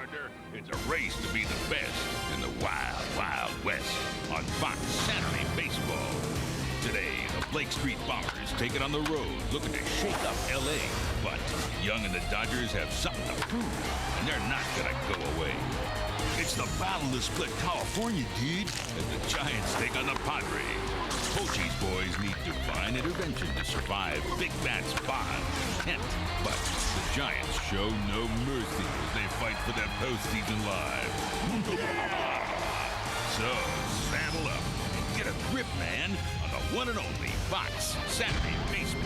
partner. It's a race to be the best in the Wild, Wild West on Fox Saturday Baseball. Today, the Blake Street Bombers take it on the road, looking to shake up L.A. But Young and the Dodgers have something to prove, and they're not going to go away. It's the battle to split California, dude, as the Giants take on the Padres. Pochi's boys need divine intervention to survive Big Bat's bond and Kent. But the Giants show no mercy as they fight for their postseason lives. So, saddle up and get a grip, man, on the one and only Fox Saturday Baseball.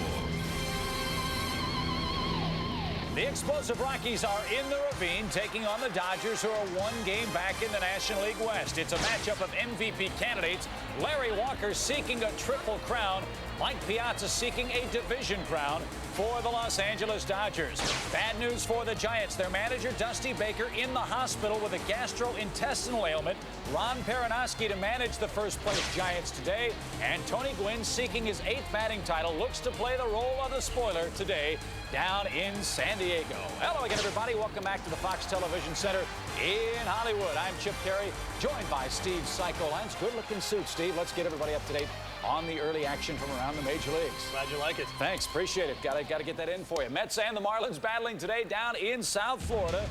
The explosive Rockies are in the ravine, taking on the Dodgers, who are one game back in the National League West. It's a matchup of MVP candidates. Larry Walker seeking a triple crown. Mike Piazza seeking a division crown for the Los Angeles Dodgers. Bad news for the Giants. Their manager, Dusty Baker, in the hospital with a gastrointestinal ailment. Ron Perinoski to manage the first-place Giants today. And Tony Gwynn, seeking his 8th batting title, looks to play the role of the spoiler today down in San Diego. Hello again, everybody. Welcome back to the Fox Television Center in Hollywood. I'm Chip Carey, joined by Steve Psycho Lance. Good-looking suit, Steve. Let's get everybody up to date on the early action from around the major leagues. Glad you like it. Thanks, appreciate it. Got to get that in for you. Mets and the Marlins battling today down in South Florida.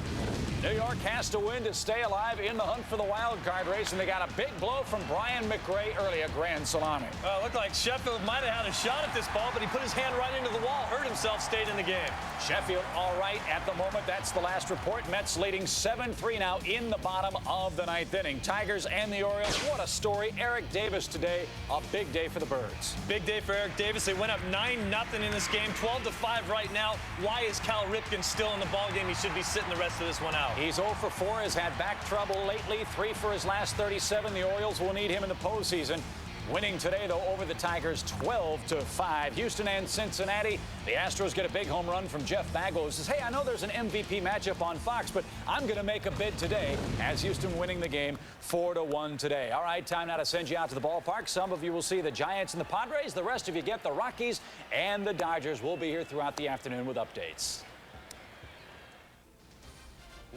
New York has to win to stay alive in the hunt for the wild card race, and they got a big blow from Brian McRae early, a grand salami. Well, it looked like Sheffield might have had a shot at this ball, but he put his hand right into the wall, hurt himself, stayed in the game. Sheffield all right at the moment. That's the last report. Mets leading 7-3 now in the bottom of the 9th inning. Tigers and the Orioles, what a story. Eric Davis today, a big day for the Birds. Big day for Eric Davis. They went up 9-0 in this game, 12-5 right now. Why is Cal Ripken still in the ballgame? He should be sitting the rest of this one out. He's 0 for 4, has had back trouble lately, 3 for his last 37. The Orioles will need him in the postseason. Winning today, though, over the Tigers 12-5. Houston and Cincinnati. The Astros get a big home run from Jeff Bagwell, who says, hey, I know there's an MVP matchup on Fox, but I'm going to make a bid today, as Houston winning the game 4-1 today. All right, time now to send you out to the ballpark. Some of you will see the Giants and the Padres. The rest of you get the Rockies and the Dodgers. We'll be here throughout the afternoon with updates.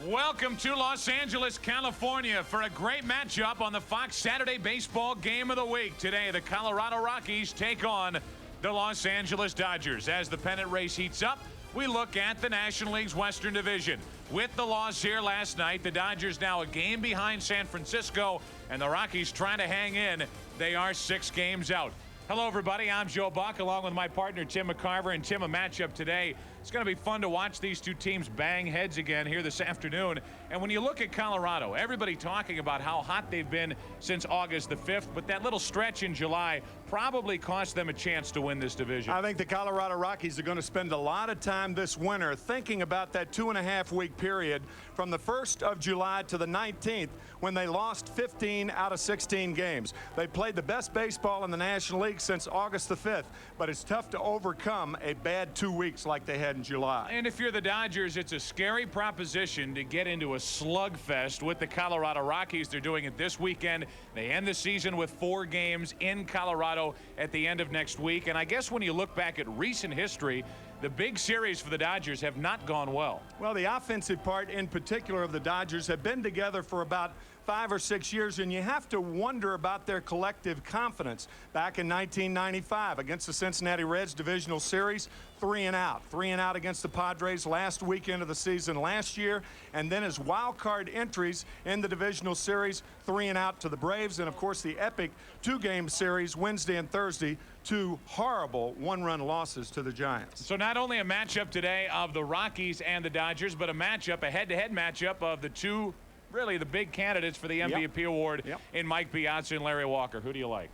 Welcome to Los Angeles, California for a great matchup on the Fox Saturday Baseball Game of the Week. Today, the Colorado Rockies take on the Los Angeles Dodgers. As the pennant race heats up, we look at the National League's Western Division. With the loss here last night, the Dodgers now a game behind San Francisco, and the Rockies trying to hang in. They are 6 games out. Hello, everybody. I'm Joe Buck, along with my partner, Tim McCarver. And Tim, a matchup today. It's going to be fun to watch these two teams bang heads again here this afternoon. And when you look at Colorado, everybody talking about how hot they've been since August the 5th, but that little stretch in July probably cost them a chance to win this division. I think the Colorado Rockies are going to spend a lot of time this winter thinking about that 2.5-week period from the 1st of July to the 19th when they lost 15 out of 16 games. They played the best baseball in the National League since August the 5th, but it's tough to overcome a bad 2 weeks like they had in July. And if you're the Dodgers, it's a scary proposition to get into a slugfest with the Colorado Rockies. They're doing it this weekend. They end the season with 4 games in Colorado at the end of next week. And I guess when you look back at recent history, the big series for the Dodgers have not gone well. Well, the offensive part in particular of the Dodgers have been together for about 5 or 6 years, and you have to wonder about their collective confidence. Back in 1995 against the Cincinnati Reds divisional series, 3 and out against the Padres last weekend of the season last year, and then as wild card entries in the divisional series, 3 and out to the Braves, and of course the epic 2-game series Wednesday and Thursday, 2 horrible 1-run losses to the Giants. So not only a matchup today of the Rockies and the Dodgers, but a head-to-head matchup of the two, really the big candidates for the MVP award in Mike Piazza and Larry Walker. Who do you like?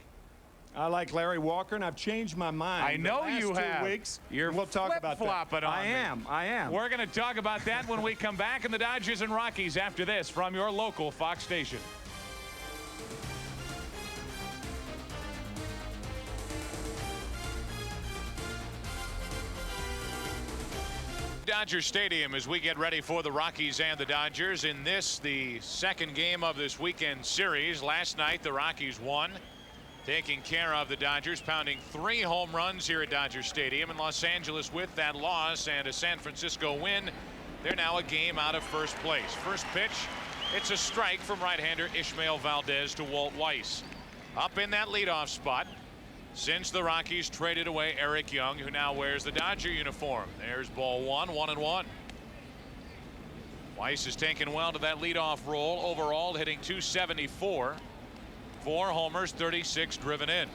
I like Larry Walker, and I've changed my mind. I know you have. 2 weeks. We'll talk about that. I am. We're going to talk about that when we come back in the Dodgers and Rockies after this from your local Fox station. Dodger Stadium as we get ready for the Rockies and the Dodgers in this, the second game of this weekend series. Last night, the Rockies won, taking care of the Dodgers, pounding 3 home runs here at Dodger Stadium. In Los Angeles with that loss and a San Francisco win, They're now a game out of first place. First pitch, it's a strike from right-hander Ishmael Valdez to Walt Weiss. Up in that leadoff spot since the Rockies traded away Eric Young, who now wears the Dodger uniform. There's ball one, 1-1. Weiss has taken well to that leadoff role. Overall hitting .274. 4 homers, 36 driven in.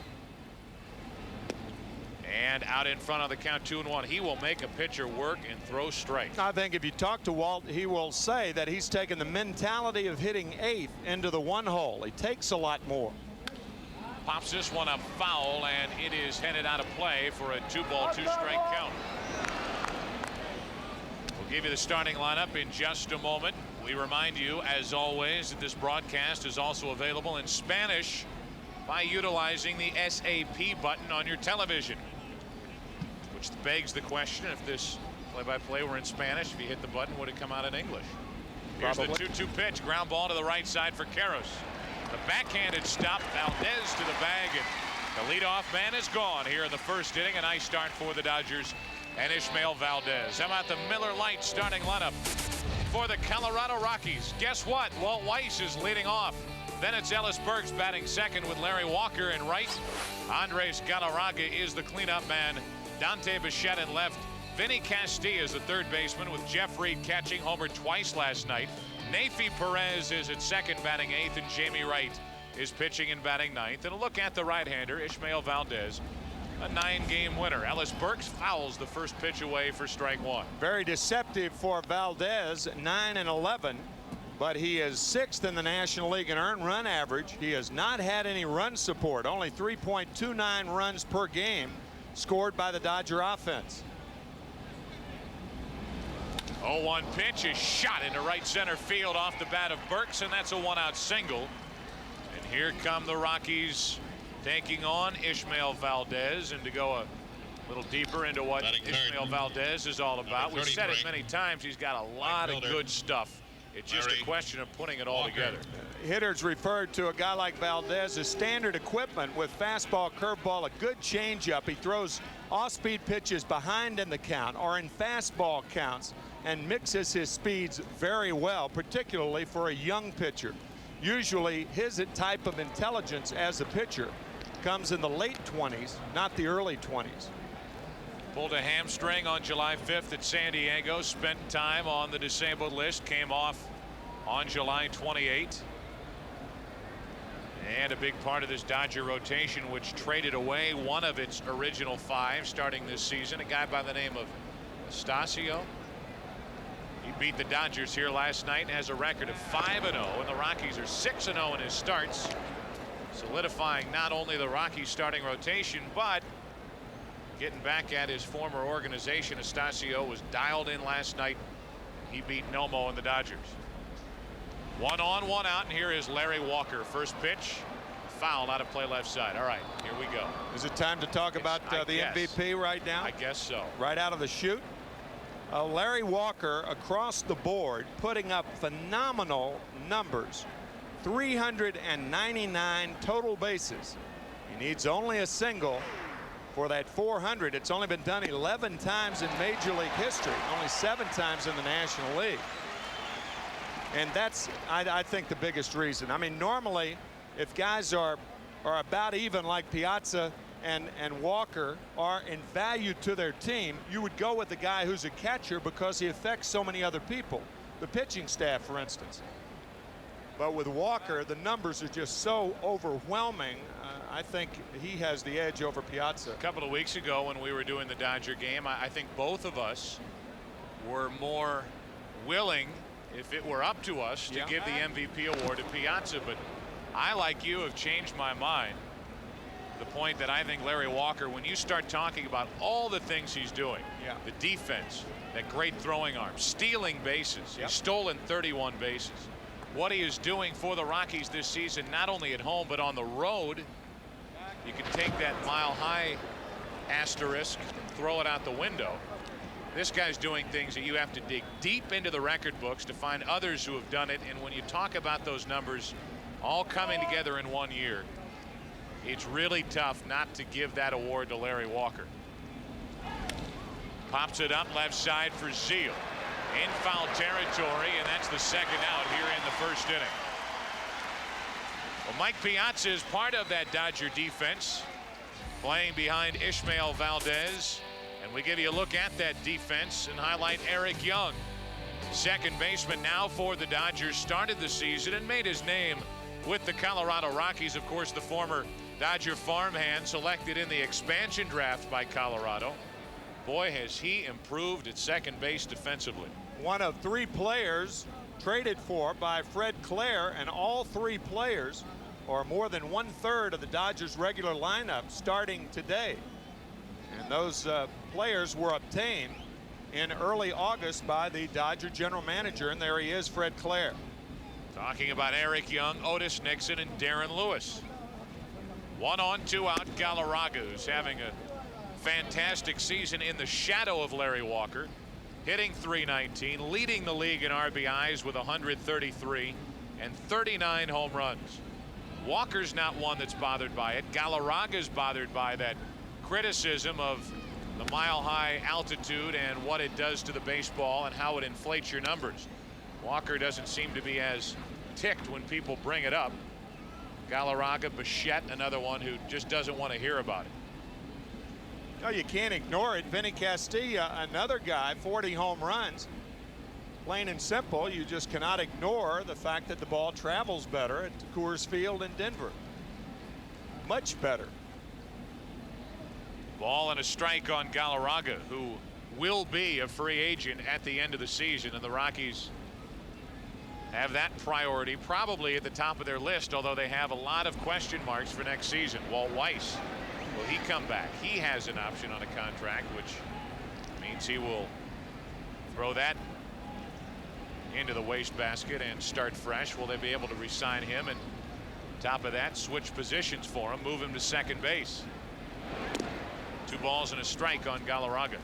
And out in front on the count, 2-1. He will make a pitcher work and throw strikes. I think if you talk to Walt, he will say that he's taken the mentality of hitting 8th into the 1 hole. He takes a lot more. Pops this one up foul, and it is headed out of play for a 2-ball, 2-strike count. We'll give you the starting lineup in just a moment. We remind you, as always, that this broadcast is also available in Spanish by utilizing the SAP button on your television. Which begs the question, if this play-by-play were in Spanish, if you hit the button, would it come out in English? Here's the 2-2 pitch. Ground ball to the right side for Karros. The backhanded stop. Valdez to the bag, and the leadoff man is gone here in the first inning. A nice start for the Dodgers and Ishmael Valdez. How about the Miller Lite starting lineup for the Colorado Rockies? Guess what? Walt Weiss is leading off. Then it's Ellis Burks batting second with Larry Walker in right. Andres Galarraga is the cleanup man. Dante Bichette in left. Vinny Castilla is the third baseman, with Jeff Reed catching, homered twice last night. Neifi Perez is at second, batting 8th, and Jamie Wright is pitching and batting 9th. And a look at the right-hander, Ishmael Valdez, a 9-game winner. Ellis Burks fouls the first pitch away for strike 1. Very deceptive for Valdez, 9-11. But he is 6th in the National League in earned run average. He has not had any run support, only 3.29 runs per game scored by the Dodger offense. 0-1 pitch is shot into right center field off the bat of Burks, and that's a 1-out single. And here come the Rockies taking on Ishmael Valdez. And to go a little deeper into what Ishmael Valdez is all about, we've said it many times, he's got a lot of good stuff. It's just a question of putting it all together. Hitters referred to a guy like Valdez as standard equipment with fastball, curveball, a good changeup. He throws off-speed pitches behind in the count or in fastball counts and mixes his speeds very well, particularly for a young pitcher. Usually his type of intelligence as a pitcher comes in the late 20s, not the early 20s. Pulled a hamstring on July 5th at San Diego, spent time on the disabled list, came off on July 28th. And a big part of this Dodger rotation, which traded away one of its original 5 starting this season, a guy by the name of Estacio. He beat the Dodgers here last night and has a record of 5-0, and the Rockies are 6-0 in his starts, solidifying not only the Rockies starting rotation, but getting back at his former organization. Estacio was dialed in last night. He beat Nomo and the Dodgers. 1 on, 1 out, and here is Larry Walker. First pitch, foul, out of play left side. All right, here we go. Is it time to talk about the MVP right now? I guess so. Right out of the chute. Larry Walker across the board putting up phenomenal numbers. 399 total bases. He needs only a single for that 400. It's only been done 11 times in Major League history, only 7 times in the National League. And that's, I think, the biggest reason. I mean, normally, if guys are about even like Piazza and Walker are in value to their team, you would go with the guy who's a catcher because he affects so many other people, the pitching staff, for instance. But with Walker, the numbers are just so overwhelming. I think he has the edge over Piazza. A couple of weeks ago when we were doing the Dodger game, I think both of us were more willing, if it were up to us, to give the MVP award to Piazza. But I, like you, have changed my mind. The point that I think Larry Walker, when you start talking about all the things he's doing, the defense, that great throwing arm, stealing bases, he's stolen 31 bases. What he is doing for the Rockies this season, not only at home but on the road, you can take that mile-high asterisk and throw it out the window. This guy's doing things that you have to dig deep into the record books to find others who have done it. And when you talk about those numbers all coming together in 1 year, it's really tough not to give that award to Larry Walker. Pops it up left side for Zeal. in foul territory, and that's the second out here in the first inning. Well, Mike Piazza is part of that Dodger defense, playing behind Ishmael Valdez. And we give you a look at that defense and highlight Eric Young, second baseman now for the Dodgers, started the season and made his name with the Colorado Rockies. Of course, the former Dodger farmhand, selected in the expansion draft by Colorado. Boy, has he improved at second base defensively. One of 3 players traded for by Fred Claire, and all 3 players are more than 1/3 of the Dodgers regular lineup starting today. And those players were obtained in early August by the Dodger general manager, and there he is, Fred Claire. Talking about Eric Young, Otis Nixon, and Darren Lewis. 1 on, 2 out. Galarraga, who's having a fantastic season in the shadow of Larry Walker, hitting .319, leading the league in RBIs with 133 and 39 home runs. Walker's not one that's bothered by it. Galarraga's bothered by that criticism of the mile-high altitude and what it does to the baseball and how it inflates your numbers. Walker doesn't seem to be as ticked when people bring it up. Galarraga, Bichette, another one who just doesn't want to hear about it. No, you can't ignore it. Vinny Castilla, another guy, 40 home runs. Plain and simple, you just cannot ignore the fact that the ball travels better at Coors Field in Denver. Much better. Ball and a strike on Galarraga, who will be a free agent at the end of the season, and the Rockies have that priority probably at the top of their list, although they have a lot of question marks for next season. Walt Weiss, will he come back? He has an option on a contract, which means he will throw that into the wastebasket and start fresh. Will they be able to re-sign him, and top of that, switch positions for him, move him to second base? 2 balls and a strike on Galarraga.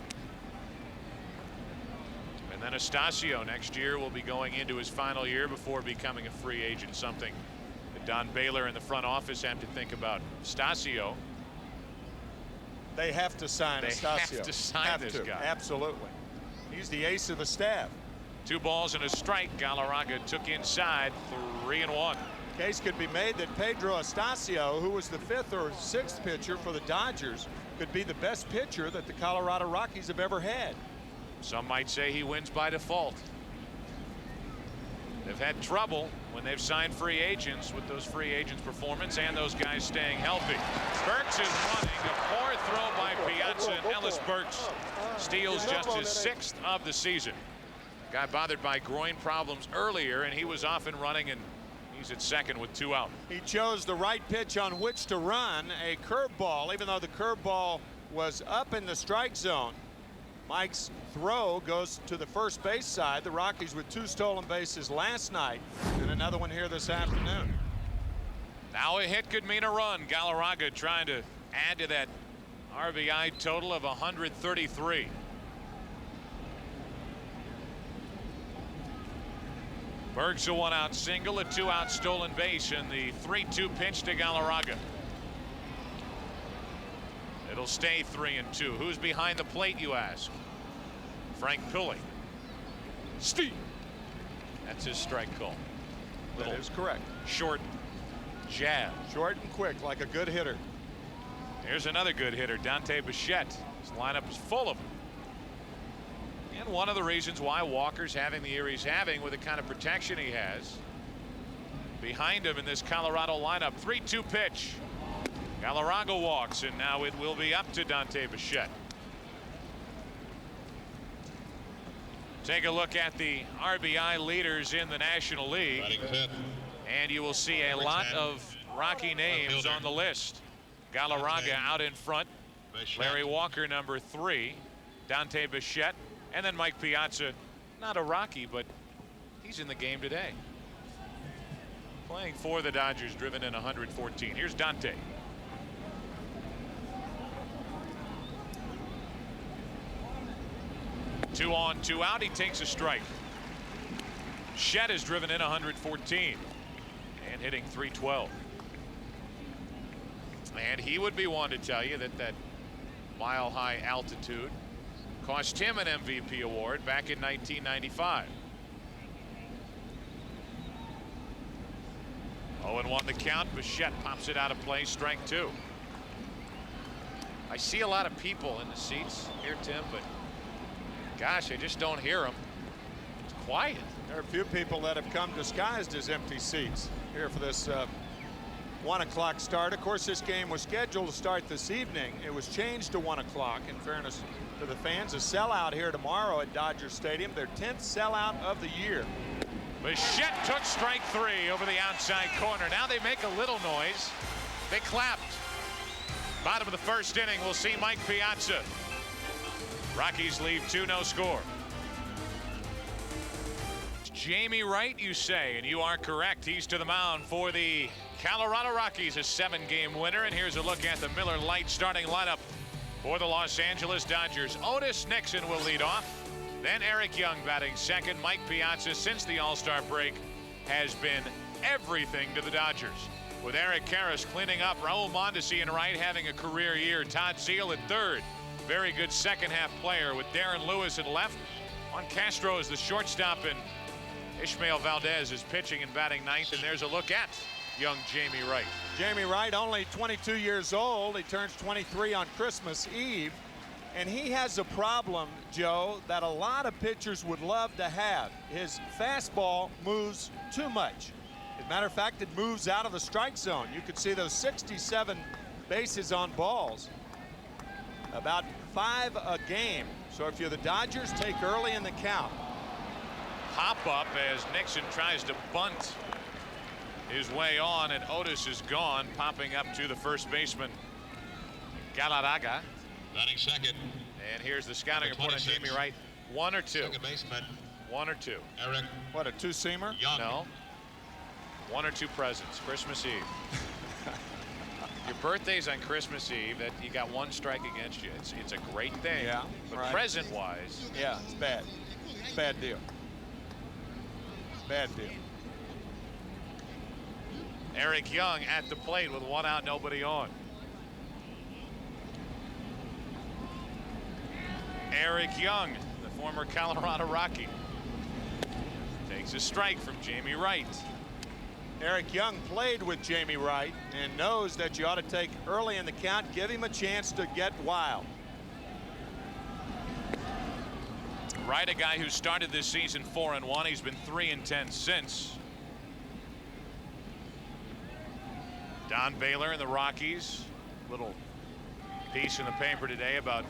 And then Estacio next year will be going into his final year before becoming a free agent, something that Don Baylor and the front office have to think about. Estacio, They have to sign Estacio. They have to sign this guy. Absolutely. He's the ace of the staff. 2 balls and a strike. Galarraga took inside, 3-1. Case could be made that Pedro Estacio, who was the 5th or 6th pitcher for the Dodgers, could be the best pitcher that the Colorado Rockies have ever had. Some might say he wins by default. They've had trouble when they've signed free agents with those free agents' performance and those guys staying healthy. Burks is running a poor throw by Piazza, and Ellis Burks steals just his 6th of the season. Guy bothered by groin problems earlier, and he was off and running, and he's at second with 2 out. He chose the right pitch on which to run, a curveball, even though the curveball was up in the strike zone. Mike's throw goes to the first base side. The Rockies with 2 stolen bases last night and another one here this afternoon. Now a hit could mean a run. Galarraga trying to add to that RBI total of 133. Berg's a 1-out single, a 2-out stolen base, and the 3-2 pitch to Galarraga. It'll stay 3-2. Who's behind the plate, you ask? Frank Pilley. Steve. That's his strike call. That is correct. Short jab. Short and quick, like a good hitter. Here's another good hitter, Dante Bichette. His lineup is full of them. And one of the reasons why Walker's having the year he's having with the kind of protection he has behind him in this Colorado lineup. 3-2 pitch. Galarraga walks, and now it will be up to Dante Bichette. Take a look at the RBI leaders in the National League, and you will see a lot of Rocky names on the list. Galarraga out in front, Larry Walker number 3, Dante Bichette, and then Mike Piazza, not a Rocky, but he's in the game today. Playing for the Dodgers, driven in 114. Here's Dante. Two on, 2 out. He takes a strike. Shed is driven in 114 and hitting .312. And he would be one to tell you that that mile-high altitude Cost him an MVP award back in 1995. 0-1 the count. Bichette pops it out of play. Strike two. I see a lot of people in the seats here, Tim, but gosh, I just don't hear them. It's quiet. There are a few people that have come disguised as empty seats here for this 1 o'clock start. Of course, this game was scheduled to start this evening. It was changed to 1 o'clock. In fairness to the fans, a sellout here tomorrow at Dodger Stadium. Their 10th sellout of the year. Bichette took strike three over the outside corner. Now they make a little noise. They clapped. Bottom of the first inning, we'll see Mike Piazza. Rockies leave 2-0 score. Jamie Wright, you say, and you are correct. He's to the mound for the Colorado Rockies, a 7-game winner. And here's a look at the Miller Lite starting lineup for the Los Angeles Dodgers. Otis Nixon will lead off. Then Eric Young batting second. Mike Piazza, since the All-Star break, has been everything to the Dodgers. With Eric Karras cleaning up, Raul Mondesi in right having a career year. Todd Zeile at third. Very good second-half player with Darren Lewis at left. Juan Castro is the shortstop, and Ishmael Valdez is pitching and batting ninth. And there's a look at young Jamie Wright. Jamie Wright, only 22 years old. He turns 23 on Christmas Eve. And he has a problem, Joe, that a lot of pitchers would love to have. His fastball moves too much. As a matter of fact, it moves out of the strike zone. You could see those 67 bases on balls. About 5 a game. So if you're the Dodgers, take early in the count. Hop up as Nixon tries to bunt his way on, and Otis is gone, popping up to the first baseman, Galarraga. Batting second. And here's the scouting report on Jamie Wright. 1 or 2. Second baseman. 1 or 2. Eric. What, a two-seamer? Young. No. 1 or 2 presents. Christmas Eve. Your birthday's on Christmas Eve. That you got 1 strike against you. It's a great thing. Yeah. But right. present-wise, yeah, it's bad. Bad deal. Bad deal. Eric Young at the plate with 1 out, nobody on. Eric Young, the former Colorado Rocky, takes a strike from Jamie Wright. Eric Young played with Jamie Wright and knows that you ought to take early in the count, give him a chance to get wild. Wright, a guy who started this season 4-1. He's been 3-10 since. Don Baylor and the Rockies. Little piece in the paper today about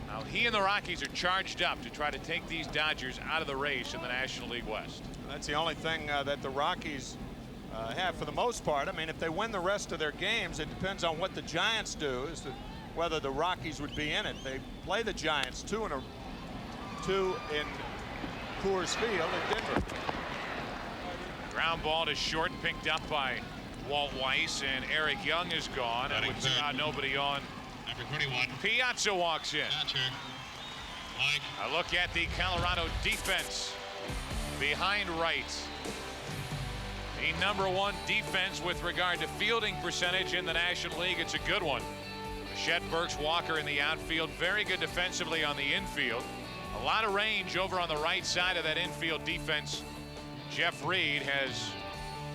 how he and the Rockies are charged up to try to take these Dodgers out of the race in the National League West. That's the only thing that the Rockies have for the most part. I mean, if they win the rest of their games, it depends on what the Giants do as to whether the Rockies would be in it. They play the Giants 2 in Coors Field at Denver. Ground ball to short, picked up by Walt Weiss, and Eric Young is gone. And with nobody on, Number 31. Piazza walks in. Catcher. Mike. A look at the Colorado defense behind Wright. The #1 defense with regard to fielding percentage in the National League. It's a good one. Bichette, Burks, Walker in the outfield. Very good defensively on the infield. A lot of range over on the right side of that infield defense. Jeff Reed has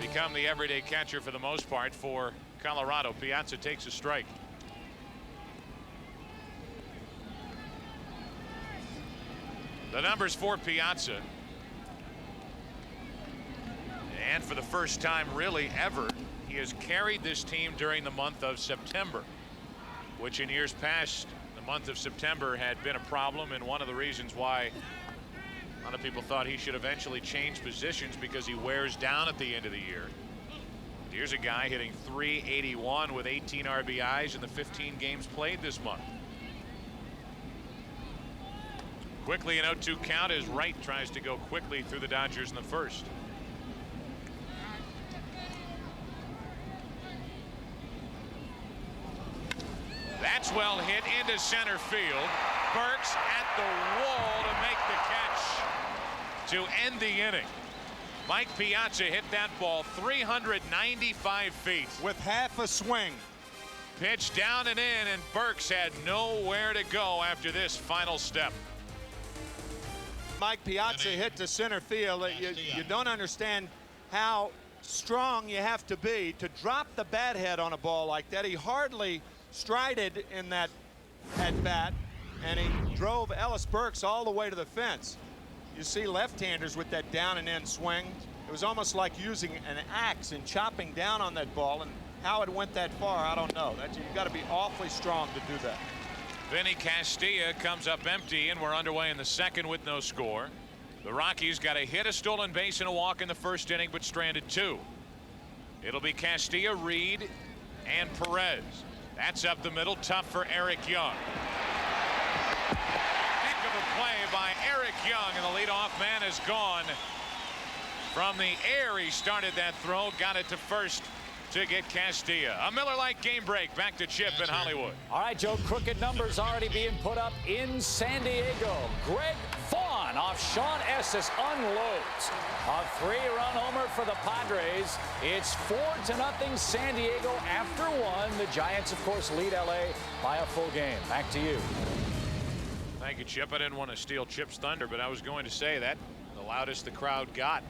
become the everyday catcher for the most part for Colorado. Piazza takes a strike. The numbers for Piazza. And for the first time really ever, he has carried this team during the month of September, which in years past, the month of September had been a problem, and one of the reasons why a lot of people thought he should eventually change positions because he wears down at the end of the year. Here's a guy hitting .381 with 18 RBIs in the 15 games played this month. Quickly an 0-2 count as Wright tries to go quickly through the Dodgers in the first. That's well hit into center field. Burks at the wall to make the catch to end the inning. Mike Piazza hit that ball 395 feet. With half a swing. Pitch down and in, and Burks had nowhere to go after this final step. Mike Piazza hit to center field. You don't understand how strong you have to be to drop the bat head on a ball like that. He hardly strided in that at bat, and he drove Ellis Burks all the way to the fence. You see left-handers with that down and in swing. It was almost like using an axe and chopping down on that ball, and how it went that far, I don't know. You've got to be awfully strong to do that. Vinny Castilla comes up empty, and we're underway in the second with no score. The Rockies got a hit, a stolen base, and a walk in the first inning, but stranded 2. It'll be Castilla, Reed, and Perez. That's up the middle, tough for Eric Young. Heck of a play by Eric Young, and the leadoff man is gone. From the air, he started that throw, got it to first to get Castilla. A Miller Lite game break. Back to Chip in Hollywood. All right, Joe, crooked numbers already being put up in San Diego. Greg Vaughn off Sean Estes unloads. A 3-run homer for the Padres. It's 4-0 San Diego after 1. The Giants, of course, lead LA by a full game. Back to you. Thank you, Chip. I didn't want to steal Chip's thunder, but I was going to say that the loudest the crowd got.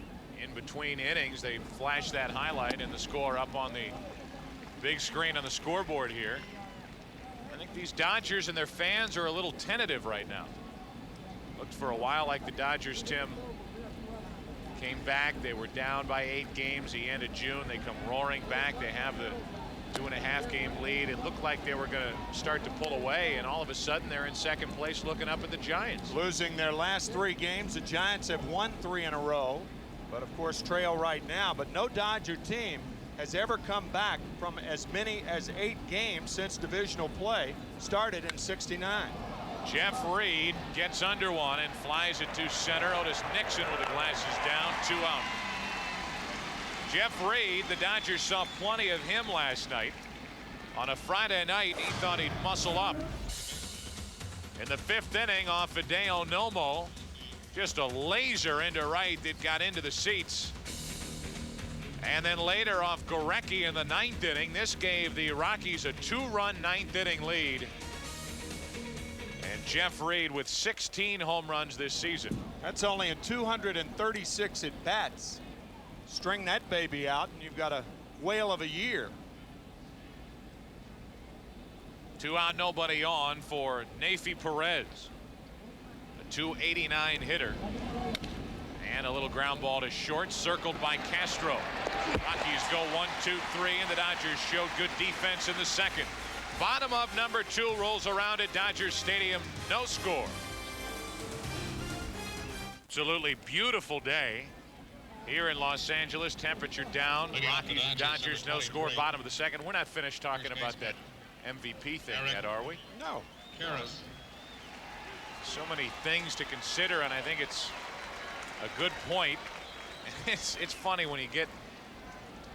In between innings, they flashed that highlight and the score up on the big screen on the scoreboard here. I think these Dodgers and their fans are a little tentative right now. Looked for a while like the Dodgers, Tim, came back. They were down by 8 games the end of June. They come roaring back. They have the 2.5-game lead. It looked like they were going to start to pull away, and all of a sudden they're in second place looking up at the Giants. Losing their last 3 games, the Giants have won 3 in a row. But of course trail right now. But no Dodger team has ever come back from as many as 8 games since divisional play started in '69. Jeff Reed gets under one and flies it to center. Otis Nixon with the glasses down, 2 out. Jeff Reed, the Dodgers saw plenty of him last night. On a Friday night, he thought he'd muscle up. In the 5th inning off Hideo Nomo, just a laser into right that got into the seats. And then later off Gorecki in the 9th inning. This gave the Rockies a 2-run 9th inning lead. And Jeff Reed with 16 home runs this season. That's only in 236 at bats. String that baby out and you've got a whale of a year. 2 out, nobody on for Neifi Perez. 289 hitter, and a little ground ball to short, circled by Castro. Rockies go 1-2-3, and the Dodgers showed good defense in the second. Bottom of number 2 rolls around at Dodger Stadium, no score. Absolutely beautiful day here in Los Angeles. Temperature down. Rockies and Dodgers, no score. Bottom of the second. We're not finished talking about that MVP thing yet, are we? No. So many things to consider, and I think it's a good point. It's funny when you get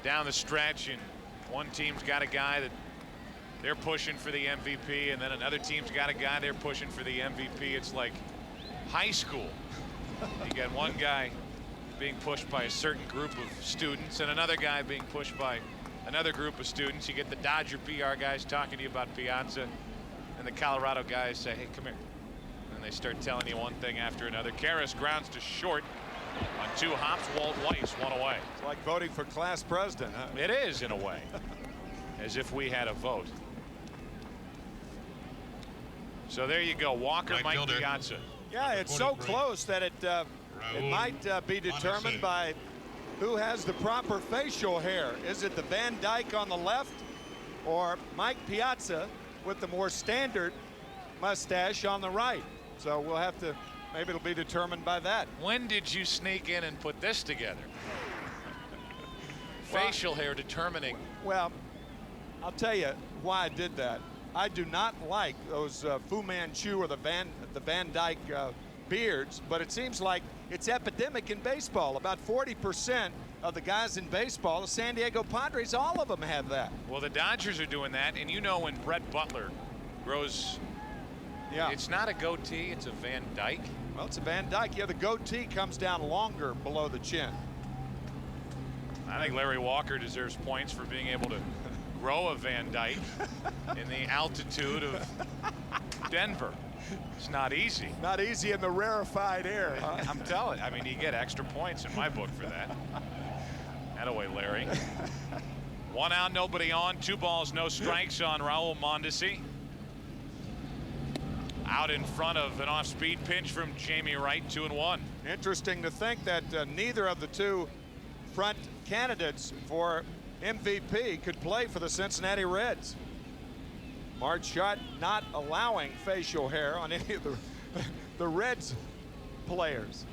down the stretch and one team's got a guy that they're pushing for the MVP, and then another team's got a guy they're pushing for the MVP. It's like high school. You got one guy being pushed by a certain group of students and another guy being pushed by another group of students. You get the Dodger PR guys talking to you about Piazza, and the Colorado guys say, hey, come here. And they start telling you one thing after another. Karras grounds to short on 2 hops. Walt Weiss one away. It's like voting for class president, huh? It is, in a way. As if we had a vote. So there you go. Walker, Right Mike fielder. Piazza. Yeah, it's so close that it might be determined by who has the proper facial hair. Is it the Van Dyke on the left or Mike Piazza with the more standard mustache on the right? So we'll have to, maybe it'll be determined by that. When did you sneak in and put this together? Facial hair determining. Well, I'll tell you why I did that. I do not like those Fu Manchu or the Van Dyke beards, but it seems like it's epidemic in baseball. About 40% of the guys in baseball, the San Diego Padres, all of them have that. Well, the Dodgers are doing that, and you know when Brett Butler grows, it's not a goatee, it's a Van Dyke. Well, it's a Van Dyke. Yeah, the goatee comes down longer below the chin. I think Larry Walker deserves points for being able to grow a Van Dyke in the altitude of Denver. It's not easy. Not easy in the rarefied air. Huh? I'm telling you, I mean, you get extra points in my book for that. Attaway, Larry. 1 out, nobody on. 2 balls, no strikes on Raul Mondesi. Out in front of an off-speed pitch from Jamie Wright, 2-1. Interesting to think that neither of the two front candidates for MVP could play for the Cincinnati Reds. Marge Schott not allowing facial hair on any of the Reds players.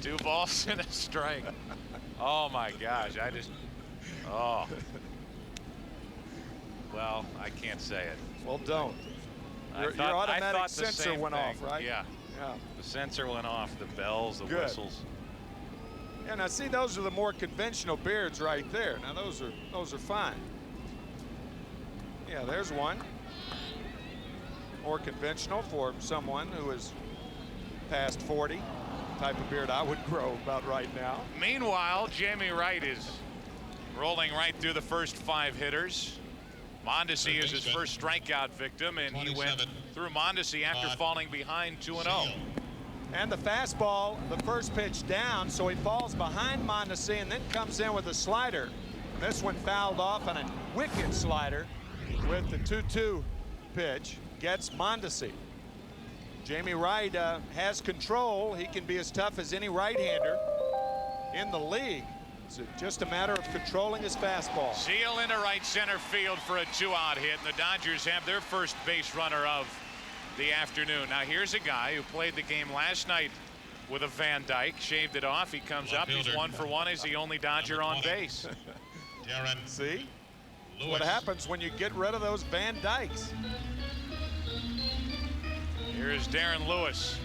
2 balls and a strike. Oh my gosh, oh. Well, I can't say it. Well, don't. Your automatic sensor went off, right? Yeah. Yeah. The sensor went off, the bells, the whistles. Yeah, now see, those are the more conventional beards right there. Now those are fine. Yeah, there's one. More conventional for someone who is past 40. Type of beard I would grow about right now. Meanwhile, Jamie Wright is rolling right through the first 5 hitters. Mondesi is his first strikeout victim, and he went through Mondesi after falling behind 2-0. And the fastball, the first pitch down, so he falls behind Mondesi and then comes in with a slider. This one fouled off on a wicked slider with the 2-2 pitch. Gets Mondesi. Jamie Wright has control. He can be as tough as any right-hander in the league. It's just a matter of controlling his fastball. Seal into right center field for a 2-out hit, and the Dodgers have their first base runner of the afternoon. Now here's a guy who played the game last night with a Van Dyke, shaved it off. He comes up, he's 1 for 1. He's the only Dodger on base. See what happens when you get rid of those Van Dykes. Here is Darren Lewis.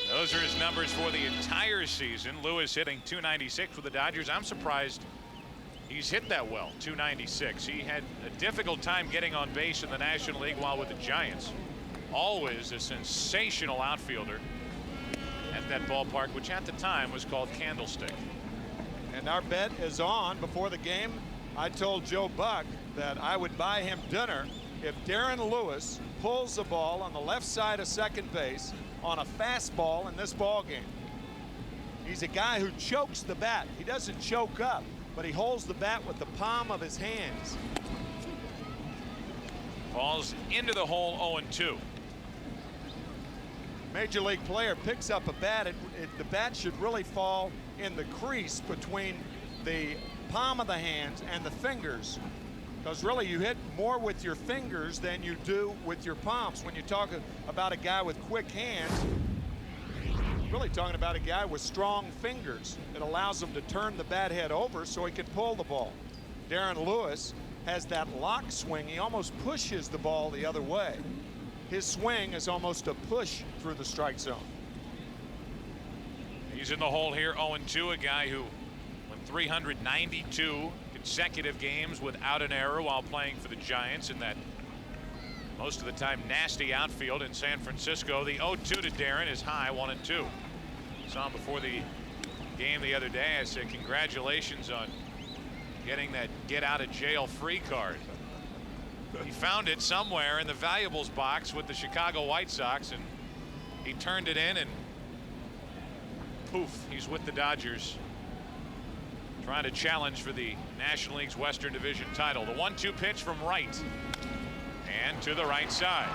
Those are his numbers for the entire season. Lewis hitting .296 with the Dodgers. I'm surprised he's hit that well, .296. He had a difficult time getting on base in the National League while with the Giants. Always a sensational outfielder at that ballpark, which at the time was called Candlestick. And our bet is on. Before the game, I told Joe Buck that I would buy him dinner if Darren Lewis pulls the ball on the left side of second base on a fastball in this ball game. He's a guy who chokes the bat. He doesn't choke up, but he holds the bat with the palm of his hands. Falls into the hole, 0-2. Major league player picks up a bat. The bat should really fall in the crease between the palm of the hands and the fingers, because really you hit more with your fingers than you do with your palms. When you talk about a guy with quick hands, really talking about a guy with strong fingers. It allows him to turn the bat head over so he can pull the ball. Darren Lewis has that lock swing. He almost pushes the ball the other way. His swing is almost a push through the strike zone. He's in the hole here, 0-2, a guy who went 392 consecutive games without an error while playing for the Giants in that most of the time nasty outfield in San Francisco. The 0-2 to Darren is high, 1-2. Saw him before the game the other day. I said congratulations on getting that get out of jail free card. He found it somewhere in the valuables box with the Chicago White Sox, and he turned it in, and poof, he's with the Dodgers trying to challenge for the National League's Western Division title. The 1-2 pitch from Wright and to the right side.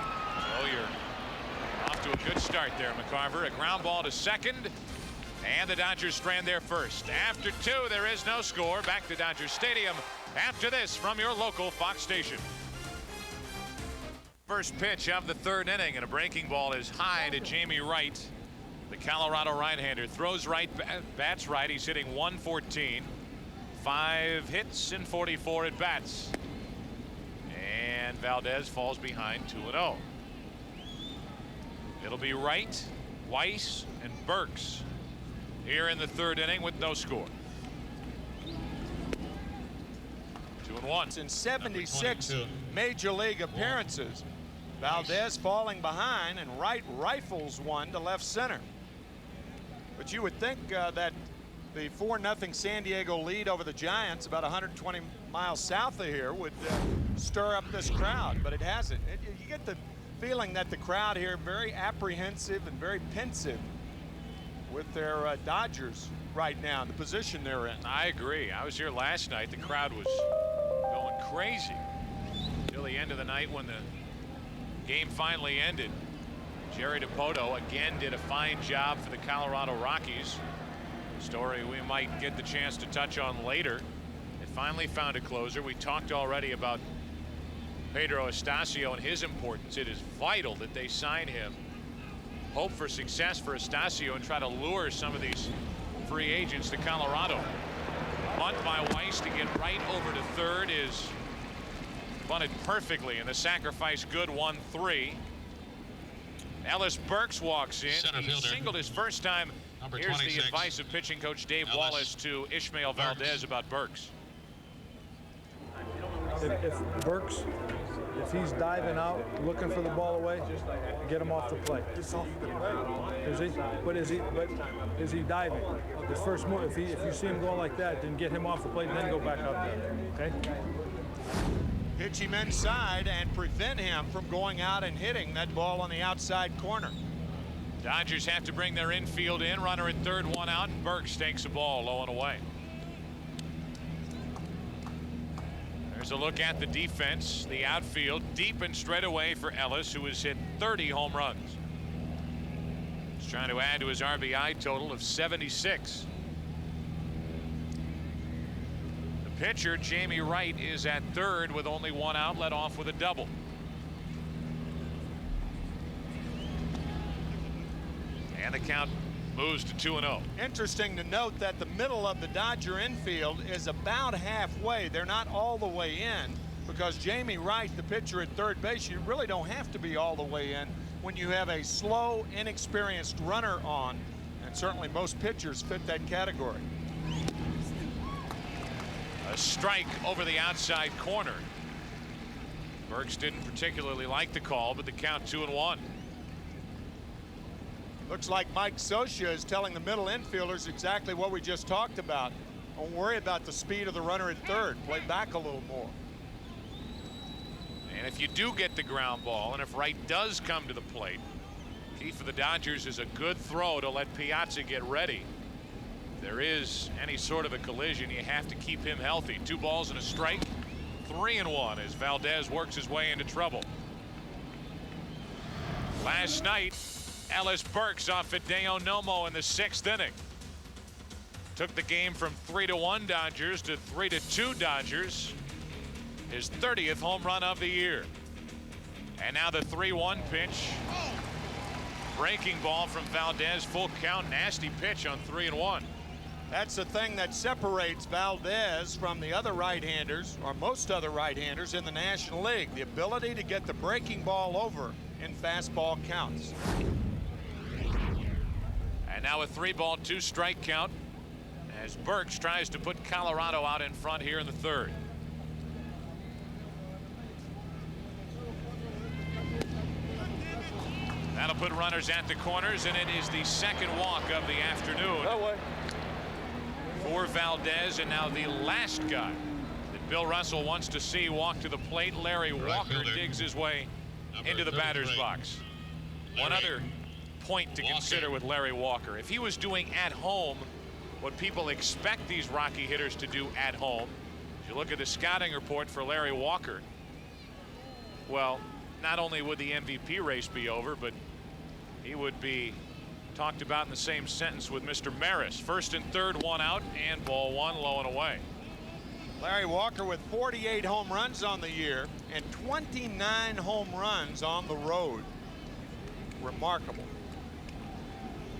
So you're off to a good start there, McCarver. A ground ball to second, and the Dodgers strand there first. After 2, there is no score. Back to Dodger Stadium after this from your local Fox station. First pitch of the 3rd inning, and a breaking ball is high to Jamie Wright. The Colorado right-hander throws right, bats right. He's hitting .114. 5 hits and 44 at bats. And Valdez falls behind 2-0. It'll be Wright, Weiss, and Burks here in the 3rd inning with no score. 2-1. In 76 major league appearances. Valdez falling behind, and Wright rifles one to left center. But you would think that the 4-0 San Diego lead over the Giants about 120 miles south of here would stir up this crowd, but it hasn't. You get the feeling that the crowd here very apprehensive and very pensive with their Dodgers right now, the position they're in. I agree. I was here last night. The crowd was going crazy till the end of the night when the game finally ended. Jerry Dipoto again did a fine job for the Colorado Rockies. Story we might get the chance to touch on later. It finally found a closer. We talked already about Pedro Estacio and his importance. It is vital that they sign him. Hope for success for Estacio and try to lure some of these free agents to Colorado. Bunt by Weiss to get right over to third is bunted perfectly, and the sacrifice good. 1-3. Ellis Burks walks in. He singled his first time. Number Here's 26. the advice of pitching coach Dave Wallace to Ishmael Valdez about Burks. If Burks, if he's diving out looking for the ball away, get him off the plate. Is he? But is he diving? His first move. If you see him going like that, then get him off the plate and then go back out there. Okay. Pitch him inside and prevent him from going out and hitting that ball on the outside corner. Dodgers have to bring their infield in. Runner at third, one out, and Burks takes the ball low and away. There's a look at the defense. The outfield deep and straight away for Ellis, who has hit 30 home runs. He's trying to add to his RBI total of 76. The pitcher, Jamie Wright, is at third with only one out, led off with a double. And the count moves to 2-0. Interesting to note that the middle of the Dodger infield is about halfway. They're not all the way in because Jamie Wright, the pitcher at third base, you really don't have to be all the way in when you have a slow, inexperienced runner on, and certainly most pitchers fit that category. A strike over the outside corner. Burks didn't particularly like the call, but the count 2-1. Looks like Mike Scioscia is telling the middle infielders exactly what we just talked about. Don't worry about the speed of the runner at third. Play back a little more. And if you do get the ground ball, and if Wright does come to the plate, key for the Dodgers is a good throw to let Piazza get ready. If there is any sort of a collision, you have to keep him healthy. 2 balls and a strike. 3-1 as Valdez works his way into trouble. Last night, Ellis Burks off Hideo Nomo in the 6th inning. Took the game from 3-1 Dodgers to 3-2 Dodgers. His 30th home run of the year. And now the 3-1 pitch. Breaking ball from Valdez, full count, nasty pitch on 3-1. That's the thing that separates Valdez from the other right-handers, or most other right-handers in the National League. The ability to get the breaking ball over in fastball counts. And now a 3-ball, 2-strike count as Burks tries to put Colorado out in front here in the 3rd. That'll put runners at the corners, and it is the 2nd walk of the afternoon for Valdez, and now the last guy that Bill Russell wants to see walk to the plate. Larry Walker digs his way into the batter's box. One other point to consider with Larry Walker. If he was doing at home what people expect these Rocky hitters to do at home, if you look at the scouting report for Larry Walker, well, not only would the MVP race be over, but he would be talked about in the same sentence with Mr. Maris. 1st and 3rd, 1 out, and ball 1 low and away. Larry Walker with 48 home runs on the year and 29 home runs on the road. Remarkable.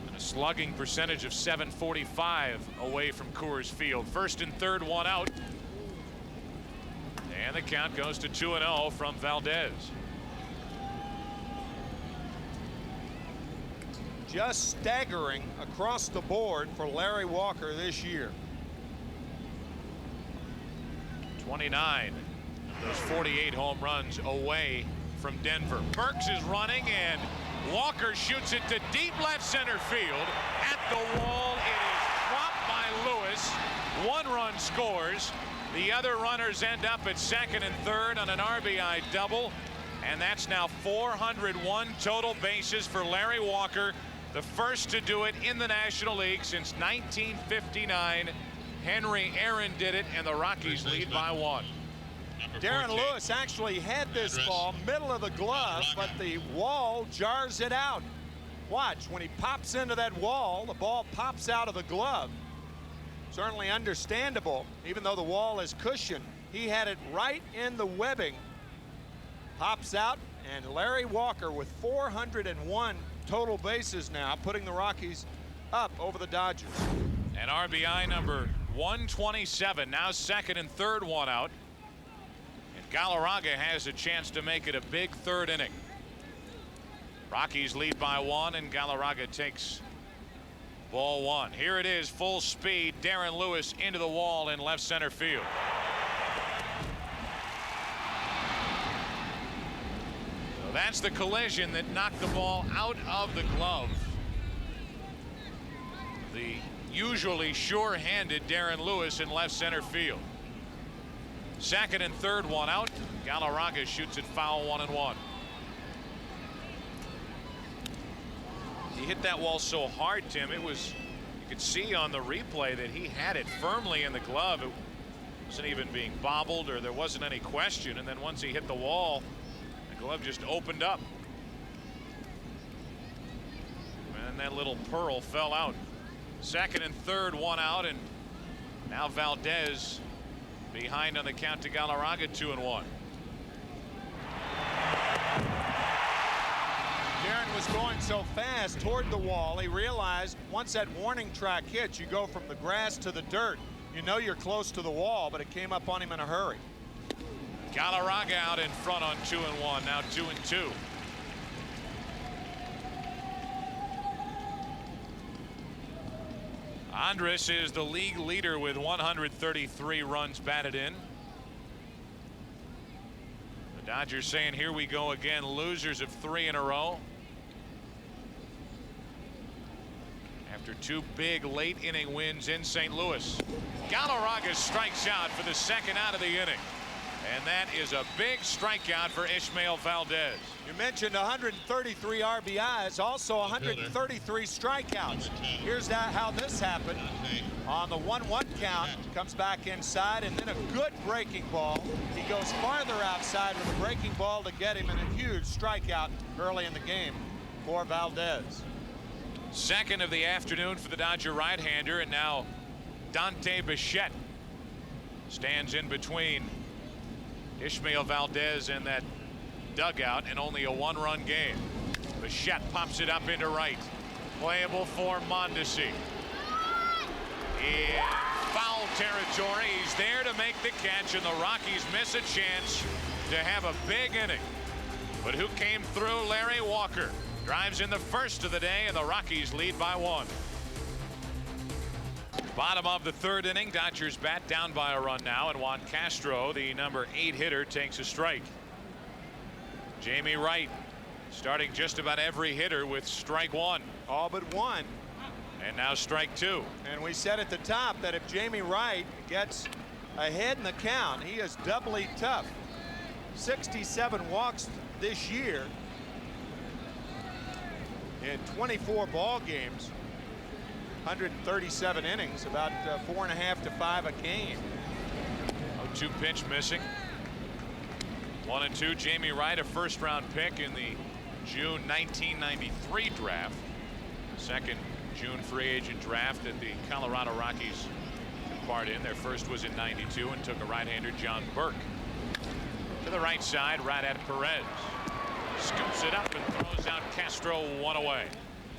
And a slugging percentage of .745 away from Coors Field. 1st and 3rd, 1 out. And the count goes to 2-0 from Valdez. Just staggering across the board for Larry Walker this year. 29 of those 48 home runs away from Denver. Burks is running, and Walker shoots it to deep left center field. At the wall, it is dropped by Lewis. 1 run scores. The other runners end up at second and third on an RBI double. And that's now 401 total bases for Larry Walker, the first to do it in the National League since 1959. Henry Aaron did it, and the Rockies lead by 1. Darren Lewis actually had this ball middle of the glove, but the wall jars it out. Watch, when he pops into that wall, the ball pops out of the glove. Certainly understandable, even though the wall is cushioned. He had it right in the webbing. Pops out, and Larry Walker with 401 total bases now, putting the Rockies up over the Dodgers. And RBI number 127, now second and third, 1 out. And Galarraga has a chance to make it a big third inning. Rockies lead by 1, and Galarraga takes ball 1. Here it is, full speed. Darren Lewis into the wall in left center field. So that's the collision that knocked the ball out of the glove. The usually sure-handed Darren Lewis in left center field. Second and third, 1 out. Galarraga shoots it foul, 1-1. He hit that wall so hard, Tim. It was, you could see on the replay that he had it firmly in the glove. It wasn't even being bobbled, or there wasn't any question. And then once he hit the wall, the glove just opened up. And that little pearl fell out. Second and third, 1 out, and now Valdez behind on the count to Galarraga, 2-1. Darren was going so fast toward the wall, he realized once that warning track hits, you go from the grass to the dirt. You know you're close to the wall, but it came up on him in a hurry. Galarraga out in front on 2-1, now 2-2. Andrus is the league leader with 133 runs batted in. The Dodgers saying, here we go again, losers of 3 in a row. After 2 big late inning wins in St. Louis. Galarraga strikes out for the second out of the inning. And that is a big strikeout for Ishmael Valdez. You mentioned 133 RBIs, also 133 strikeouts. Here's how this happened. On the 1-1 count, comes back inside, and then a good breaking ball. He goes farther outside with a breaking ball to get him, and a huge strikeout early in the game for Valdez. Second of the afternoon for the Dodger right-hander, and now Dante Bichette stands in between Ishmael Valdez and that dugout, and only a 1-run game. Bichette pops it up into right. Playable for Mondesi. In foul territory, he's there to make the catch, and the Rockies miss a chance to have a big inning. But who came through? Larry Walker drives in the first of the day, and the Rockies lead by 1. Bottom of the third inning, Dodgers bat down by a run now, and Juan Castro, the number 8 hitter, takes a strike. Jamie Wright starting just about every hitter with strike 1. All but 1. And now strike 2. And we said at the top that if Jamie Wright gets ahead in the count, he is doubly tough. 67 walks this year in 24 ball games. 137 innings, about 4.5 to 5 a game. 0-2 pitch missing. 1-2. Jamie Wright, a first-round pick in the June 1993 draft. Second June free agent draft that the Colorado Rockies took part in. Their first was in '92 and took a right-hander, John Burke. To the right side, right at Perez. Scoops it up and throws out Castro, 1 away.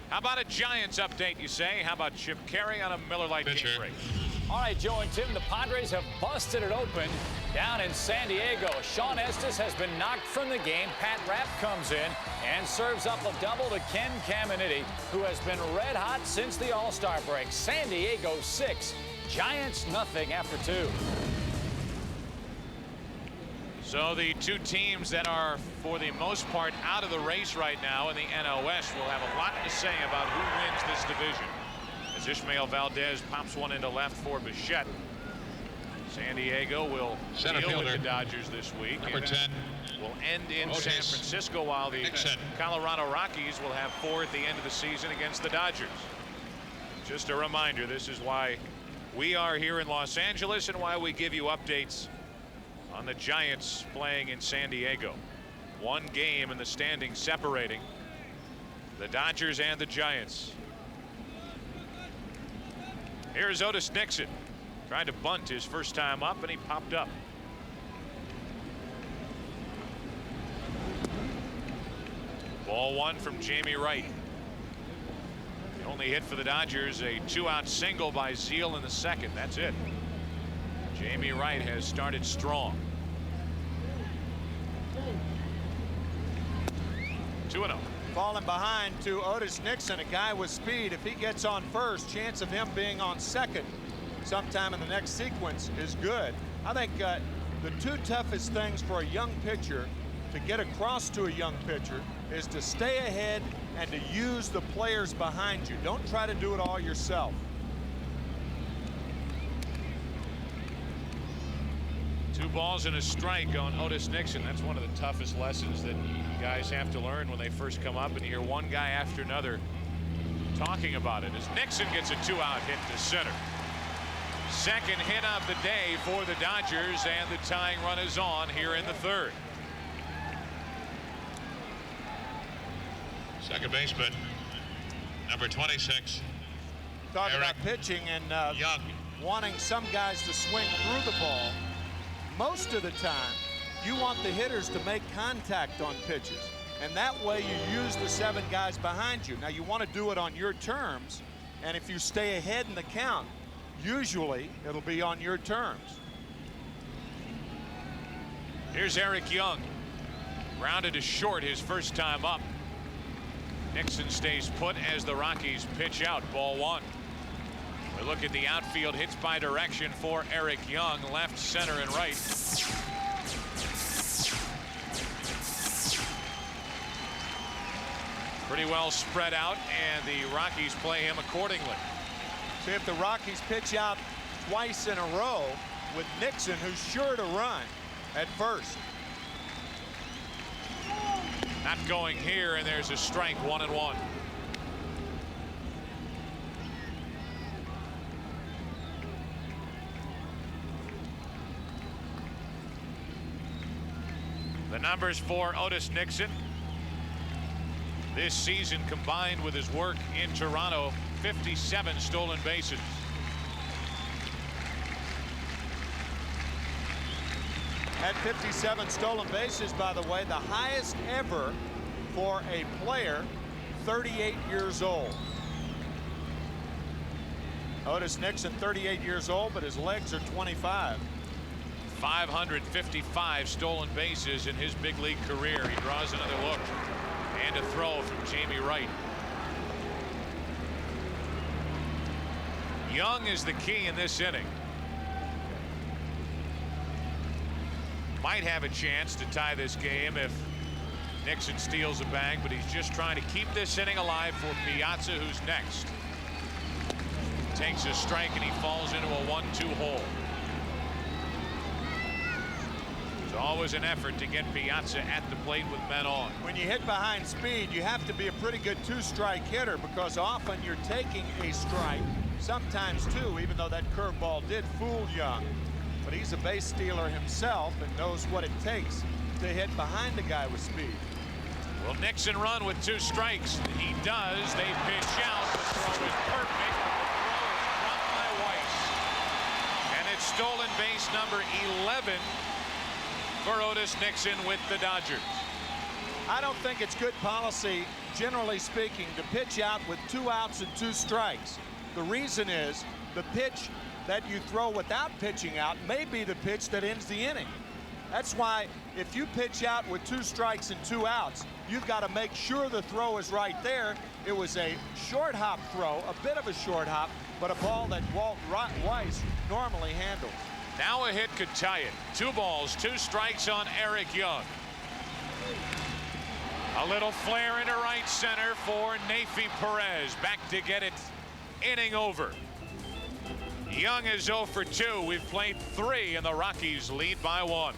How about a Giants update, you say? How about Chip Carey on a Miller Lite game break? All right, Joe and Tim, the Padres have busted it open down in San Diego. Sean Estes has been knocked from the game. Pat Rapp comes in and serves up a double to Ken Caminiti, who has been red hot since the All-Star break. San Diego 6, Giants nothing after 2. So the 2 teams that are, for the most part, out of the race right now in the NL West will have a lot to say about who wins this division. as Ishmael Valdez pops one into left for Bichette. San Diego will Center deal fielder, with the Dodgers this week. Number 10. Will end in Otis San Francisco, while the Nixon. Colorado Rockies will have 4 at the end of the season against the Dodgers. Just a reminder, this is why we are here in Los Angeles and why we give you updates on the Giants playing in San Diego. One game in the standings separating the Dodgers and the Giants. Here's Otis Nixon. Tried to bunt his first time up, and he popped up. Ball 1 from Jamie Wright. The only hit for the Dodgers, a 2-out single by Zeal in the second. That's it. Jamie Wright has started strong. 2-0. Falling behind to Otis Nixon, a guy with speed. If he gets on first, chance of him being on second sometime in the next sequence is good. I think the 2 toughest things for a young pitcher to get across to a young pitcher is to stay ahead and to use the players behind you. Don't try to do it all yourself. 2 balls and a strike on Otis Nixon. That's one of the toughest lessons that guys have to learn when they first come up, and you hear one guy after another talking about it as Nixon gets a 2-out hit to center. Second hit of the day for the Dodgers, and the tying run is on here in the 3rd. Second baseman, number 26. Talking Eric about pitching and Young. wanting some guys to swing through the ball. Most of the time, you want the hitters to make contact on pitches, and that way you use the 7 guys behind you. Now you want to do it on your terms, and if you stay ahead in the count, usually it'll be on your terms. Here's Eric Young. Grounded to short his first time up. Nixon stays put as the Rockies pitch out. Ball 1. We look at the outfield hits by direction for Eric Young, left, center, and right. Pretty well spread out, and the Rockies play him accordingly. See, if the Rockies pitch out twice in a row with Nixon, who's sure to run at first. Not going here, and there's a strike, 1-1. The numbers for Otis Nixon this season, combined with his work in Toronto, 57 stolen bases. At 57 stolen bases, by the way, the highest ever for a player 38 years old. Otis Nixon, 38 years old, but his legs are 25. 555 stolen bases in his big league career. He draws another look, and a throw from Jamie Wright. Young is the key in this inning. Might have a chance to tie this game if Nixon steals a bag, but he's just trying to keep this inning alive for Piazza, who's next. Takes a strike, and he falls into a 1-2 hole. It's always an effort to get Piazza at the plate with men on. When you hit behind speed, you have to be a pretty good 2-strike hitter, because often you're taking a strike, sometimes 2, even though that curveball did fool Young. But he's a base stealer himself and knows what it takes to hit behind a guy with speed. Will Nixon run with 2 strikes? He does. They pitch out. The throw is perfect. The throw is dropped by Weiss. And it's stolen base number 11 for Otis Nixon with the Dodgers. I don't think it's good policy, generally speaking, to pitch out with 2 outs and 2 strikes. The reason is the pitch that you throw without pitching out may be the pitch that ends the inning. That's why if you pitch out with 2 strikes and 2 outs, you've got to make sure the throw is right there. It was a short hop throw, a bit of a short hop, but a ball that Walt Weiss normally handles. Now a hit could tie it. 2 balls, 2 strikes on Eric Young. A little flare into right center for Neifi Perez. Back to get it inning over. Young is 0 for 2. We've played 3 and the Rockies lead by 1.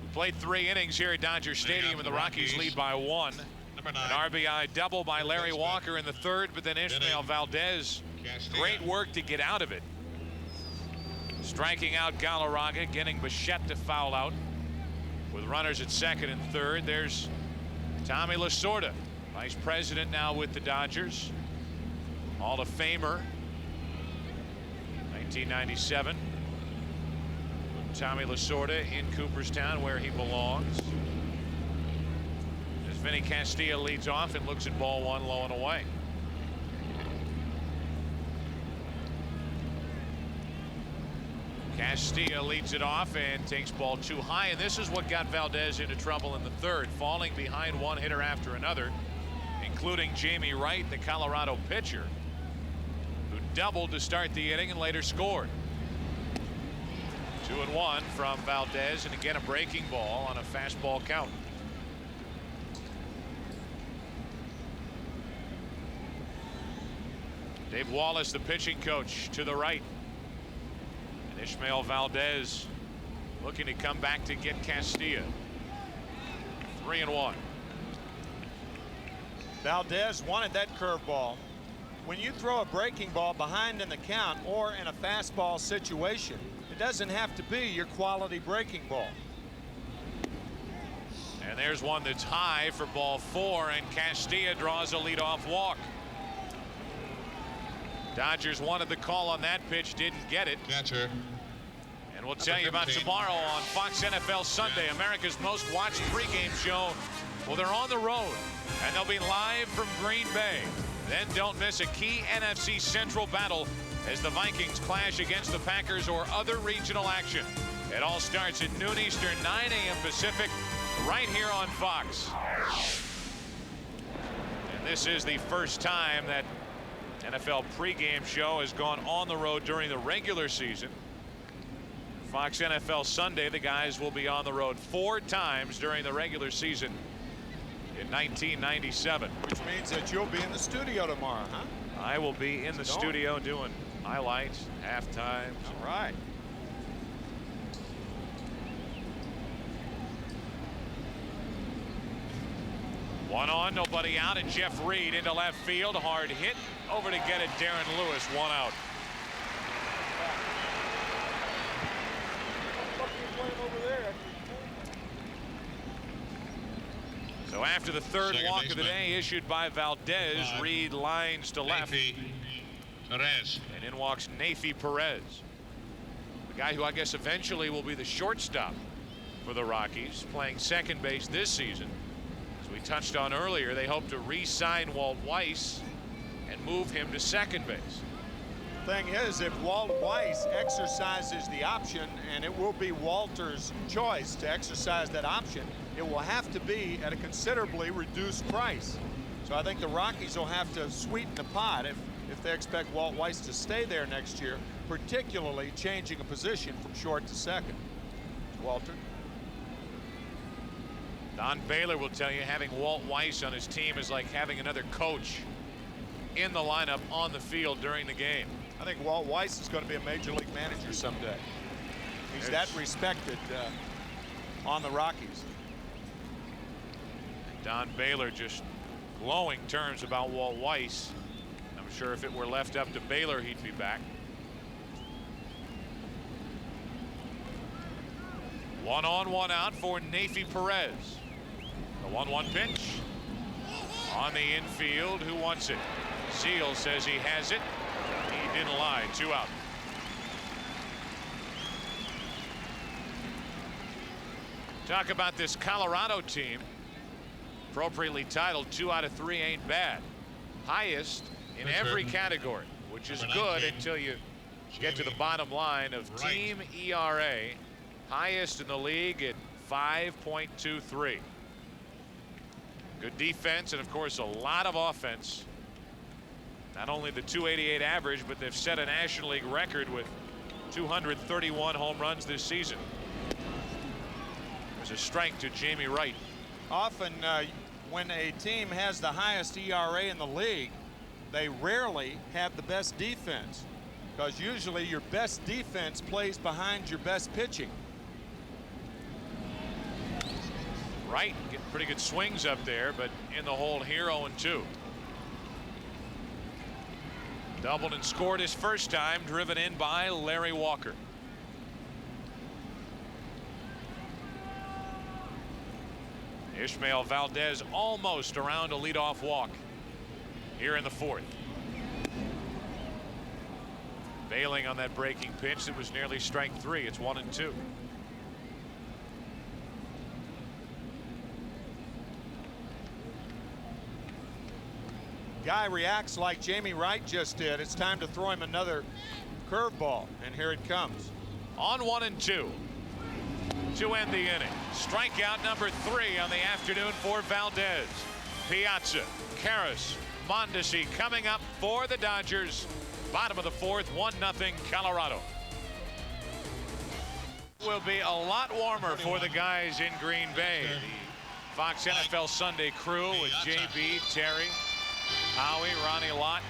We played 3 innings here at Dodger Stadium and the Rockies lead by 1. An RBI double by Larry Walker in the 3rd, but then Ishmael Valdez, great work to get out of it. Striking out Galarraga, getting Bichette to foul out. With runners at 2nd and 3rd, there's Tommy Lasorda, vice president now with the Dodgers. Hall of Famer, 1997. Tommy Lasorda in Cooperstown, where he belongs. As Vinny Castilla leads off and looks at ball 1 low and away. Castilla leads it off and takes ball 2 high, and this is what got Valdez into trouble in the 3rd, falling behind one hitter after another, including Jamie Wright, the Colorado pitcher, who doubled to start the inning and later scored. 2-1 from Valdez, and again a breaking ball on a fastball count. Dave Wallace, the pitching coach, to the right. And Ishmael Valdez looking to come back to get Castilla. 3-1. Valdez wanted that curveball. When you throw a breaking ball behind in the count or in a fastball situation, it doesn't have to be your quality breaking ball. And there's one that's high for ball 4, and Castilla draws a leadoff walk. Dodgers wanted the call on that pitch, didn't get it. Catcher. And we'll tell you about tomorrow on Fox NFL Sunday, America's most watched pregame show. Well, they're on the road, and they'll be live from Green Bay. Then don't miss a key NFC Central battle as the Vikings clash against the Packers or other regional action. It all starts at noon Eastern, 9 a.m. Pacific, right here on Fox. And this is the first time that NFL pregame show has gone on the road during the regular season. Fox NFL Sunday, the guys will be on the road 4 times during the regular season in 1997. Which means that you'll be in the studio tomorrow, huh? I will be in the studio doing highlights, halftime. All right. One on, nobody out, and Jeff Reed into left field. Hard hit over to get it. Darren Lewis, 1 out. So after the 3rd Second walk of the baseman. day issued by Valdez, Reed lines to left. Perez. And in walks Neifi Perez, the guy who I guess eventually will be the shortstop for the Rockies, playing second base this season. As we touched on earlier, they hope to re-sign Walt Weiss and move him to second base. Thing is, if Walt Weiss exercises the option, and it will be Walter's choice to exercise that option, it will have to be at a considerably reduced price. So I think the Rockies will have to sweeten the pot if they expect Walt Weiss to stay there next year, particularly changing a position from short to second. Walter. Don Baylor will tell you having Walt Weiss on his team is like having another coach in the lineup on the field during the game. I think Walt Weiss is going to be a major league manager someday. He's that respected on the Rockies. Don Baylor just glowing terms about Walt Weiss. I'm sure if it were left up to Baylor, he'd be back. 1 on, 1 out for Neifi Perez. The 1-1 pitch on the infield. Who wants it? Seal says he has it. He didn't lie. 2 out. Talk about this Colorado team. Appropriately titled 2 out of 3 ain't bad. Highest in every category, which is good until you get to the bottom line of team ERA. Highest in the league at 5.23. Good defense and of course a lot of offense. Not only the .288 average, but they've set a National League record with 231 home runs this season. There's a strike to Jamie Wright. Often when a team has the highest ERA in the league, they rarely have the best defense, because usually your best defense plays behind your best pitching. Right, getting pretty good swings up there, but in the hole here, 0-2. Doubled and scored his first time, driven in by Larry Walker. Ishmael Valdez almost around a leadoff walk here in the fourth. Bailing on that breaking pitch that was nearly strike three. It's 1-2. Guy reacts like Jamie Wright just did. It's time to throw him another curveball, and here it comes. On 1-2 to end the inning. Strikeout number 3 on the afternoon for Valdez. Piazza, Karras, Mondesi coming up for the Dodgers. Bottom of the fourth, 1-0 Colorado. Will be a lot warmer for the guys in Green Bay. The Fox NFL Sunday crew with JB, Terry, Howie, Ronnie Lott.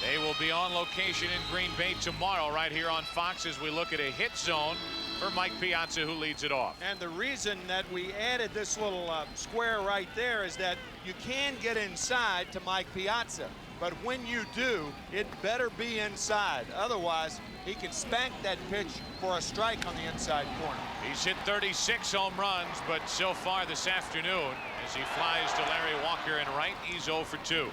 They will be on location in Green Bay tomorrow right here on Fox as we look at a hit zone for Mike Piazza, who leads it off. And the reason that we added this little square right there is that you can get inside to Mike Piazza, but when you do, it better be inside. Otherwise, he can spank that pitch for a strike on the inside corner. He's hit 36 home runs, but so far this afternoon, as he flies to Larry Walker in right, he's 0 for 2.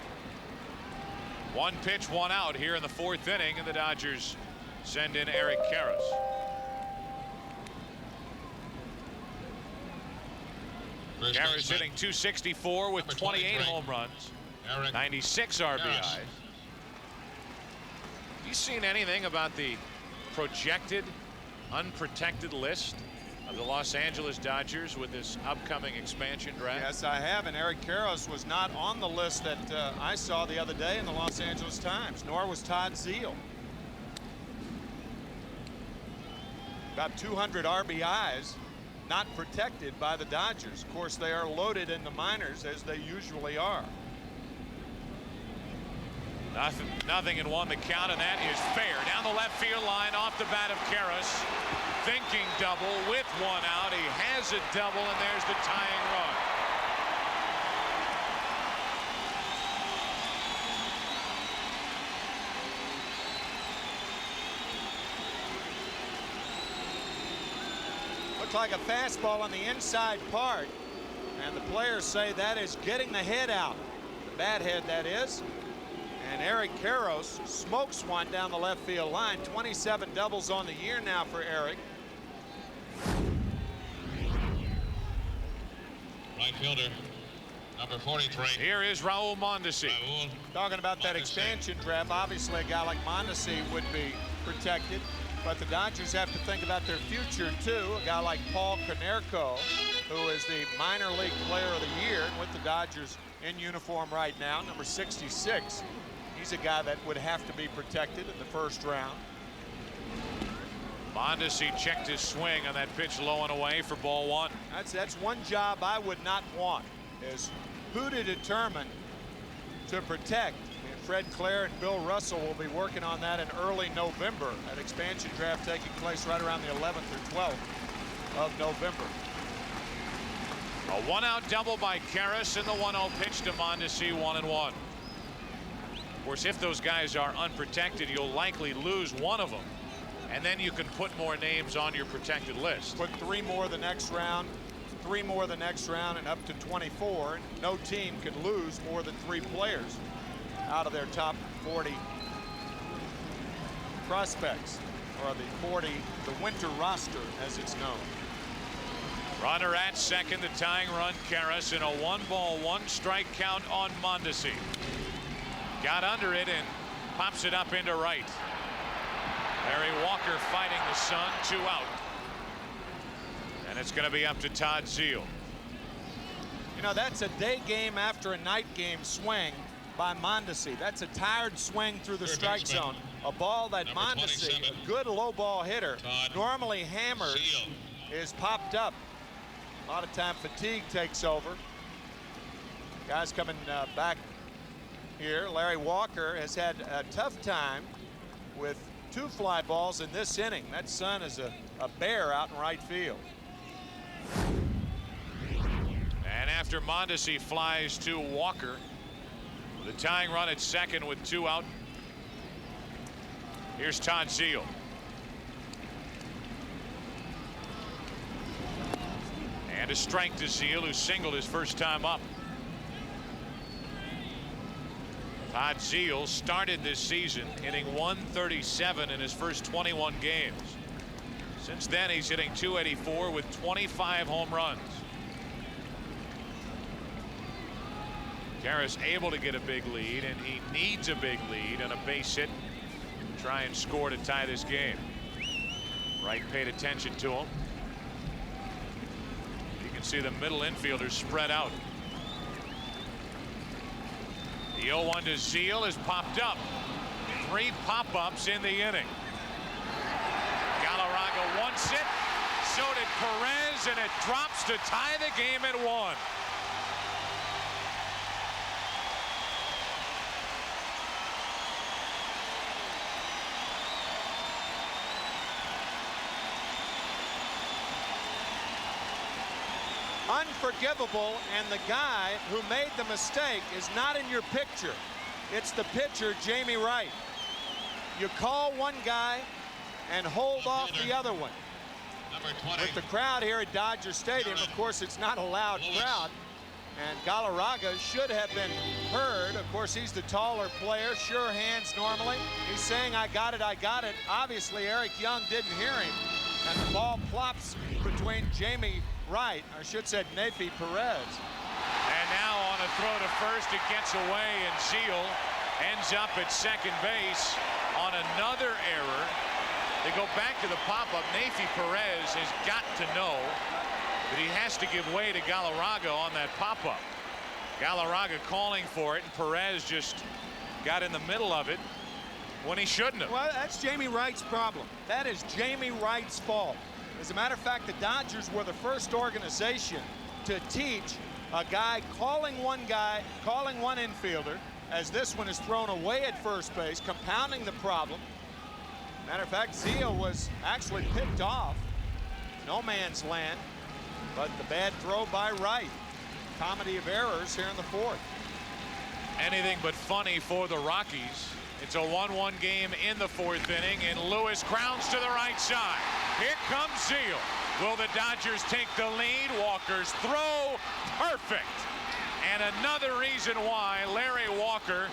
One pitch, one out here in the fourth inning, and the Dodgers send in Eric Karras. Karras hitting .264 with 28 home runs, 96 RBIs. You seen anything about the projected unprotected list of the Los Angeles Dodgers with this upcoming expansion draft? Yes, I have, and Eric Karras was not on the list that I saw the other day in the Los Angeles Times, nor was Todd Zeile. About 200 RBIs not protected by the Dodgers. Of course, they are loaded in the minors, as they usually are. Nothing and 1 the count, and that is fair. Down the left field line off the bat of Karras. Thinking double with 1 out. He has a double, and there's the tying run. Looks like a fastball on the inside part, and the players say that is getting the head out. The bat head, that is. And Eric Karras smokes one down the left field line. 27 doubles on the year now for Eric. Right fielder, number 43. Here is Raul Mondesi. Talking about that expansion draft, obviously a guy like Mondesi would be protected, but the Dodgers have to think about their future too. A guy like Paul Konerko, who is the minor league player of the year and with the Dodgers in uniform right now, number 66. He's a guy that would have to be protected in the first round. Mondesi checked his swing on that pitch low and away for ball 1. That's one job I would not want, is who to determine to protect. And Fred Clare and Bill Russell will be working on that in early November. That expansion draft taking place right around the 11th or 12th of November. A 1-out double by Karras, and the 1-0 pitch to Mondesi, 1-1. Of course, if those guys are unprotected, you'll likely lose one of them, and then you can put more names on your protected list. Put 3 more the next round, 3 more the next round, and up to 24. No team can lose more than 3 players out of their top 40 prospects, or the winter roster, as it's known. Runner at second, the tying run, Karras, in a 1-ball, 1-strike count on Mondesi. Got under it and pops it up into right. Larry Walker fighting the sun, 2 out. And it's going to be up to Todd Zeile. You know, that's a day game after a night game swing by Mondesi. That's a tired swing through the strike zone. A ball that Mondesi, a good low ball hitter, normally hammers, is popped up. A lot of time fatigue takes over. Guys coming back here. Larry Walker has had a tough time with 2 fly balls in this inning. That son is a bear out in right field. And after Mondesi flies to Walker, with a tying run at second with 2 out, here's Todd Zeile. And a strike to Zeile, who singled his first time up. Todd Zeile started this season hitting .137 in his first 21 games. Since then, he's hitting .284 with 25 home runs. Karras able to get a big lead, and he needs a big lead and a base hit to try and score to tie this game. Wright paid attention to him. You can see the middle infielders spread out. The 0-1 to Zeile is popped up. 3 pop-ups in the inning. Galarraga wants it. So did Perez, and it drops to tie the game at 1. Unforgivable, and the guy who made the mistake is not in your picture. It's the pitcher, Jamie Wright. You call one guy and hold off the other one. With the crowd here at Dodger Stadium, of course, it's not a loud crowd, and Galarraga should have been heard. Of course, he's the taller player, sure hands normally. He's saying, I got it, I got it. Obviously, Eric Young didn't hear him, and the ball plops between Jamie Wright, or I should say Nefi Perez. And now on a throw to first, it gets away, and Zeile ends up at second base on another error. They go back to the pop-up. Nefi Perez has got to know that he has to give way to Galarraga on that pop-up. Galarraga calling for it, and Perez just got in the middle of it when he shouldn't have. Well, that's Jamie Wright's problem. That is Jamie Wright's fault. As a matter of fact, the Dodgers were the first organization to teach a guy calling one infielder, as this one is thrown away at first base, compounding the problem. Matter of fact, Zeile was actually picked off. No man's land, but the bad throw by Wright. Comedy of errors here in the 4th. Anything but funny for the Rockies. It's a 1-1 game in the 4th inning, and Lewis grounds to the right side. Here comes Zeile. Will the Dodgers take the lead? Walker's throw, perfect. And another reason why Larry Walker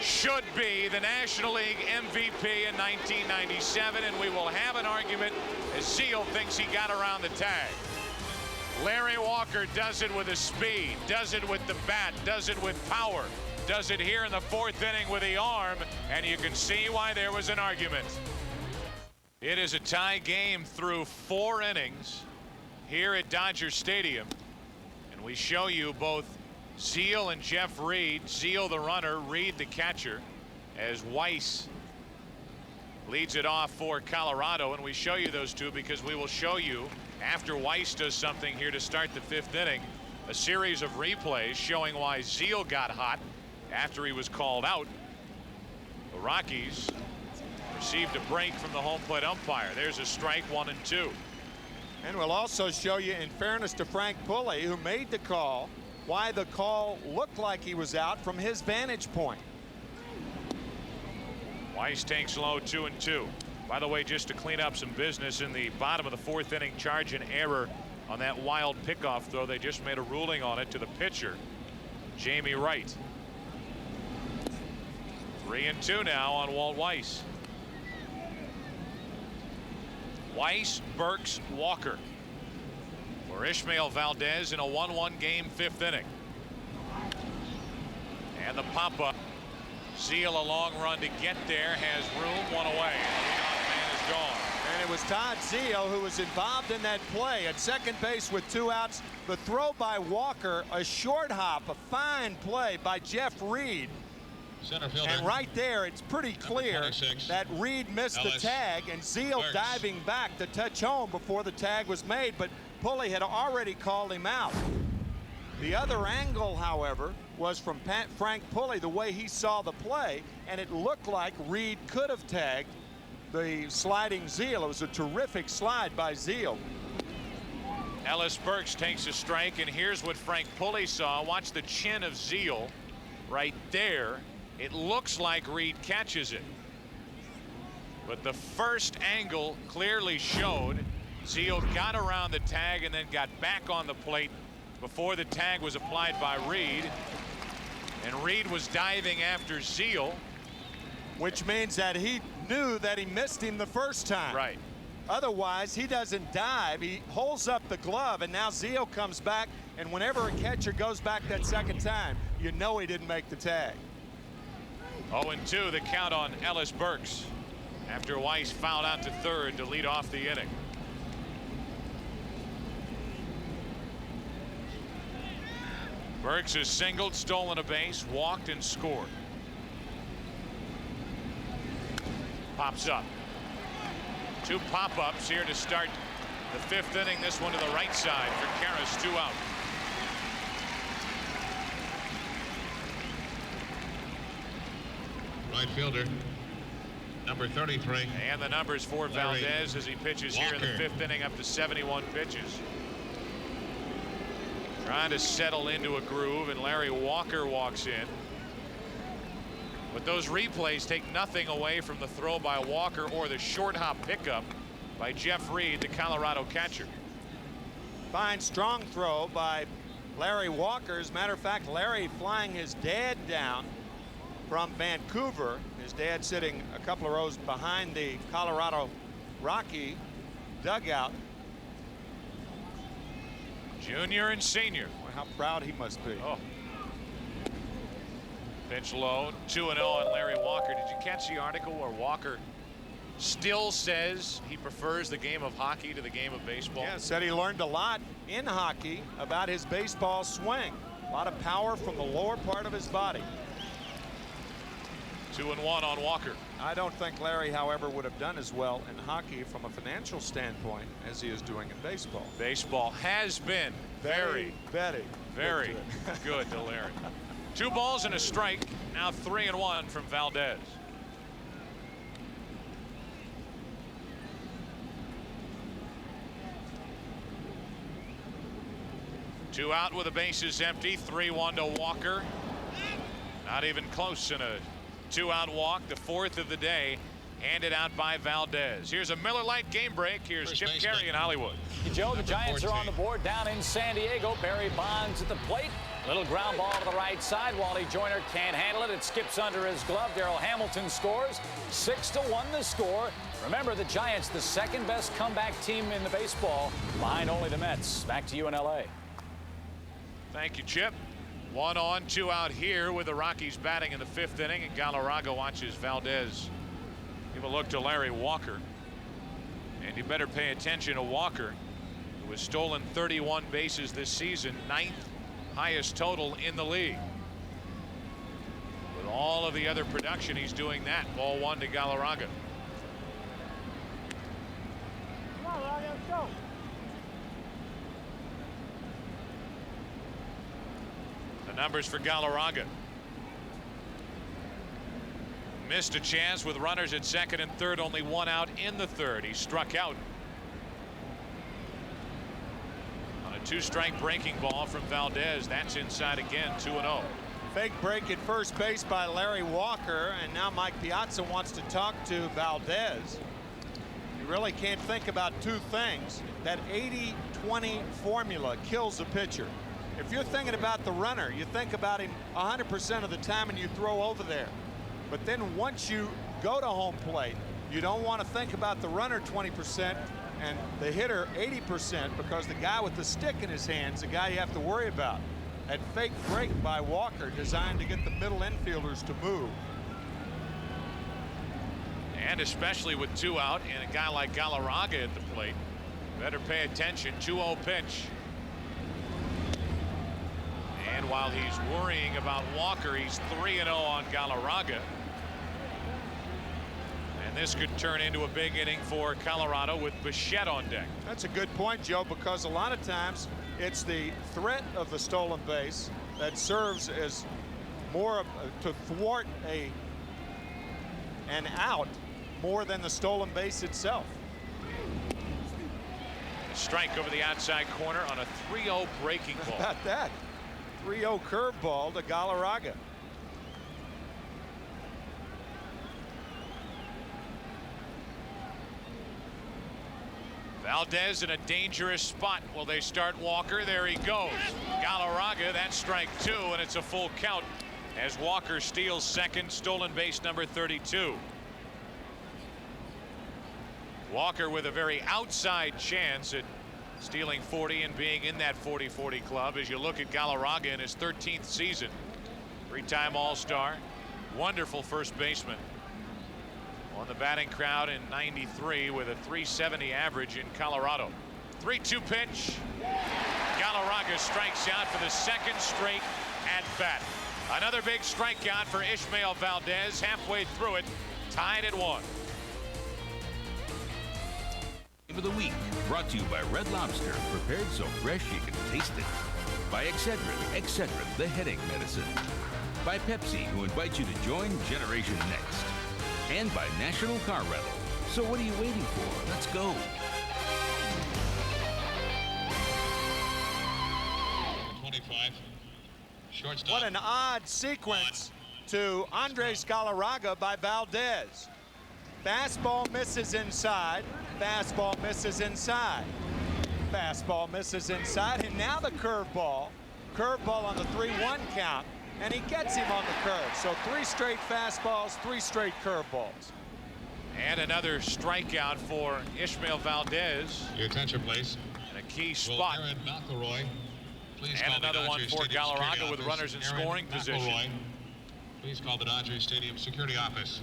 should be the National League MVP in 1997, and we will have an argument as Zeile thinks he got around the tag. Larry Walker does it with his speed, does it with the bat, does it with power, does it here in the 4th inning with the arm, and you can see why there was an argument. It is a tie game through 4 innings here at Dodger Stadium, and we show you both Zeile and Jeff Reed. Zeile the runner, Reed the catcher, as Weiss leads it off for Colorado. And we show you those two because we will show you, after Weiss does something here to start the 5th inning, a series of replays showing why Zeile got hot after he was called out. The Rockies received a break from the home plate umpire. There's a strike, 1 and 2. And we'll also show you, in fairness to Frank Pulley, who made the call, why the call looked like he was out from his vantage point. Weiss takes low, 2 and 2. By the way, just to clean up some business in the bottom of the 4th inning, charge an error on that wild pickoff throw. They just made a ruling on it to the pitcher, Jamie Wright. 3 and 2 now on Walt Weiss. Weiss, Burks, Walker for Ishmael Valdez in a 1-1 game 5th inning. And the pop-up. Zeile a long run to get there, has room, 1 away, and the leadoff man is gone. And it was Todd Zeile who was involved in that play at second base with 2 outs. The throw by Walker, a short hop, a fine play by Jeff Reed. Center fielder. And right there, it's pretty clear that Reed missed the tag, and Zeile diving back to touch home before the tag was made, but Pulley had already called him out. The other angle, however, was from Frank Pulley, the way he saw the play, and it looked like Reed could have tagged the sliding Zeal. It was a terrific slide by Zeal. Ellis Burks takes a strike, and here's what Frank Pulley saw. Watch the chin of Zeal right there. It looks like Reed catches it, but the first angle clearly showed Zeal got around the tag and then got back on the plate before the tag was applied by Reed, and Reed was diving after Zeal, which means that he knew that he missed him the first time. Right. Otherwise, he doesn't dive. He holds up the glove, and now Zeal comes back, and whenever a catcher goes back that second time, you know he didn't make the tag. 0-2 the count on Ellis Burks after Weiss fouled out to third to lead off the inning. Burks has singled, stolen a base, walked, and scored. Pops up. 2 pop-ups here to start the 5th inning. This one to the right side for Karras, 2 out. Right fielder, number 33. And the numbers for Valdez as he pitches here in the 5th inning, up to 71 pitches. Trying to settle into a groove, and Larry Walker walks in. But those replays take nothing away from the throw by Walker or the short hop pickup by Jeff Reed, the Colorado catcher. Fine, strong throw by Larry Walker. As a matter of fact, Larry flying his dad down from Vancouver. His dad sitting a couple of rows behind the Colorado Rocky dugout. Junior and senior. Boy, how proud he must be. Oh. Pitch low, 2-0 on Larry Walker. Did you catch the article where Walker still says he prefers the game of hockey to the game of baseball? Yeah, said he learned a lot in hockey about his baseball swing. A lot of power from the lower part of his body. 2-1 on Walker. I don't think Larry, however, would have done as well in hockey from a financial standpoint as he is doing in baseball. Baseball has been very good to Larry. 2 balls and a strike. Now 3-1 from Valdez. Two out with the bases empty. 3-1 to Walker. Not even close in a 2-out walk, the 4th of the day, handed out by Valdez. Here's a Miller Lite game break. Here's Chip Carey in Hollywood. Joe, the Giants are on the board down in San Diego. Barry Bonds at the plate. Little ground ball to the right side. Wally Joyner can't handle it. It skips under his glove. Darrell Hamilton scores. 6-1 the score. Remember, the Giants, the 2nd best comeback team in the baseball, behind only the Mets. Back to you in L.A. Thank you, Chip. 1 on, 2 out here with the Rockies batting in the 5th inning, and Galarraga watches Valdez give a look to Larry Walker. And you better pay attention to Walker, who has stolen 31 bases this season, 9th highest total in the league. With all of the other production, he's doing that. Ball 1 to Galarraga. Come on, Rocky, let's go. The numbers for Galarraga. Missed a chance with runners at 2nd and 3rd, only 1 out in the 3rd. He struck out on a 2-strike breaking ball from Valdez. That's inside again. 2-0. Fake break at first base by Larry Walker, and now Mike Piazza wants to talk to Valdez. You really can't think about 2 things. That 80-20 formula kills a pitcher. If you're thinking about the runner, you think about him 100% of the time and you throw over there. But then once you go to home plate, you don't want to think about the runner 20% and the hitter 80%, because the guy with the stick in his hand is the guy you have to worry about. That fake break by Walker designed to get the middle infielders to move. And especially with 2 out and a guy like Galarraga at the plate, better pay attention. 2-0 pitch. And while he's worrying about Walker, he's 3-0 on Galarraga. And this could turn into a big inning for Colorado with Bichette on deck. That's a good point, Joe, because a lot of times It's the threat of the stolen base that serves as more to thwart an out more than the stolen base itself. A strike over the outside corner on a 3-0 breaking ball. How about that? 3-0 curveball to Galarraga. Valdez in a dangerous spot. Will they start Walker? There he goes. Galarraga, that's strike 2, and it's a full count as Walker steals second, stolen base number 32. Walker with a very outside chance at stealing 40 and being in that 40-40 club as you look at Galarraga in his 13th season. 3-time All-Star, wonderful first baseman. On the batting crowd in '93 with a .370 average in Colorado. 3-2 pitch. Galarraga strikes out for the second straight at bat. Another big strikeout for Ishmael Valdez. Halfway through it, tied at 1. Game of the Week, brought to you by Red Lobster, prepared so fresh you can taste it. By Excedrin, the headache medicine. By Pepsi, who invites you to join Generation Next. And by National Car Rental. So what are you waiting for? Let's go. Shortstop. What an odd sequence to Andres Galarraga by Valdez. Fastball misses inside. Fastball misses inside. Fastball misses inside. And now the curveball. Curveball on the 3-1 count. And he gets him on the curve. So 3 straight fastballs, 3 straight curveballs. And another strikeout for Ishmael Valdez. Your attention, please. In a key spot. Aaron McCarver. Please And call the another one Dodgers for Stadium Galarraga Security with Office. runners in Aaron scoring position. McCarver. Please call the Dodgers Stadium Security Office.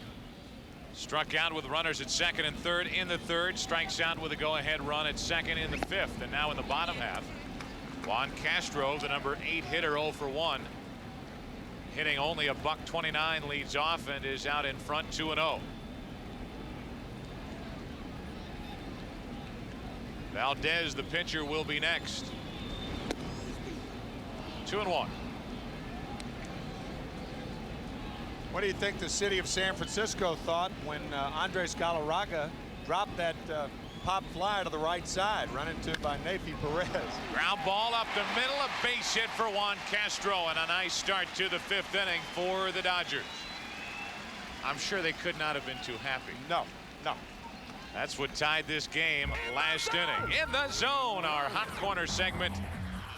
Struck out with runners at second and third in the third. Strikes out with a go-ahead run at second in the fifth. And now in the bottom half, Juan Castro, the number 8 hitter, 0 for 1. Hitting only a .129, leads off and is out in front 2-0. Valdez, the pitcher, will be next. 2-1. What do you think the city of San Francisco thought when Andres Galarraga dropped that pop fly to the right side, run into by Nefi Perez? Ground ball up the middle, a base hit for Juan Castro, and a nice start to the 5th inning for the Dodgers. I'm sure they could not have been too happy. No. That's what tied this game last inning. In the zone, our hot corner segment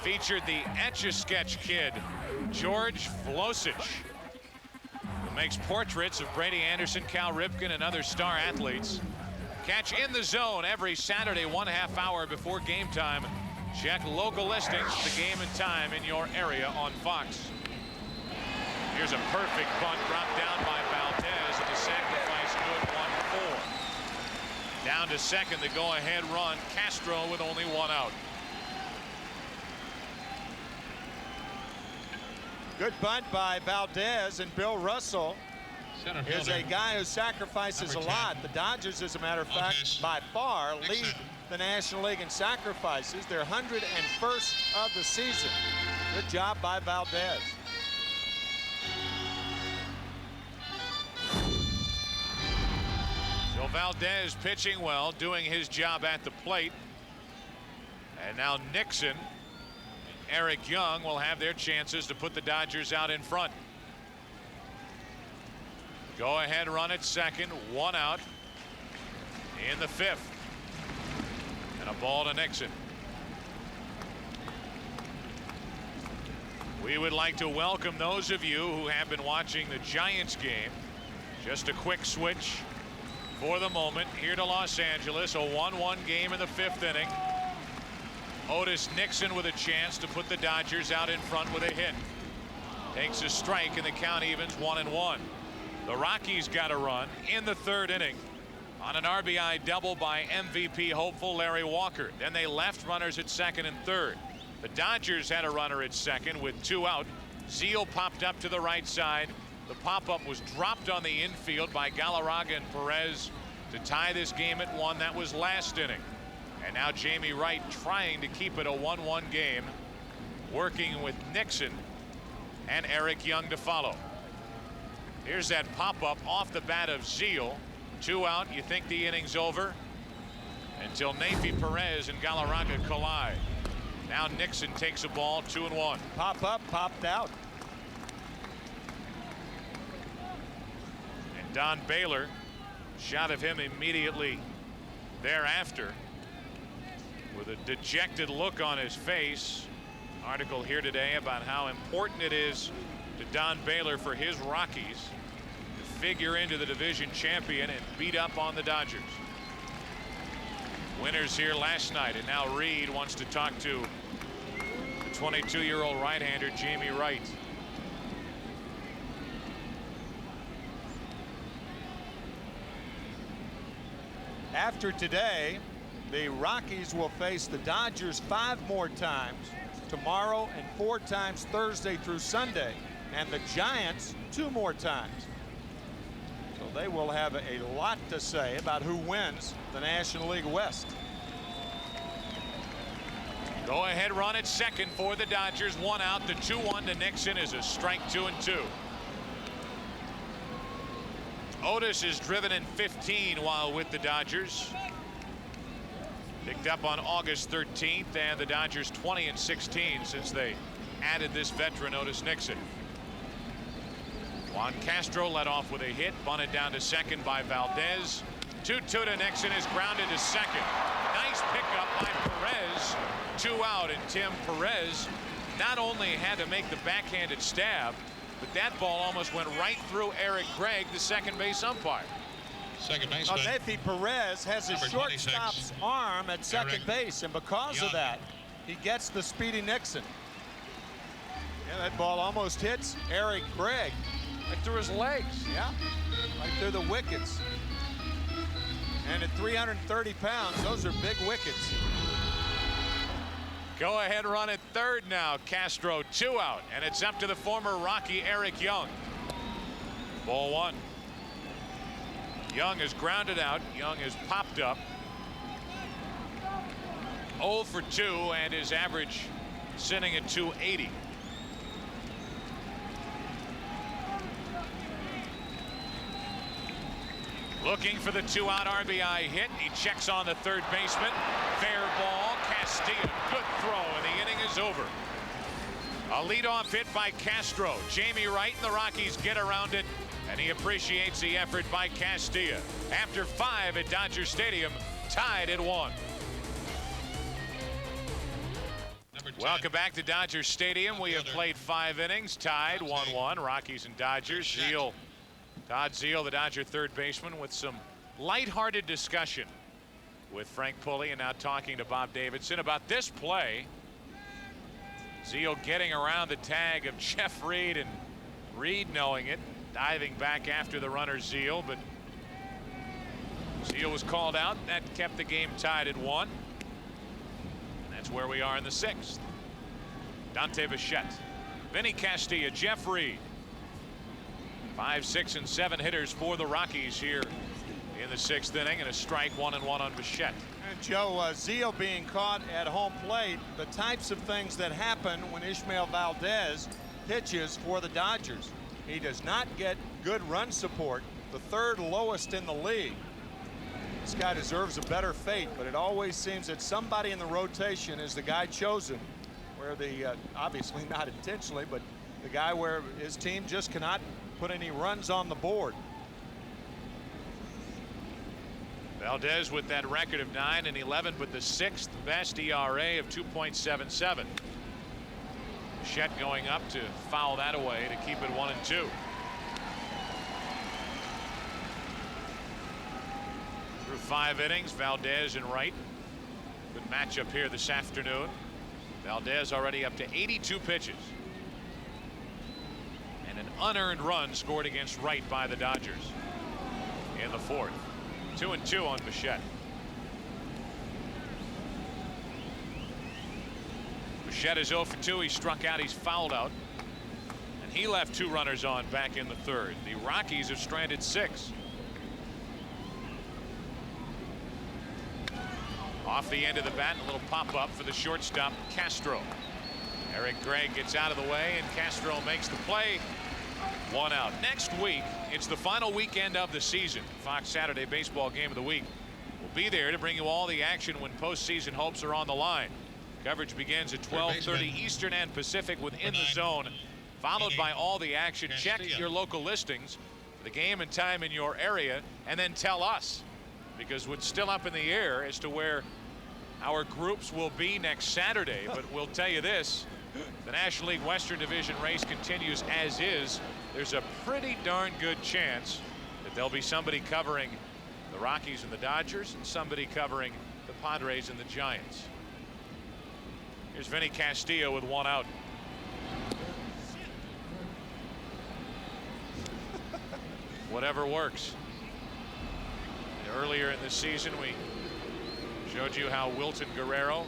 featured the Etch-a-Sketch kid, George Flosich, who makes portraits of Brady Anderson, Cal Ripken, and other star athletes. Catch In the Zone every Saturday, 1/2 hour before game time. Check local listings for the game and time in your area on Fox. Here's a perfect bunt dropped down by Valdez, and the sacrifice good 1-4. Down to second, the go-ahead run. Castro with only 1 out. Good bunt by Valdez, and Bill Russell is a guy who sacrifices a lot. The Dodgers, as a matter of fact, by far lead the National League in sacrifices. They're 101st of the season. Good job by Valdez. So Valdez pitching well, doing his job at the plate. And now Nixon, Eric Young will have their chances to put the Dodgers out in front. Go ahead run at second, 1 out in the 5th. And a ball to Nixon. We would like to welcome those of you who have been watching the Giants game. Just a quick switch for the moment here to Los Angeles. A 1-1 game in the 5th inning. Otis Nixon with a chance to put the Dodgers out in front with a hit. Takes a strike and the count evens 1-1. The Rockies got a run in the 3rd inning on an RBI double by MVP hopeful Larry Walker. Then they left runners at second and third. The Dodgers had a runner at second with 2 out. Zeal popped up to the right side. The pop-up was dropped on the infield by Galarraga and Perez to tie this game at 1. That was last inning. And now Jamie Wright trying to keep it a 1-1 game, working with Nixon and Eric Young to follow. Here's that pop-up off the bat of Zeal. 2 out. You think the inning's over until Neifi Perez and Galarraga collide. Now Nixon takes a ball, 2-1. Pop up, popped out. And Don Baylor, shot of him immediately thereafter with a dejected look on his face. Article here today about how important it is to Don Baylor for his Rockies to figure into the division champion and beat up on the Dodgers. Winners here last night, and now Reed wants to talk to the 22-year-old right-hander Jamie Wright. After today, the Rockies will face the Dodgers 5 more times tomorrow and 4 times Thursday through Sunday, and the Giants 2 more times. So they will have a lot to say about who wins the National League West. Go ahead run at second for the Dodgers. 1 out. The 2-1 to Nixon is a strike 2 and 2. Otis is driven in 15 while with the Dodgers. Picked up on August 13th, and the Dodgers 20 and 16 since they added this veteran Otis Nixon. Juan Castro led off with a hit, bunted down to second by Valdez. 2-2 to Nixon is grounded to second. Nice pickup by Perez. 2 out, and Tim Perez not only had to make the backhanded stab, but that ball almost went right through Eric Gregg, the second base umpire. Second baseman. Neifi Perez has his Number shortstop's 26, arm at second Eric base, and because Young. of that, he gets the speedy Nixon. Yeah, that ball almost hits Eric Gregg. Right through his legs. Yeah, right through the wickets. And at 330 pounds, those are big wickets. Go ahead run at third now. Castro 2 out, and it's up to the former Rocky Eric Young. Ball 1. Young is grounded out. Young is popped up. 0 for 2, and his average sitting at 280. Looking for the 2-out RBI hit. He checks on the third baseman. Fair ball. Castilla. Good throw, and the inning is over. A leadoff hit by Castro. Jamie Wright and the Rockies get around it, and he appreciates the effort by Castilla. After 5 at Dodger Stadium, tied at 1. Welcome back to Dodger Stadium. We have played 5 innings, tied 1-1. Rockies and Dodgers. Todd Zeal, the Dodger third baseman, with some lighthearted discussion with Frank Pulley, and now talking to Bob Davidson about this play. Zeal getting around the tag of Jeff Reed, and Reed knowing it, diving back after the runner Zeal, but Zeal was called out. That kept the game tied at 1. And that's where we are in the 6th. Dante Bichette, Vinny Castilla, Jeff Reed. 5, 6, and 7 hitters for the Rockies here in the 6th inning, and a strike 1-1 on Bichette. And Joe, Zeal being caught at home plate, the types of things that happen when Ishmael Valdez pitches for the Dodgers. He does not get good run support, the 3rd lowest in the league. This guy deserves a better fate, but it always seems that somebody in the rotation is the guy chosen, where the obviously not intentionally, but the guy where his team just cannot put any runs on the board. Valdez with that record of 9 and 11, but the 6th best ERA of 2.77. Bichette going up to foul that away to keep it 1-2. Through 5 innings, Valdez and Wright. Good matchup here this afternoon. Valdez already up to 82 pitches. And an unearned run scored against Wright by the Dodgers in the 4th. 2-2 on Bichette. Bichette is 0 for 2. He struck out. He's fouled out. And he left 2 runners on back in the 3rd. The Rockies have stranded 6. Off the end of the bat, a little pop-up for the shortstop, Castro. Eric Gregg gets out of the way, and Castro makes the play. 1 out. Next week, it's the final weekend of the season. Fox Saturday Baseball Game of the Week will be there to bring you all the action when postseason hopes are on the line. Coverage begins at 12:30 Eastern and Pacific within the zone, followed by all the action. Check your local listings for the game and time in your area, and then tell us, because it's still up in the air as to where our groups will be next Saturday. But we'll tell you this, the National League Western Division race continues as is. There's a pretty darn good chance that there'll be somebody covering the Rockies and the Dodgers and somebody covering the Padres and the Giants. Here's Vinny Castillo with 1 out. Whatever works. Earlier in the season, we showed you how Wilton Guerrero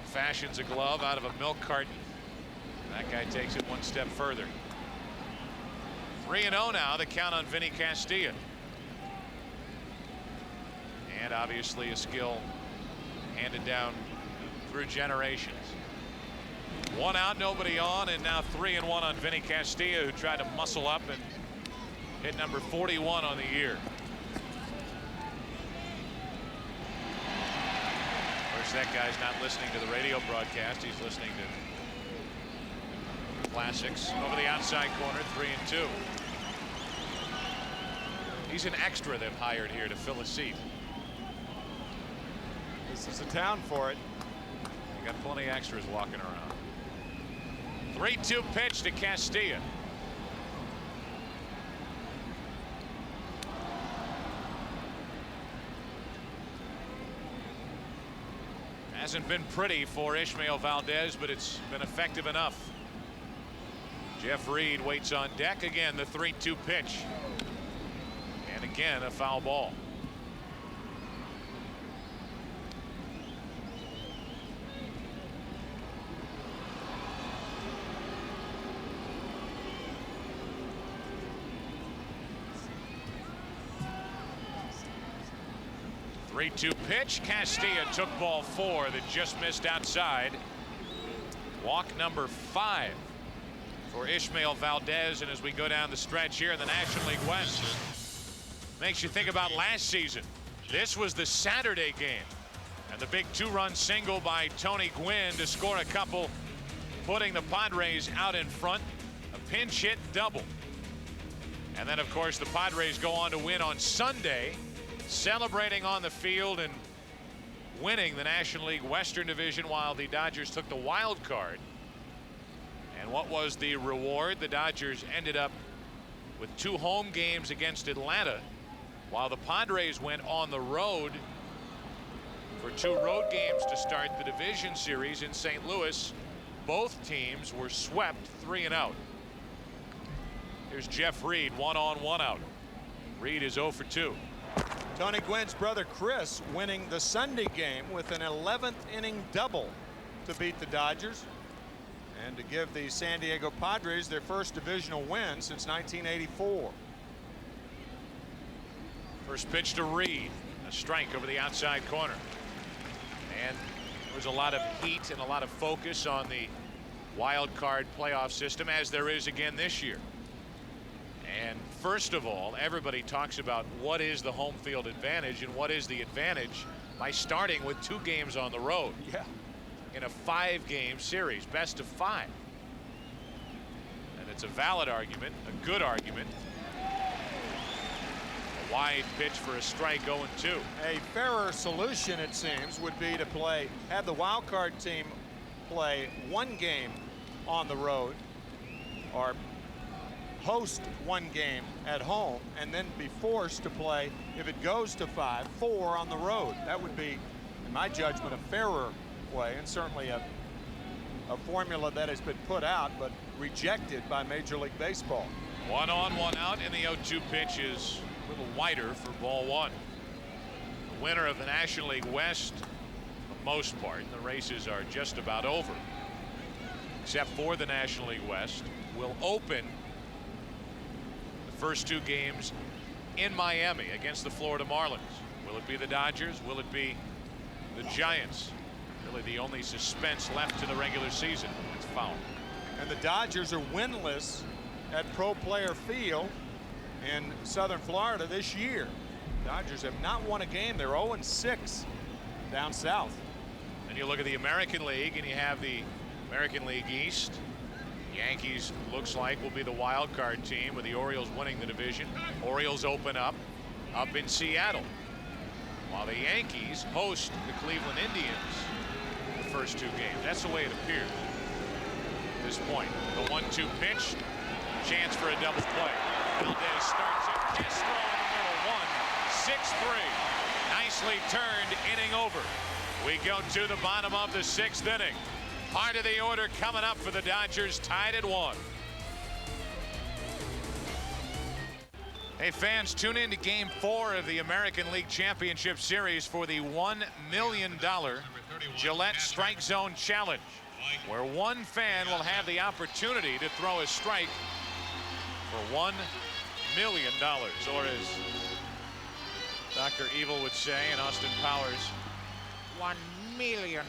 fashions a glove out of a milk carton. That guy takes it one step further. 3-0 now, the count on Vinny Castillo. And obviously a skill handed down through generations. 1 out, nobody on, and now 3-1 on Vinny Castillo, who tried to muscle up and hit number 41 on the year. That guy's not listening to the radio broadcast. He's listening to classics. Over the outside corner, 3-2. He's an extra they've hired here to fill a seat. This is a town for it. You got plenty of extras walking around. 3-2 pitch to Castillo. Hasn't been pretty for Ishmael Valdez, but it's been effective enough. Jeff Reed waits on deck. Again, the 3-2 pitch. And again, a foul ball. The 3-2 pitch. Castillo took ball 4 that just missed outside. Walk number 5 for Ishmael Valdez. And as we go down the stretch here in the National League West, makes you think about last season. This was the Saturday game, and the big 2-run single by Tony Gwynn to score a couple, putting the Padres out in front. A pinch hit double. And then, of course, the Padres go on to win on Sunday, celebrating on the field and winning the National League Western Division while the Dodgers took the wild card. And what was the reward? The Dodgers ended up with 2 home games against Atlanta, while the Padres went on the road for 2 road games to start the division series in St. Louis. Both teams were swept 3-0. Here's Jeff Reed, 1 on, 1 out. Reed is 0 for 2. Tony Gwynn's brother Chris winning the Sunday game with an 11th inning double to beat the Dodgers and to give the San Diego Padres their first divisional win since 1984. First pitch to Reed, a strike over the outside corner. And there was a lot of heat and a lot of focus on the wild card playoff system, as there is again this year. And first of all, everybody talks about what is the home field advantage and what is the advantage by starting with 2 games on the road. Yeah. In a 5-game series, best of 5. And it's a valid argument, a good argument. A wide pitch for a strike, 0-2. A fairer solution, it seems, would be to have the wild card team play 1 game on the road, or host 1 game at home, and then be forced to play, if it goes to 5, 4 on the road. That would be, in my judgment, a fairer way, and certainly a formula that has been put out but rejected by Major League Baseball. 1 on, 1 out, and the 0-2 pitch is a little wider for ball 1. The winner of the National League West, for the most part, the races are just about over, except for the National League West, will open the first 2 games in Miami against the Florida Marlins. Will it be the Dodgers? Will it be the Giants. Really the only suspense left to the regular season. It's foul. And the Dodgers are winless at Pro Player Field in Southern Florida this year. Dodgers have not won a game. They're 0-6 down south. And you look at the American League, and you have the American League East. Yankees looks like will be the wild card team, with the Orioles winning the division. Orioles open up in Seattle, while the Yankees host the Cleveland Indians the first 2 games. That's the way it appears at this point. The 1-2 pitch, chance for a double play. Valdez starts it. Castro in the middle. 1-6-3. Nicely turned, inning over. We go to the bottom of the 6th inning. Part of the order coming up for the Dodgers, tied at 1. Hey fans, tune in to Game 4 of the American League Championship Series for the $1 million Gillette Strike Zone Challenge, where one fan will have the opportunity to throw a strike for $1 million, or as Dr. Evil would say, and Austin Powers, $1 million.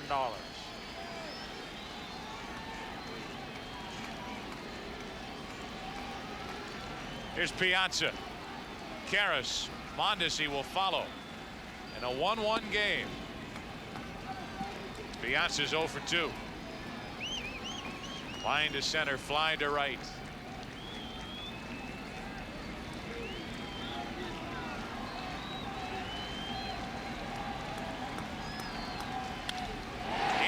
Here's Piazza. Karras, Mondesi will follow in a 1-1 game. Piazza's 0 for 2. Line to center, fly to right.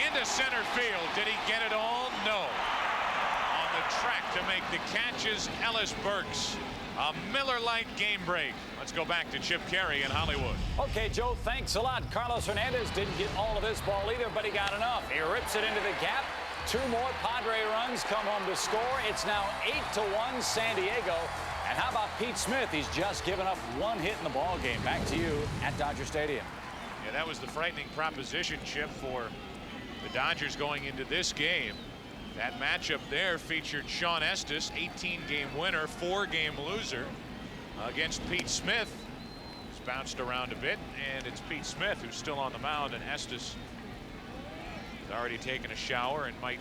Into center field. Did he get it all? No. On the track to make the catches, Ellis Burks. A Miller Lite game break. Let's go back to Chip Carey in Hollywood. Okay, Joe, thanks a lot. Carlos Hernandez didn't get all of this ball either, but he got enough. He rips it into the gap. 2 more Padre runs come home to score. It's now 8-1 San Diego. And how about Pete Smith? He's just given up 1 hit in the ball game. Back to you at Dodger Stadium. Yeah, that was the frightening proposition, Chip, for the Dodgers going into this game. That matchup there featured Sean Estes, 18-game winner, 4-game loser, against Pete Smith. He's bounced around a bit, and it's Pete Smith who's still on the mound, and Estes has already taken a shower and might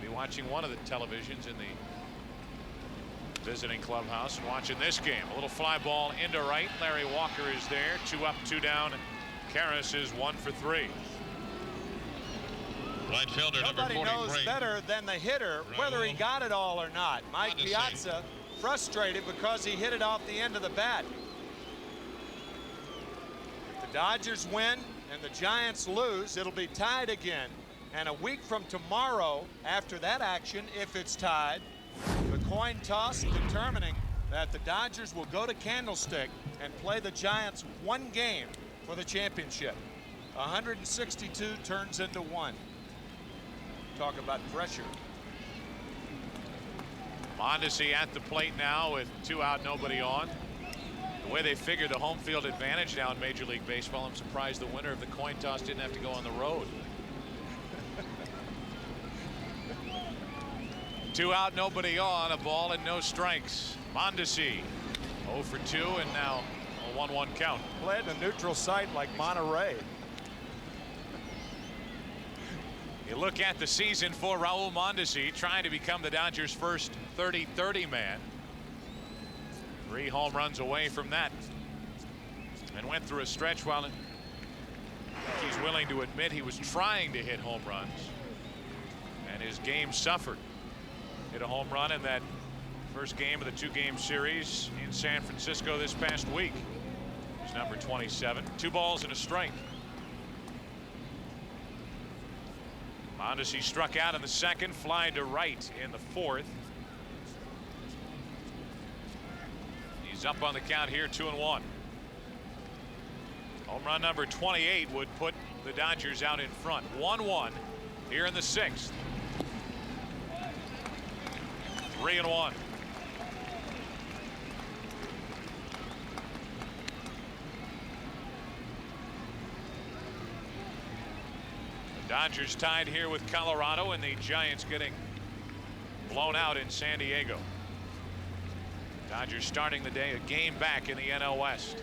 be watching one of the televisions in the visiting clubhouse and watching this game. A little fly ball into right. Larry Walker is there. 2 up, 2 down. Karras is 1 for 3. Right fielder, Nobody number 40, knows Brady. better than the hitter whether he got it all or not. Mike Piazza frustrated because he hit it off the end of the bat. If the Dodgers win and the Giants lose, it'll be tied again. And a week from tomorrow, after that action, if it's tied, the coin toss determining that the Dodgers will go to Candlestick and play the Giants 1 game for the championship. 162 turns into 1. Talk about pressure. Mondesi at the plate now with 2 out, nobody on. The way they figure the home field advantage now in Major League Baseball, I'm surprised the winner of the coin toss didn't have to go on the road. 2 out, nobody on, a ball and no strikes. Mondesi 0 for 2, and now a 1-1 count. Played in a neutral site like Monterey. You look at the season for Raul Mondesi, trying to become the Dodgers' first 30-30 man. 3 home runs away from that, and went through a stretch while he's willing to admit he was trying to hit home runs, and his game suffered. Hit a home run in that first game of the 2-game series in San Francisco this past week. It's number 27. 2 balls and a strike. Mondesi struck out in the 2nd, fly to right in the 4th. He's up on the count here, 2-1. Home run number 28 would put the Dodgers out in front. 1-1 here in the 6th. 3-1. Dodgers tied here with Colorado, and the Giants getting blown out in San Diego. Dodgers starting the day a game back in the NL West.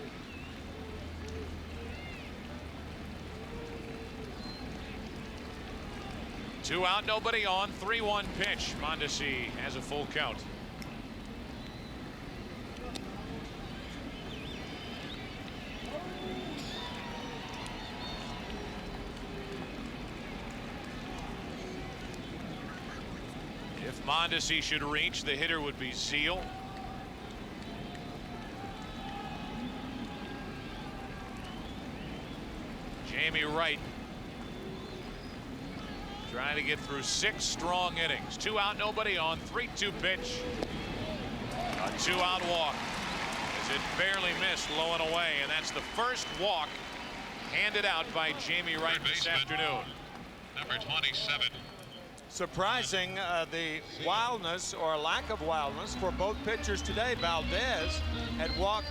2 out, nobody on. 3-1 pitch. Mondesi has a full count. If Mondesi should reach, the hitter would be Zeal. Jamie Wright trying to get through 6 strong innings. 2 out, nobody on. 3-2 pitch. A 2-out walk as it barely missed low and away, and that's the first walk handed out by Jamie Wright this afternoon. Number 27. Surprising the wildness or lack of wildness for both pitchers today. Valdez had walked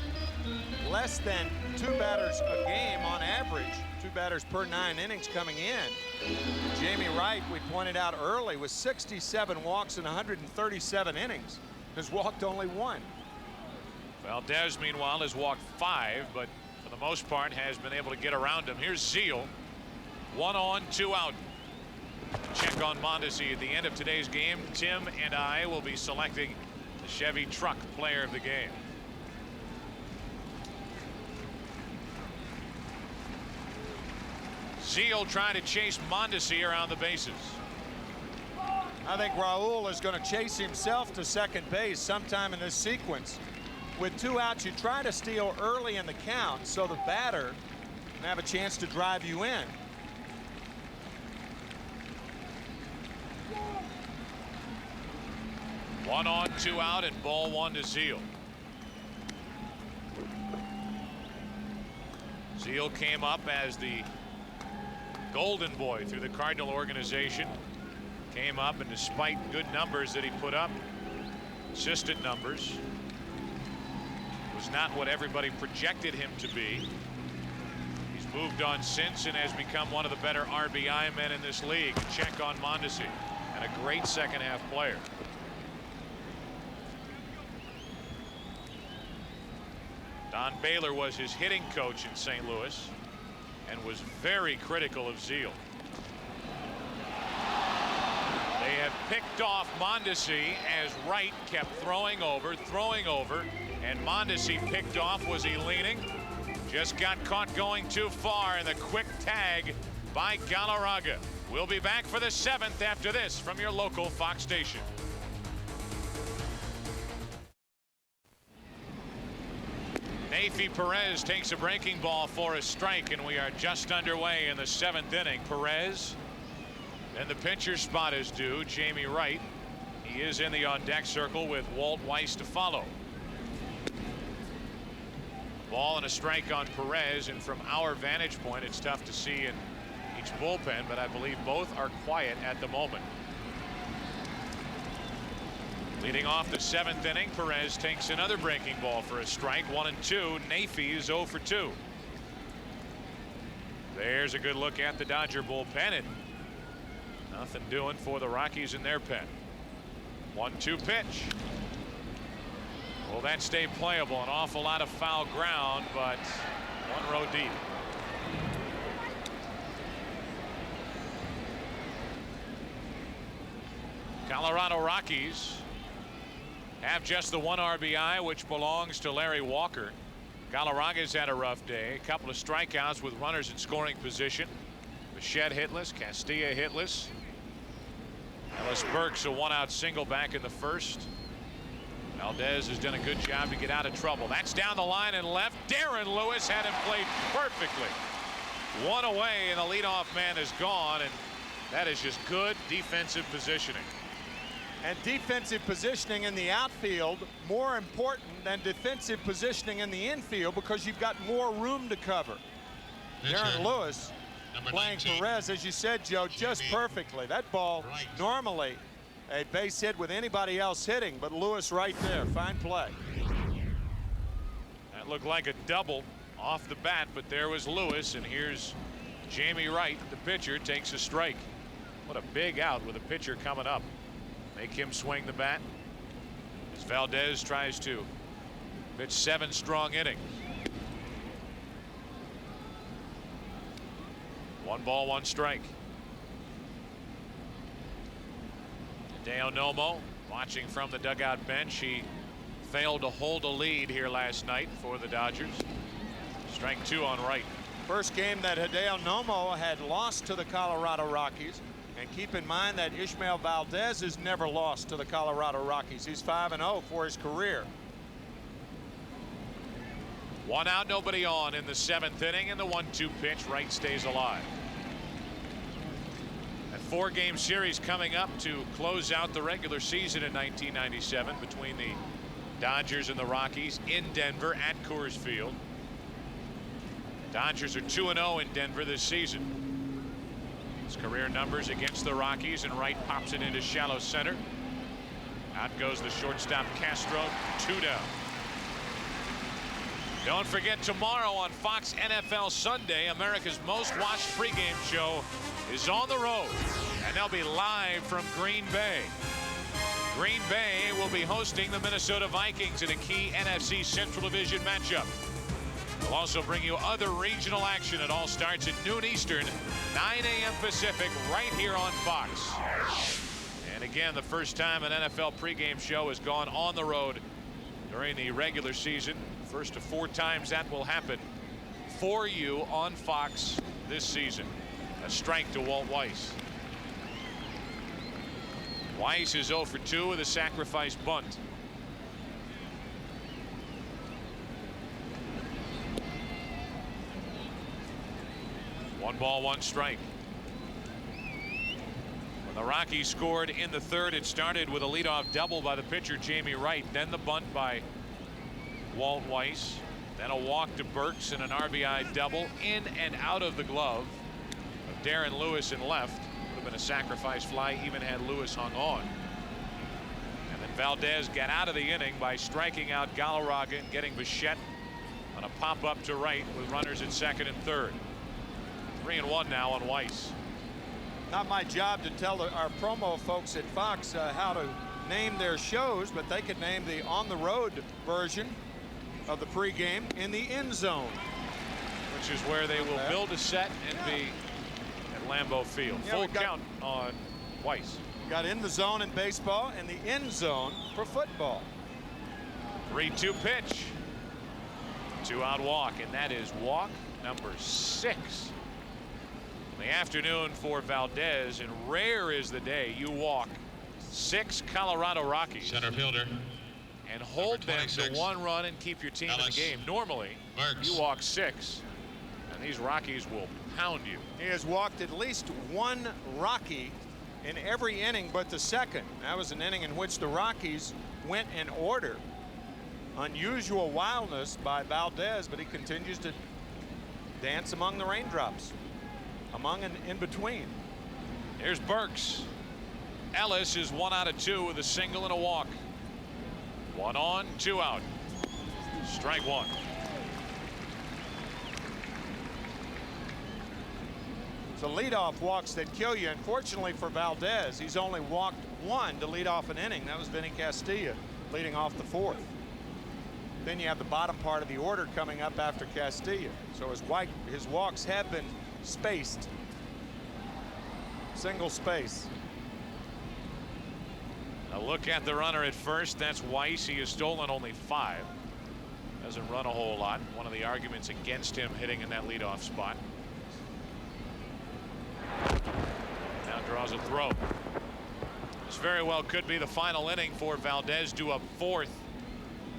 less than 2 batters a game on average. 2 batters per 9 innings coming in. Jamie Wright, we pointed out early, with 67 walks in 137 innings, has walked only 1. Valdez, meanwhile, has walked 5, but for the most part has been able to get around him. Here's Zeal. 1 on, 2 out. Check on Mondesi at the end of today's game. Tim and I will be selecting the Chevy Truck Player of the Game. Zeal trying to chase Mondesi around the bases. I think Raul is going to chase himself to second base sometime in this sequence. With 2 outs, you try to steal early in the count so the batter can have a chance to drive you in. One on, 2 out, and ball 1 to Zeal. Zeal came up as the golden boy through the Cardinal organization. Came up, and despite good numbers that he put up, consistent numbers, was not what everybody projected him to be. He's moved on since and has become one of the better RBI men in this league. Check on Mondesi, and a great second half player. Don Baylor was his hitting coach in St. Louis and was very critical of Zeal. They have picked off Mondesi as Wright kept throwing over, and Mondesi picked off. Was he leaning? Just got caught going too far, and the quick tag by Galarraga. We'll be back for the 7th after this from your local Fox station. Neifi Perez takes a breaking ball for a strike, and we are just underway in the 7th inning. Perez, and the pitcher spot is due. Jamie Wright. He is in the on-deck circle with Walt Weiss to follow. Ball and a strike on Perez, and from our vantage point, it's tough to see in each bullpen, but I believe both are quiet at the moment. Leading off the 7th inning, Perez takes another breaking ball for a strike. 1-2. Neifi is 0 for 2. There's a good look at the Dodger bullpen, and nothing doing for the Rockies in their pen. 1-2 pitch. Will that stay playable? An awful lot of foul ground, but 1 row deep. Colorado Rockies have just the 1 RBI, which belongs to Larry Walker. Galarraga's had a rough day. A couple of strikeouts with runners in scoring position. Bichette hitless, Castilla hitless. Ellis Burks a 1-out single back in the 1st. Valdez has done a good job to get out of trouble. That's down the line and left. Darren Lewis had him played perfectly. 1 away, and the leadoff man is gone, and that is just good defensive positioning. And defensive positioning in the outfield more important than defensive positioning in the infield, because you've got more room to cover. Darren Lewis playing Perez, as you said, Joe, just perfectly. That ball normally a base hit with anybody else hitting, but Lewis right there. Fine play. That looked like a double off the bat, but there was Lewis, and here's Jamie Wright. The pitcher takes a strike. What a big out with a pitcher coming up. Make him swing the bat as Valdez tries to pitch 7 strong innings. 1 ball, 1 strike. Dale Nomo watching from the dugout bench. He failed to hold a lead here last night for the Dodgers. Strike 2 on Wright. First game that Hideo Nomo had lost to the Colorado Rockies. And keep in mind that Ishmael Valdez has never lost to the Colorado Rockies. He's 5-0 for his career. 1 out, nobody on in the 7th inning, and the 1-2 pitch. Wright stays alive. A 4-game series coming up to close out the regular season in 1997 between the Dodgers and the Rockies in Denver at Coors Field. Dodgers are 2-0 in Denver this season. His career numbers against the Rockies, and Wright pops it into shallow center. Out goes the shortstop Castro. 2 down. Don't forget, tomorrow on Fox NFL Sunday, America's most watched pregame show is on the road, and they'll be live from Green Bay. Green Bay will be hosting the Minnesota Vikings in a key NFC Central Division matchup. We'll also bring you other regional action. It all starts at noon Eastern, 9 a.m. Pacific, right here on Fox. And again, the first time an NFL pregame show has gone on the road during the regular season. First of 4 times that will happen for you on Fox this season. A strike to Walt Weiss. Weiss is 0 for 2 with a sacrifice bunt. One ball, 1 strike. When the Rockies scored in the 3rd, it started with a leadoff double by the pitcher Jamie Wright, then the bunt by Walt Weiss, then a walk to Burks and an RBI double in and out of the glove of Darren Lewis in left. Would have been a sacrifice fly even had Lewis hung on. And then Valdez got out of the inning by striking out Galarraga and getting Bichette on a pop-up to right with runners at 2nd and 3rd. 3-1 now on Weiss. Not my job to tell our promo folks at Fox how to name their shows, but they could name the on-the-road version of the pregame In the End Zone, which is where they will build a set and be at Lambeau Field. Full count on Weiss. Got In the Zone in baseball and the End Zone for football. 3-2 pitch. 2-out walk, and that is walk number 6. The afternoon for Valdez, and rare is the day you walk 6 Colorado Rockies Center fielder and hold them to 1 run and keep your team in the game. Normally you walk 6 and these Rockies will pound you. He has walked at least 1 Rocky in every inning but the 2nd. That was an inning in which the Rockies went in order. Unusual wildness by Valdez, but he continues to dance among the raindrops. Among and in between. Here's Burks. Ellis is 1 out of 2 with a single and a walk. 1 on, 2 out. Strike 1. The leadoff walks that kill you. Unfortunately for Valdez, he's only walked 1 to lead off an inning. That was Vinny Castilla leading off the 4th. Then you have the bottom part of the order coming up after Castilla. So his walks have been spaced. Single space. A look at the runner at first. That's Weiss. He has stolen only 5. Doesn't run a whole lot. One of the arguments against him hitting in that leadoff spot. Now draws a throw. This very well could be the final inning for Valdez, due up 4th.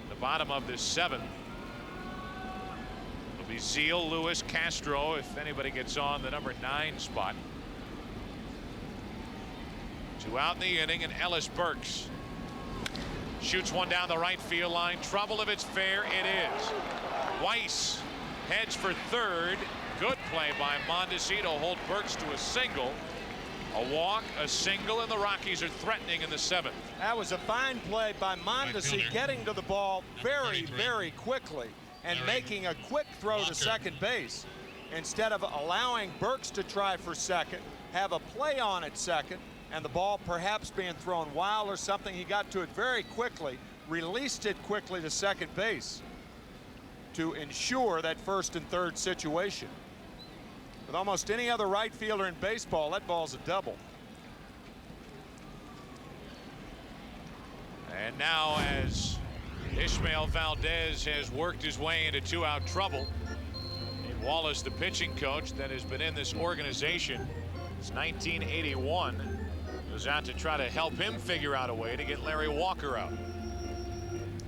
The bottom of this 7th. It'll be Zeal, Lewis, Castro if anybody gets on the number 9 spot. 2 out in the inning, and Ellis Burks shoots one down the right field line. Trouble if it's fair. It is. Weiss heads for 3rd. Good play by Mondesi to hold Burks to a single. A walk, a single, and the Rockies are threatening in the 7th. That was a fine play by Mondesi, getting to the ball very, very quickly and making a quick throw to second base. Instead of allowing Burks to try for 2nd, have a play on at 2nd, and the ball perhaps being thrown wild or something, he got to it very quickly, released it quickly to second base to ensure that 1st and 3rd situation. With almost any other right fielder in baseball, that ball's a double. And now, as Ishmael Valdez has worked his way into 2-out trouble, Dave Wallace, the pitching coach that has been in this organization since 1981, goes out to try to help him figure out a way to get Larry Walker out.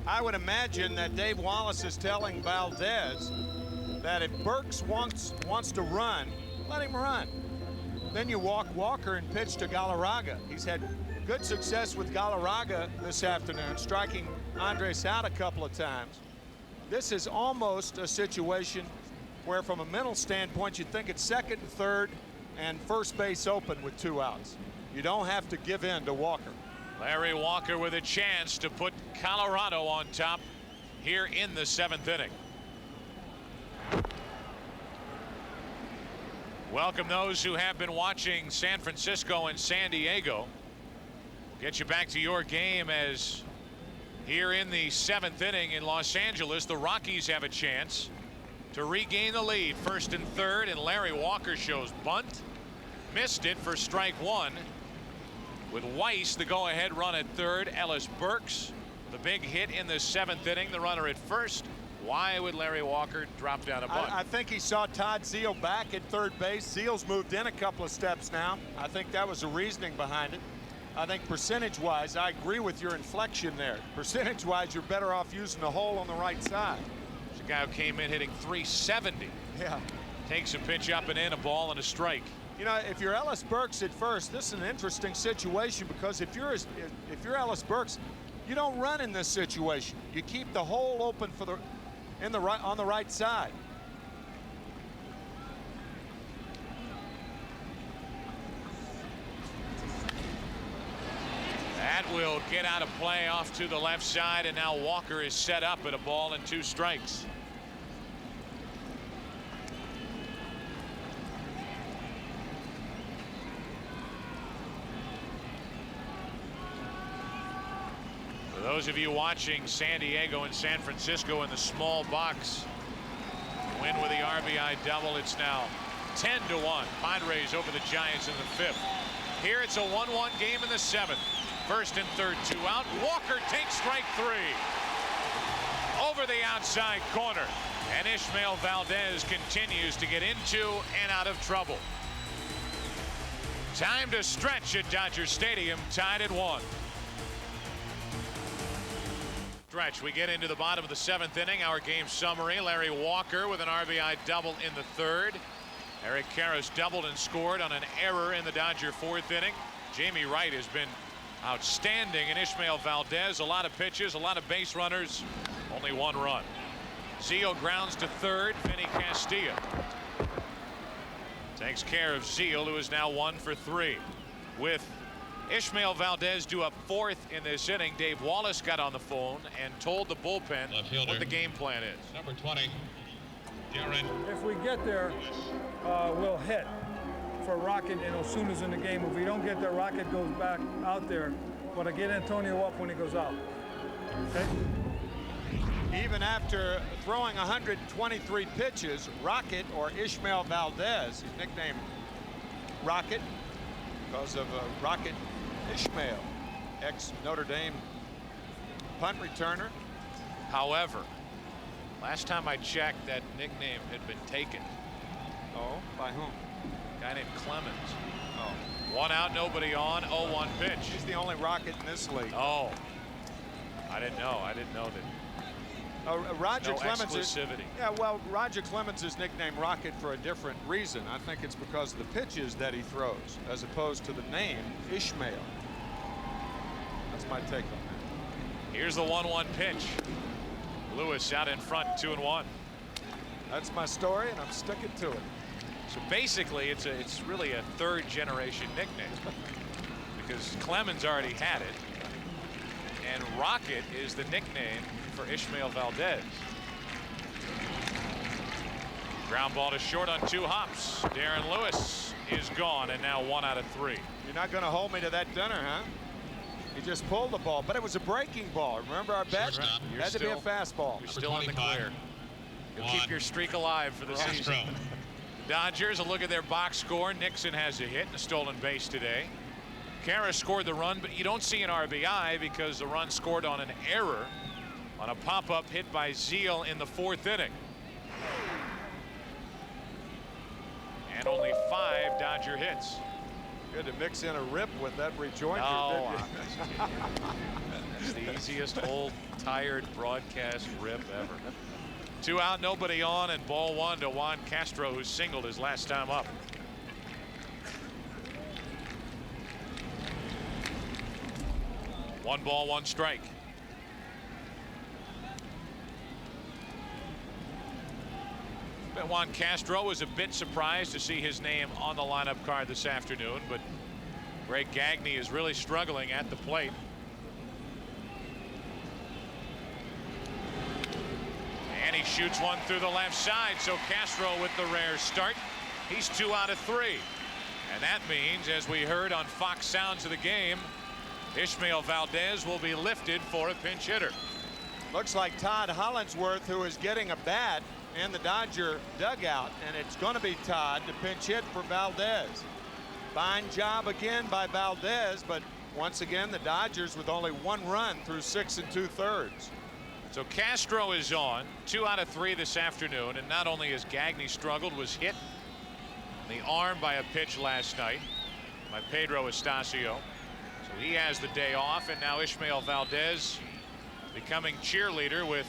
I would imagine that Dave Wallace is telling Valdez that if Burks wants to run, let him run. Then you walk Walker and pitch to Galarraga. He's had good success with Galarraga this afternoon, striking Andres out a couple of times. This is almost a situation where, from a mental standpoint, you think it's second and third and first base open with 2 outs. You don't have to give in to Walker. Larry Walker with a chance to put Colorado on top here in the 7th inning. Welcome those who have been watching San Francisco and San Diego. We'll get you back to your game, as here in the 7th inning in Los Angeles, the Rockies have a chance to regain the lead. 1st and 3rd, and Larry Walker shows bunt. Missed it for strike 1. With Weiss, the go-ahead run at 3rd. Ellis Burks, the big hit in the 7th inning, the runner at 1st. Why would Larry Walker drop down a bunt? I think he saw Todd Zeile back at 3rd base. Zeile's moved in a couple of steps now. I think that was the reasoning behind it. I think percentage-wise, I agree with your inflection there. Percentage-wise, you're better off using the hole on the right side. There's a guy who came in hitting .370. Yeah. Takes a pitch up and in, a ball and a strike. You know, if you're Ellis Burks at first, this is an interesting situation, because if you're Ellis Burks, you don't run in this situation. You keep the hole open for the on the right side. That will get out of play off to the left side, and now Walker is set up at a ball and 2 strikes. For those of you watching San Diego and San Francisco in the small box, win with the RBI double, it's now 10-1. Padres over the Giants in the 5th. Here it's a 1-1 game in the 7th. 1st and 3rd, 2 out. Walker takes strike 3 over the outside corner, and Ishmael Valdez continues to get into and out of trouble. Time to stretch at Dodger Stadium, tied at 1. Stretch. We get into the bottom of the 7th inning. Our game summary: Larry Walker with an RBI double in the 3rd. Eric Karras doubled and scored on an error in the Dodger 4th inning. Jamie Wright has been outstanding, and Ishmael Valdez, a lot of pitches, a lot of base runners, only 1 run. Zeile grounds to 3rd. Vinny Castilla takes care of Zeile, who is now 1 for 3. With Ishmael Valdez due up 4th in this inning, Dave Wallace got on the phone and told the bullpen what the game plan is. Number 20, Darren. If we get there, we'll hit for Rocket and Osuna's in the game. If we don't get there, Rocket goes back out there. But I get Antonio up when he goes out. Okay? Even after throwing 123 pitches, Rocket, or Ishmael Valdez, his nickname Rocket because of Rocket Ishmael, ex-Notre Dame punt returner. However, last time I checked, that nickname had been taken. Oh, by whom? A guy named Clemens. Oh. 1 out, nobody on, 0-1 pitch. He's the only Rocket in this league. Oh, I didn't know that. Roger No Clemens exclusivity. Yeah, well, Roger Clemens is nicknamed Rocket for a different reason. I think it's because of the pitches that he throws, as opposed to the name Ishmael. That's my take on that. Here's the 1-1 pitch. Lewis out in front, 2-1. That's my story, and I'm sticking to it. So basically, it's really a 3rd generation nickname, because Clemens already had it, and Rocket is the nickname for Ishmael Valdez. Ground ball to short on 2 hops. Darren Lewis is gone, and now 1 out of 3. You're not going to hold me to that dinner, huh? He just pulled the ball, but it was a breaking ball. Remember our bet? Shortstop. Had to be a fastball. You're still in the clear. You'll keep your streak alive for the Castro. season. Dodgers, a look at their box score. Nixon has a hit and a stolen base today. McCarver scored the run, but you don't see an RBI because the run scored on an error on a pop-up hit by Zeal in the 4th inning. And only 5 Dodger hits. Good to mix in a rip with that rejoinder. Oh, it's the easiest old tired broadcast rip ever. 2 out, nobody on, and ball 1 to Juan Castro, who singled his last time up. One ball, 1 strike. But Juan Castro was a bit surprised to see his name on the lineup card this afternoon, but Greg Gagne is really struggling at the plate. And he shoots one through the left side, so Castro with the rare start. He's 2 out of 3. And that means, as we heard on Fox Sounds of the Game, Ishmael Valdez will be lifted for a pinch hitter. Looks like Todd Hollingsworth, who is getting a bat in the Dodger dugout, and it's going to be Todd to pinch hit for Valdez. Fine job again by Valdez, but once again the Dodgers with only 1 run through 6 2/3. So Castro is on 2 out of 3 this afternoon, and not only has Gagne struggled, was hit in the arm by a pitch last night by Pedro Estacio. So he has the day off, and now Ishmael Valdez becoming cheerleader with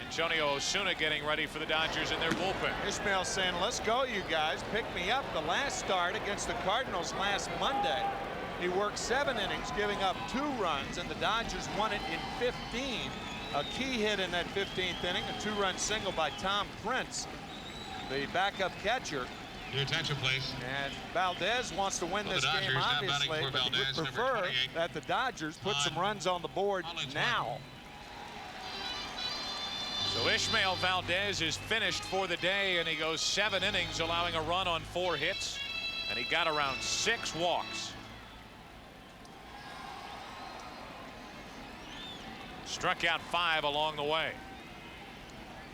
Antonio Osuna getting ready for the Dodgers in their bullpen. Ishmael saying, let's go, you guys. Pick me up. The last start against the Cardinals last Monday, he worked 7 innings, giving up 2 runs, and the Dodgers won it in 15. A key hit in that 15th inning, a 2-run single by Tom Prince, the backup catcher. Your attention, please. And Valdez wants to win this game, obviously, but he would prefer that the Dodgers put some runs on the board now. So Ishmael Valdez is finished for the day, and he goes 7 innings, allowing a run on 4 hits, and he got around 6 walks. Struck out 5 along the way.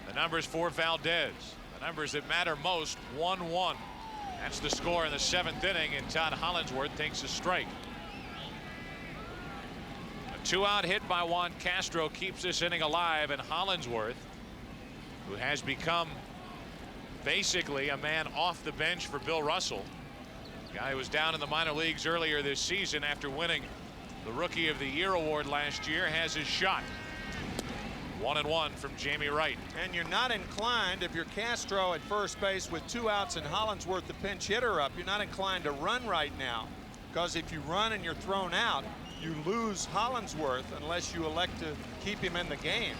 The numbers for Valdez, the numbers that matter most, 1-1. That's the score in the 7th inning, and Todd Hollingsworth takes a strike. A 2-out hit by Juan Castro keeps this inning alive, and Hollingsworth, who has become basically a man off the bench for Bill Russell, guy who was down in the minor leagues earlier this season after winning the Rookie of the Year award last year, has his shot. 1-1 from Jamie Wright. And you're not inclined, if you're Castro at first base with 2 outs and Hollingsworth the pinch hitter up, you're not inclined to run right now, because if you run and you're thrown out, you lose Hollingsworth unless you elect to keep him in the game.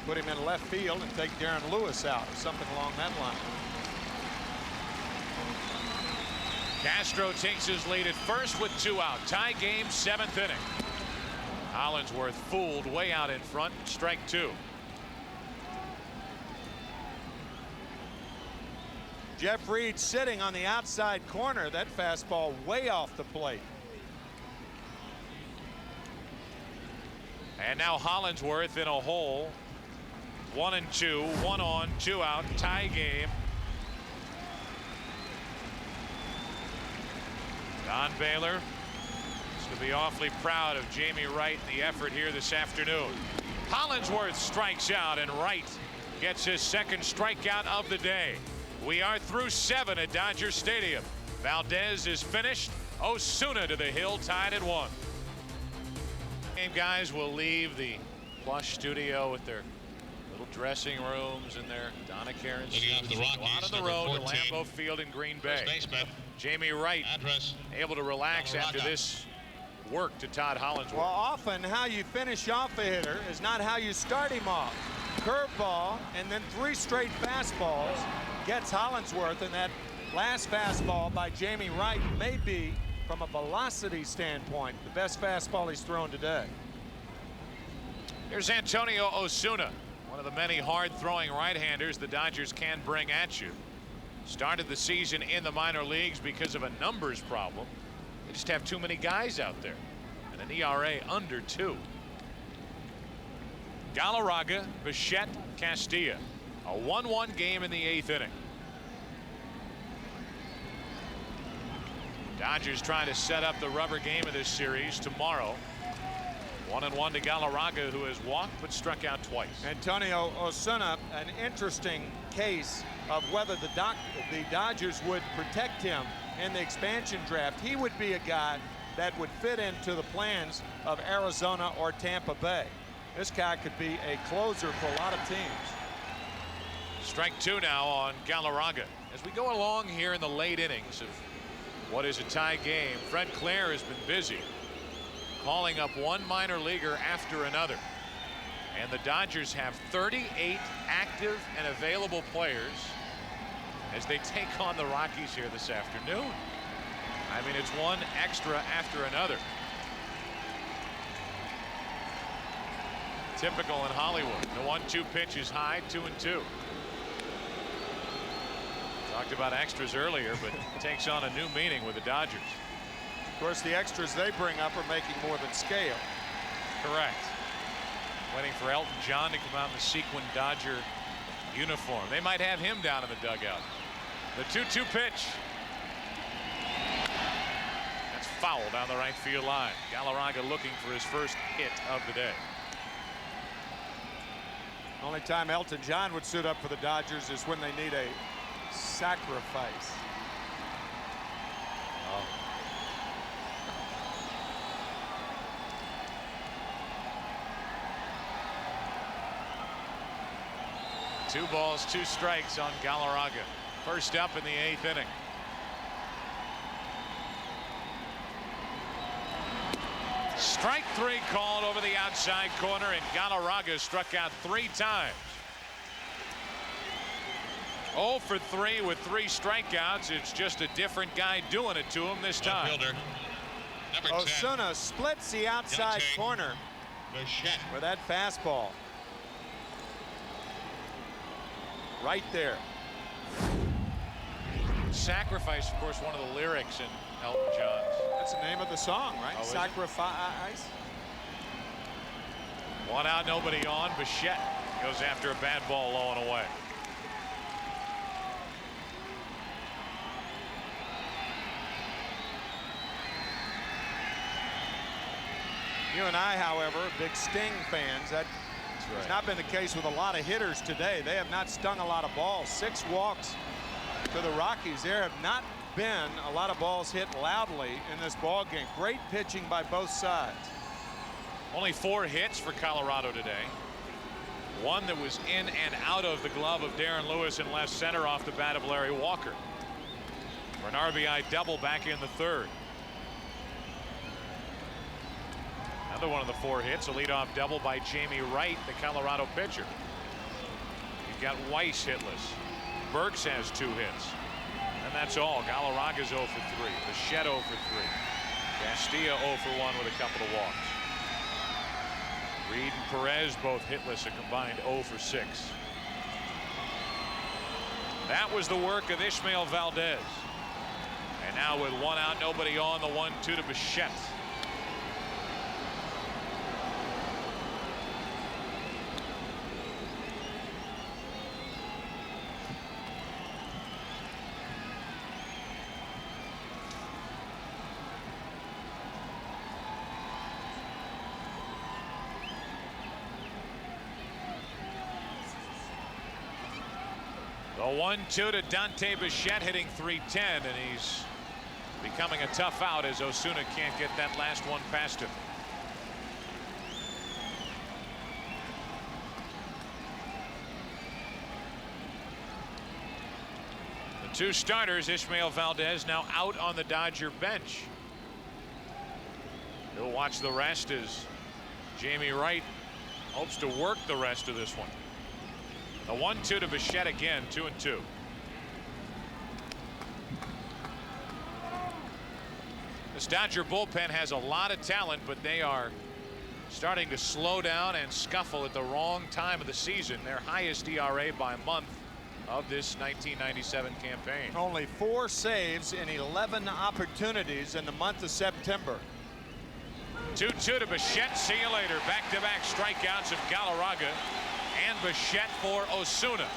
Put him in left field and take Darren Lewis out, or something along that line. Castro takes his lead at first with 2 out. Tie game, 7th inning. Hollingsworth fooled way out in front. Strike 2. Jeff Reed sitting on the outside corner. That fastball way off the plate. And now Hollingsworth in a hole. 1-2, 1 on, 2 out, tie game. Don Baylor is going to be awfully proud of Jamie Wright and the effort here this afternoon. Hollingsworth strikes out, and Wright gets his 2nd strikeout of the day. We are through 7 at Dodger Stadium. Valdez is finished. Osuna to the hill, tied at 1. Game guys will leave the plush studio with their little dressing rooms and their Donna Karen suits. The Rockies, out on the road to Lambeau Field in Green Bay. Jamie Wright able to relax after this work to Todd Hollingsworth. Well, often how you finish off a hitter is not how you start him off. Curveball and then 3 straight fastballs gets Hollingsworth, and that last fastball by Jamie Wright may be, from a velocity standpoint, the best fastball he's thrown today. Here's Antonio Osuna, one of the many hard-throwing right-handers the Dodgers can bring at you. Started the season in the minor leagues because of a numbers problem. They just have too many guys out there, and an ERA under 2. Galarraga, Bichette, Castilla. A 1-1 game in the 8th inning. Dodgers trying to set up the rubber game of this series tomorrow. 1-1 to Galarraga, who has walked but struck out twice. Antonio Osuna, an interesting case of whether the Dodgers would protect him in the expansion draft. He would be a guy that would fit into the plans of Arizona or Tampa Bay. This guy could be a closer for a lot of teams. Strike two now on Galarraga. As we go along here in the late innings of what is a tie game, Fred Claire has been busy calling up one minor leaguer after another. And the Dodgers have 38 active and available players as they take on the Rockies here this afternoon. I mean, it's one extra after another. Typical in Hollywood. The 1-2 pitch is high, 2-2. Talked about extras earlier, but it takes on a new meaning with the Dodgers. Of course, the extras they bring up are making more than scale. Correct. Waiting for Elton John to come out in the sequin Dodger uniform. They might have him down in the dugout. The 2-2 pitch. That's foul down the right field line. Galarraga looking for his first hit of the day. Only time Elton John would suit up for the Dodgers is when they need a sacrifice. Oh. Two balls, two strikes on Galarraga. First up in the 8th inning. Strike three called over the outside corner, and Galarraga struck out 3 times. 0 for 3 with 3 strikeouts. It's just a different guy doing it to him this time. Fielder, number 10. Osuna splits the outside corner with that fastball. Right there. Sacrifice, of course, one of the lyrics in Elton John's. That's the name of the song, right? Oh, Sacrifice. One out, nobody on. Bichette goes after a bad ball low and away. You and I, however, big Sting fans. That has not been the case with a lot of hitters today. They have not stung a lot of balls. 6 walks to the Rockies. There have not been a lot of balls hit loudly in this ball game. Great pitching by both sides. Only 4 hits for Colorado today. One that was in and out of the glove of Darren Lewis in left center off the bat of Larry Walker. For an RBI double back in the 3rd. Another one of the 4 hits, a leadoff double by Jamie Wright, the Colorado pitcher. You've got Weiss hitless. Burks has 2 hits. And that's all. Galarraga's 0 for 3. Bichette 0 for 3. Castilla 0 for 1 with a couple of walks. Reed and Perez both hitless, a combined 0 for 6. That was the work of Ishmael Valdez. And now with 1 out, nobody on, the 1-2 to Bichette. The 1-2 to Dante Bichette, hitting .310, and he's becoming a tough out as Osuna can't get that last one past him. The 2 starters, Ishmael Valdez now out on the Dodger bench. He'll watch the rest as Jamie Wright hopes to work the rest of this one. The 1-2 to Bichette again, 2-2. This Dodger bullpen has a lot of talent, but they are starting to slow down and scuffle at the wrong time of the season. Their highest ERA by month of this 1997 campaign. Only 4 saves in 11 opportunities in the month of September. 2-2 to Bichette. See you later. Back-to-back strikeouts of Galarraga and Bichette for Osuna.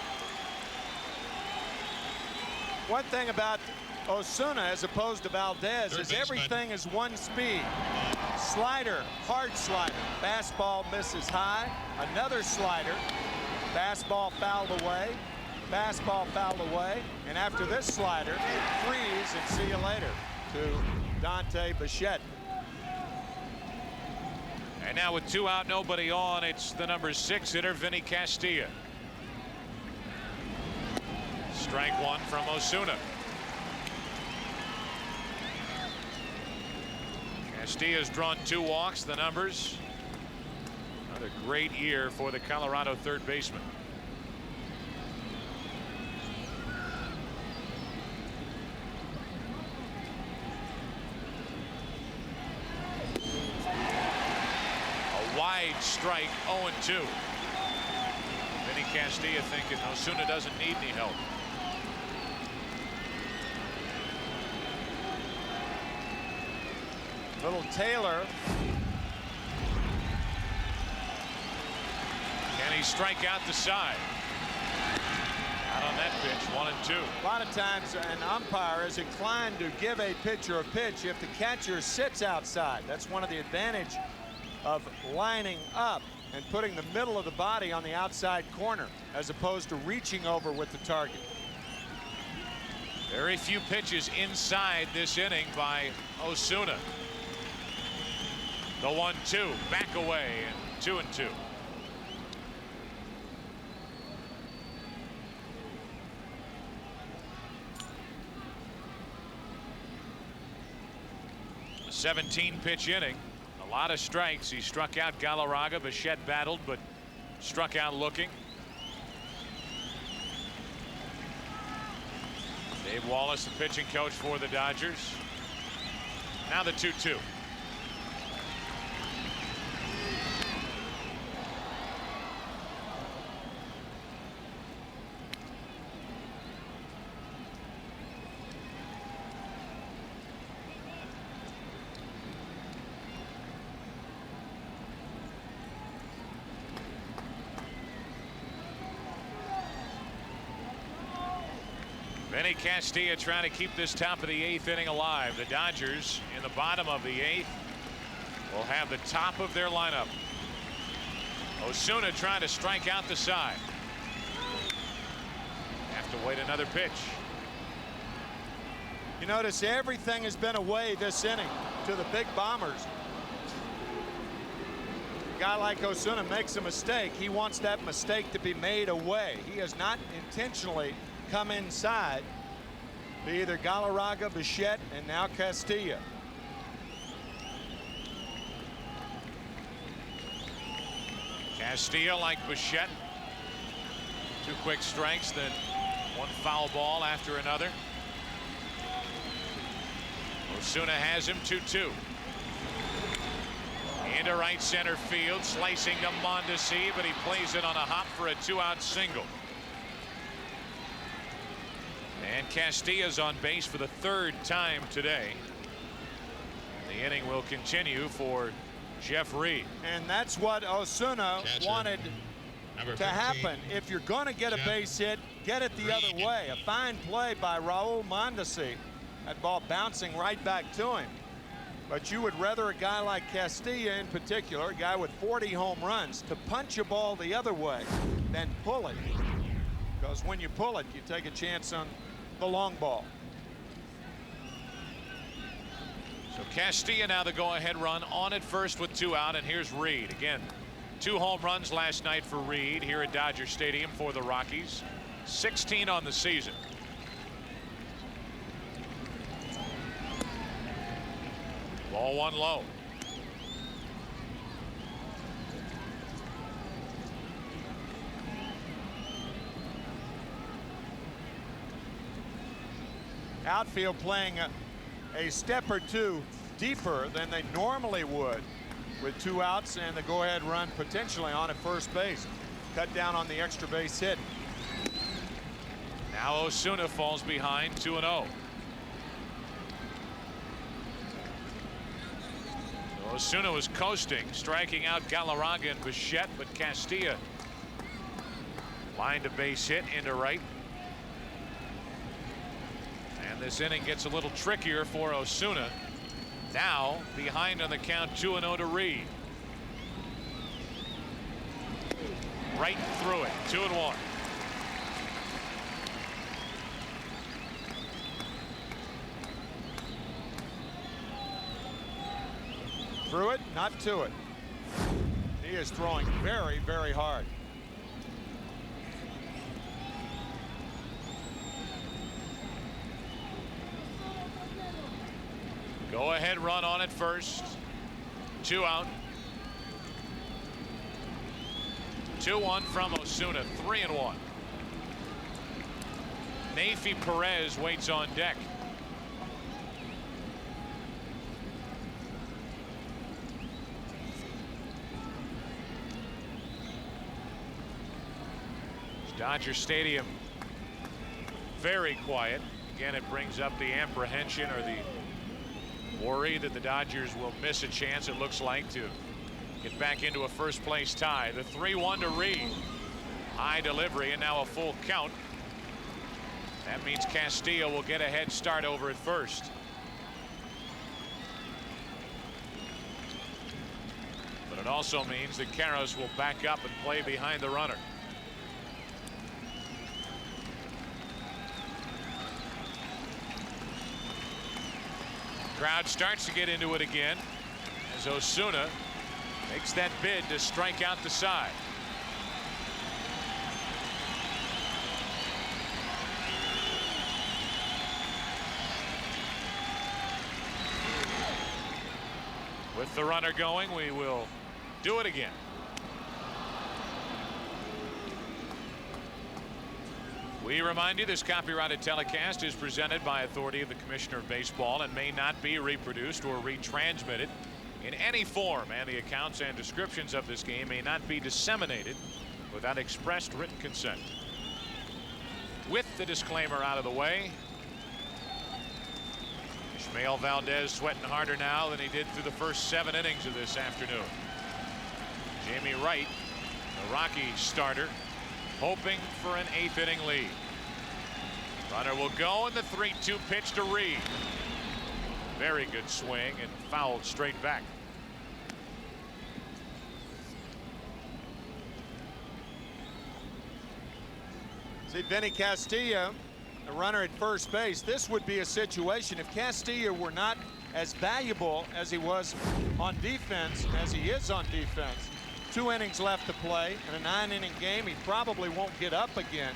One thing about Osuna, as opposed to Valdez, Third is baseman. everything is one speed. Slider, hard slider. Fastball misses high. Another slider. Fastball fouled away. Fastball fouled away. And after this slider, freeze and see you later to Dante Bichette. And now with 2 out, nobody on, it's the number 6 hitter, Vinny Castilla. Strike 1 from Osuna. Castilla's drawn 2 walks. The numbers. Another great year for the Colorado third baseman. A wide strike, 0-2. Vinny Castilla thinking Osuna doesn't need any help. Little Taylor. Can he strike out the side? Out on that pitch, 1-2. A lot of times an umpire is inclined to give a pitcher a pitch if the catcher sits outside. That's one of the advantage of lining up and putting the middle of the body on the outside corner as opposed to reaching over with the target. Very few pitches inside this inning by Osuna. The 1-2 back away and 2-2. A 17-pitch inning. A lot of strikes. He struck out Galarraga. Bichette battled but struck out looking. Dave Wallace, the pitching coach for the Dodgers. Now the 2-2. Vinny Castilla trying to keep this top of the 8th inning alive. The Dodgers in the bottom of the 8th will have the top of their lineup. Osuna trying to strike out the side. Have to wait another pitch. You notice everything has been away this inning to the big bombers. A guy like Osuna makes a mistake. He wants that mistake to be made away. He has not intentionally come inside to either Galarraga, Bichette, and now Castilla. Castilla, like Bichette, 2 quick strikes, then 1 foul ball after another. Osuna has him 2-2. Into right center field, slicing to Mondesi, but he plays it on a hop for a 2-out single. And Castilla's on base for the 3rd time today. The inning will continue for Jeff Reed. And that's what Osuna wanted to happen. If you're going to get a base hit, get it the other way. A fine play by Raul Mondesi. That ball bouncing right back to him. But you would rather a guy like Castilla in particular, a guy with 40 home runs, to punch a ball the other way than pull it. Because when you pull it, you take a chance on the long ball. So Castilla now the go-ahead run on at first with 2 out, and here's Reed again. 2 home runs last night for Reed here at Dodger Stadium for the Rockies. 16 on the season. Ball 1 low. Outfield playing a step or 2 deeper than they normally would with 2 outs and the go-ahead run potentially on at first base. Cut down on the extra base hit. Now Osuna falls behind 2-0. So Osuna was coasting, striking out Galarraga and Bichette, but Castilla lined a base hit into right. And this inning gets a little trickier for Osuna. Now behind on the count, 2-0 to Reed. Right through it, 2-1. Through it, not to it. He is throwing very, very hard. Go ahead run on it first. 2 out. 2-1 from Osuna. 3-1. Neifi Perez waits on deck. Dodger Stadium very quiet. Again, it brings up the apprehension or the worry that the Dodgers will miss a chance, it looks like, to get back into a first place tie. The 3-1 to Reed. High delivery and now a full count. That means Castillo will get a head start over at first. But it also means that Karros will back up and play behind the runner. Crowd starts to get into it again as Osuna makes that bid to strike out the side. With the runner going, we will do it again. We remind you this copyrighted telecast is presented by authority of the Commissioner of Baseball and may not be reproduced or retransmitted in any form, and the accounts and descriptions of this game may not be disseminated without expressed written consent. With the disclaimer out of the way, Ishmael Valdez sweating harder now than he did through the first 7 innings of this afternoon. Jamie Wright, the Rockies starter, hoping for an 8th inning lead. Runner will go, and the 3-2 pitch to Reed. Very good swing and fouled straight back. See Vinny Castillo, the runner at first base. This would be a situation if Castillo were not as valuable as he was on defense as he is on defense. 2 innings left to play in a 9-inning game. He probably won't get up again.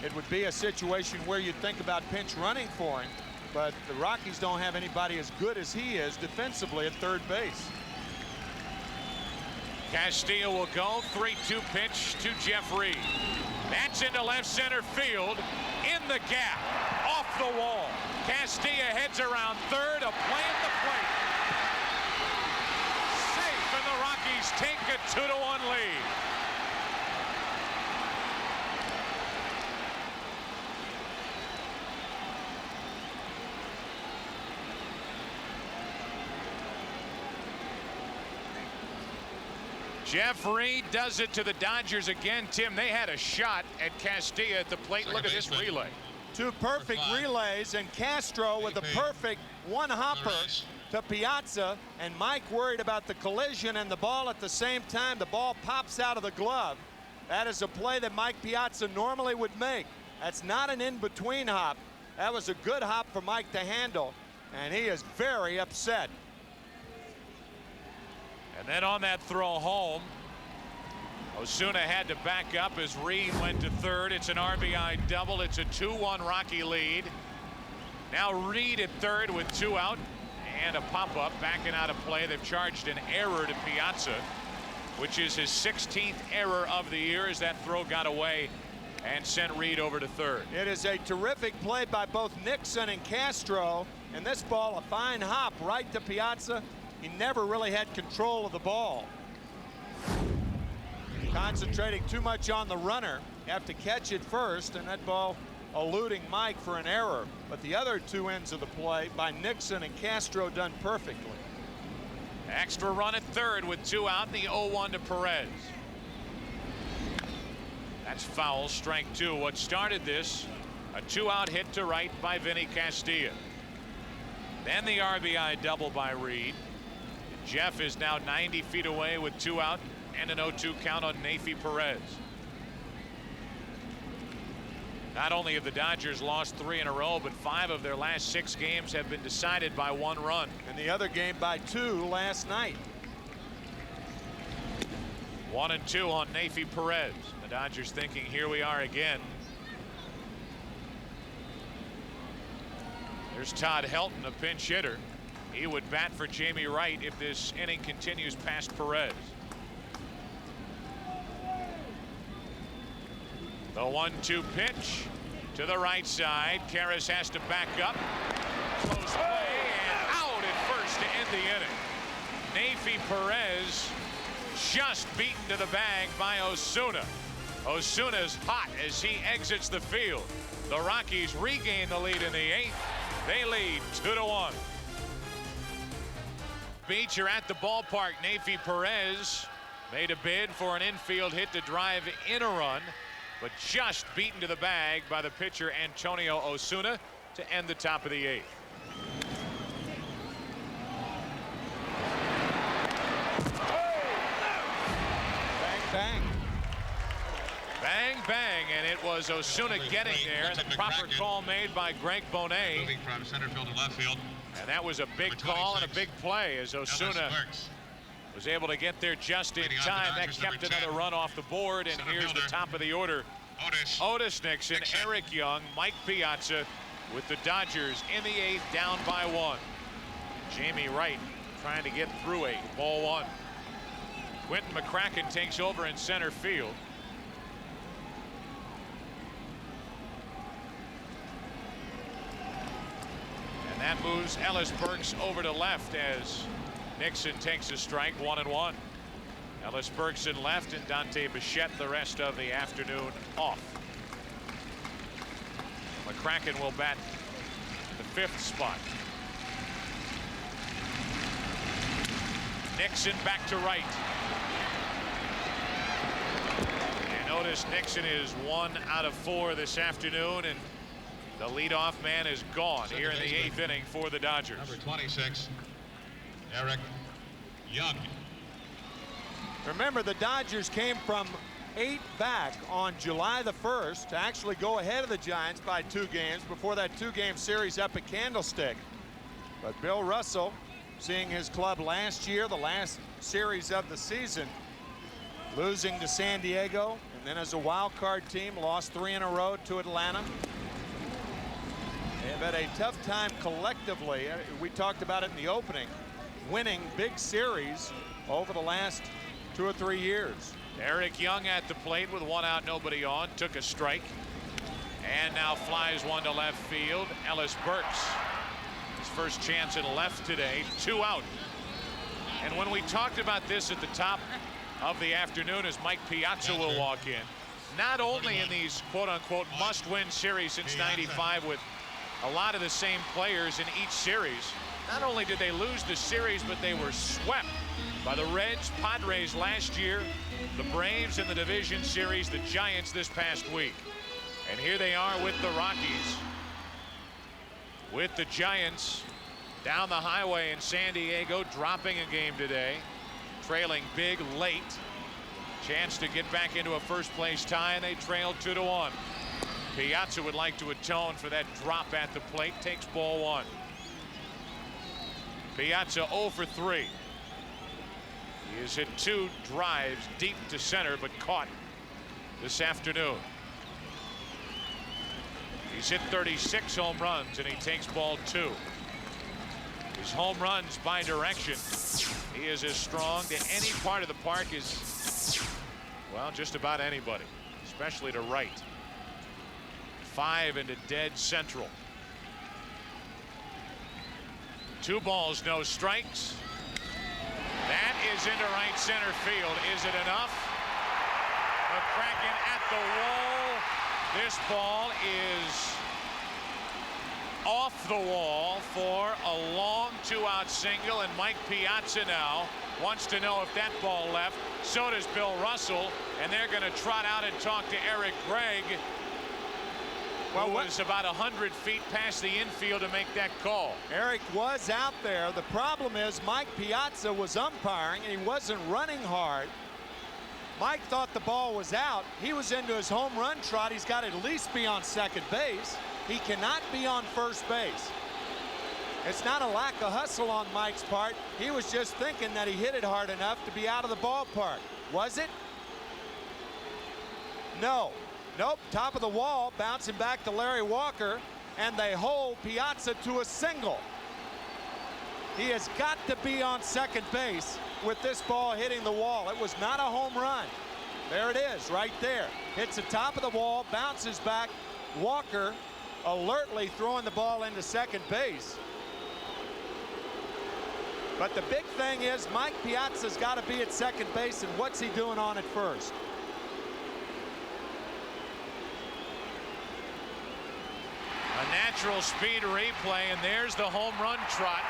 It would be a situation where you'd think about pinch running for him, but the Rockies don't have anybody as good as he is defensively at third base. Castillo will go. 3-2 pitch to Jeff Reed. That's into left center field. In the gap. Off the wall. Castillo heads around third. A play at the plate. Safe, and the Rockies take a 2-1 lead. Jeff Reed does it to the Dodgers again. Tim, they had a shot at Castillo at the plate. Look at this relay. 2 perfect relays, and Castro with a perfect one-hopper to Piazza, and Mike worried about the collision and the ball at the same time. The ball pops out of the glove. That is a play that Mike Piazza normally would make. That's not an in-between hop. That was a good hop for Mike to handle, and he is very upset. And then on that throw home, Osuna had to back up as Reed went to third. It's an RBI double. It's a 2-1 Rocky lead. Now Reed at third with 2 out and a pop-up backing out of play. They've charged an error to Piazza, which is his 16th error of the year as that throw got away and sent Reed over to third. It is a terrific play by both Nixon and Castro, and this ball a fine hop right to Piazza. He never really had control of the ball. Concentrating too much on the runner. You have to catch it first, and that ball eluding Mike for an error. But the other 2 ends of the play by Nixon and Castro done perfectly. Extra run at third with 2 out. The 0-1 to Perez. That's foul, strike 2. What started this, A 2-out hit to right by Vinny Castilla. Then the RBI double by Reed. Jeff is now 90 feet away with 2 out and an 0-2 count on Neifi Perez. Not only have the Dodgers lost 3 in a row, but 5 of their last 6 games have been decided by 1 run. And the other game by 2 last night. 1-2 on Neifi Perez. The Dodgers thinking, here we are again. There's Todd Helton, a pinch hitter. He would bat for Jamie Wright if this inning continues past Perez. The 1-2 pitch to the right side. Karras has to back up. Close play and out at first to end the inning. Neifi Perez just beaten to the bag by Osuna. Osuna's hot as he exits the field. The Rockies regain the lead in the 8th. They lead 2-1. Beecher at the ballpark. Neifi Perez made a bid for an infield hit to drive in a run, but just beaten to the bag by the pitcher Antonio Osuna to end the top of the 8th. Bang, bang. Bang, bang, and it was Osuna getting there, and the proper call made by Greg Bonet. Moving from center field to left field. And that was a big call and a big play as Osuna was able to get there just in time. That kept another run off the board, and here's the top of the order. Otis Nixon, Eric Young, Mike Piazza with the Dodgers in the 8th, down by 1. Jamie Wright trying to get through 8. Ball 1. Quentin McCracken takes over in center field. And that moves Ellis Burks over to left as Nixon takes a strike. 1-1. Ellis Burks in left and Dante Bichette the rest of the afternoon off. McCracken will bat the 5th spot. Nixon back to right. And Otis Nixon is 1 out of 4 this afternoon, and the leadoff man is gone here in the 8th inning for the Dodgers. Number 26, Eric Young. Remember, the Dodgers came from 8 back on July the 1st to actually go ahead of the Giants by 2 games before that 2-game series up at Candlestick. But Bill Russell, seeing his club last year, the last series of the season, losing to San Diego, and then as a wild card team lost 3 in a row to Atlanta. They've had a tough time collectively. We talked about it in the opening, winning big series over the last 2 or 3 years. Eric Young at the plate with 1 out, nobody on, took a strike, and now flies 1 to left field. Ellis Burks, his first chance at left today, 2 out. And when we talked about this at the top of the afternoon, as Mike Piazza will walk in, not only in these quote-unquote must-win series since '95 with a lot of the same players in each series, not only did they lose the series, but they were swept by the Reds, Padres last year, the Braves in the division series, the Giants this past week. And here they are with the Rockies, with the Giants down the highway in San Diego, dropping a game today, trailing big late. Chance to get back into a first-place tie, and they trailed 2-1. Piazza would like to atone for that drop at the plate. Takes ball 1. Piazza 0 for 3. He has hit 2 drives deep to center, but caught this afternoon. He's hit 36 home runs, and he takes ball 2. His home runs by direction. He is as strong to any part of the park as, well, just about anybody, especially to right. 5 into dead central. 2 balls, no strikes. That is into right center field. Is it enough? McCracken at the wall. This ball is off the wall for a long 2-out single, and Mike Piazza now wants to know if that ball left. So does Bill Russell, and they're going to trot out and talk to Eric Gregg. Well, was about 100 feet past the infield to make that call. Eric was out there. The problem is Mike Piazza was umpiring and he wasn't running hard. Mike thought the ball was out. He was into his home run trot. He's got to at least be on second base. He cannot be on first base. It's not a lack of hustle on Mike's part. He was just thinking that he hit it hard enough to be out of the ballpark. Was it? No. Nope. Top of the wall, bouncing back to Larry Walker, and they hold Piazza to a single. He has got to be on second base with this ball hitting the wall. It was not a home run. There it is, right there. Hits the top of the wall, bounces back. Walker alertly throwing the ball into second base. But the big thing is Mike Piazza's got to be at second base, and what's he doing on it first? A natural speed replay, and there's the home run trot.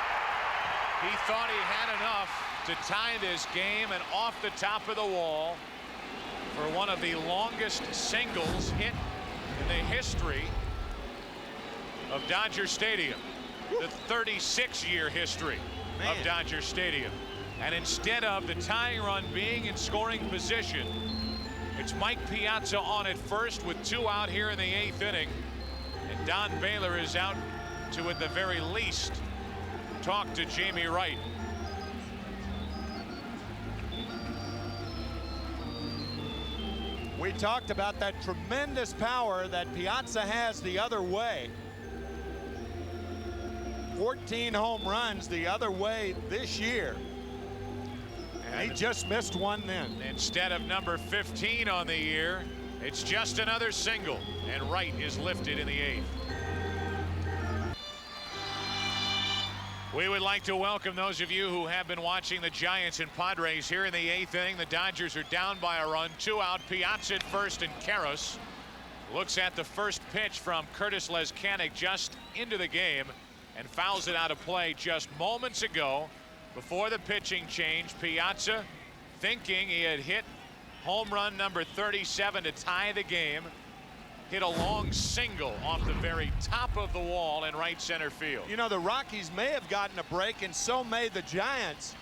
He thought he had enough to tie this game, and off the top of the wall for one of the longest singles hit in the history of Dodger Stadium, the 36-year history of Dodger Stadium. And instead of the tying run being in scoring position, it's Mike Piazza on at first with 2 out here in the 8th inning. And Don Baylor is out to, at the very least, talk to Jamie Wright. We talked about that tremendous power that Piazza has the other way. 14 home runs the other way this year. And he just missed one then. Instead of number 15 on the year, it's just another single, and Wright is lifted in the 8th. We would like to welcome those of you who have been watching the Giants and Padres here in the 8th inning. The Dodgers are down by a run, 2 out. Piazza at first, and Karras looks at the first pitch from Curtis Lezcanic just into the game and fouls it out of play just moments ago before the pitching change. Piazza thinking he had hit home run number 37 to tie the game, hit a long single off the very top of the wall in right center field. You know, the Rockies may have gotten a break, and so may the Giants.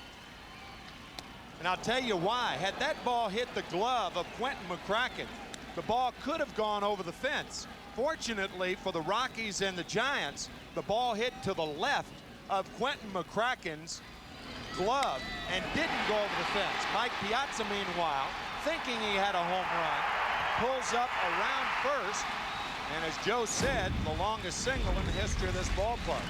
And I'll tell you why. Had that ball hit the glove of Quentin McCracken, the ball could have gone over the fence. Fortunately for the Rockies and the Giants, the ball hit to the left of Quentin McCracken's glove and didn't go over the fence. Mike Piazza, meanwhile, thinking he had a home run, pulls up around first, and as Joe said, the longest single in the history of this ballpark.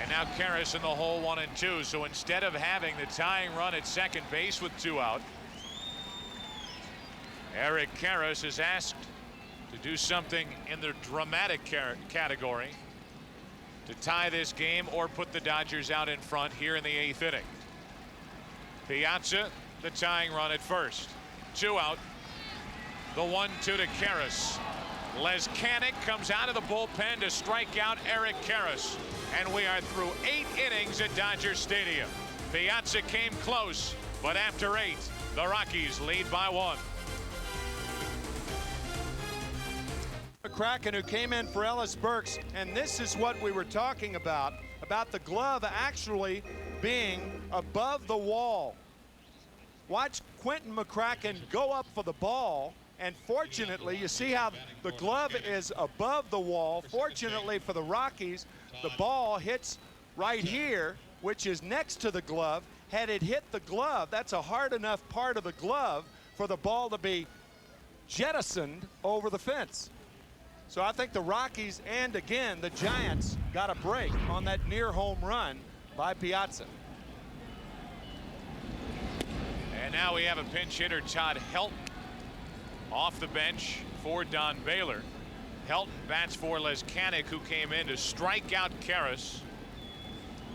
And now Karras in the hole, 1 and 2. So instead of having the tying run at second base with 2 out, Eric Karras is asked to do something in the dramatic category to tie this game or put the Dodgers out in front here in the 8th inning. Piazza, the tying run at first. 2 out. The 1-2 to Karras. Lezcanic comes out of the bullpen to strike out Eric Karras. And we are through 8 innings at Dodger Stadium. Piazza came close, but after 8, the Rockies lead by 1. McCracken, who came in for Ellis Burks, and this is what we were talking about the glove actually being above the wall. Watch Quentin McCracken go up for the ball, and fortunately, you see how the glove is above the wall. Fortunately for the Rockies, the ball hits right here, which is next to the glove. Had it hit the glove, that's a hard enough part of the glove for the ball to be jettisoned over the fence. So I think the Rockies and, again, the Giants got a break on that near home run by Piazza. And now we have a pinch hitter, Todd Helton, off the bench for Don Baylor. Helton bats for Lezcanic, who came in to strike out Karras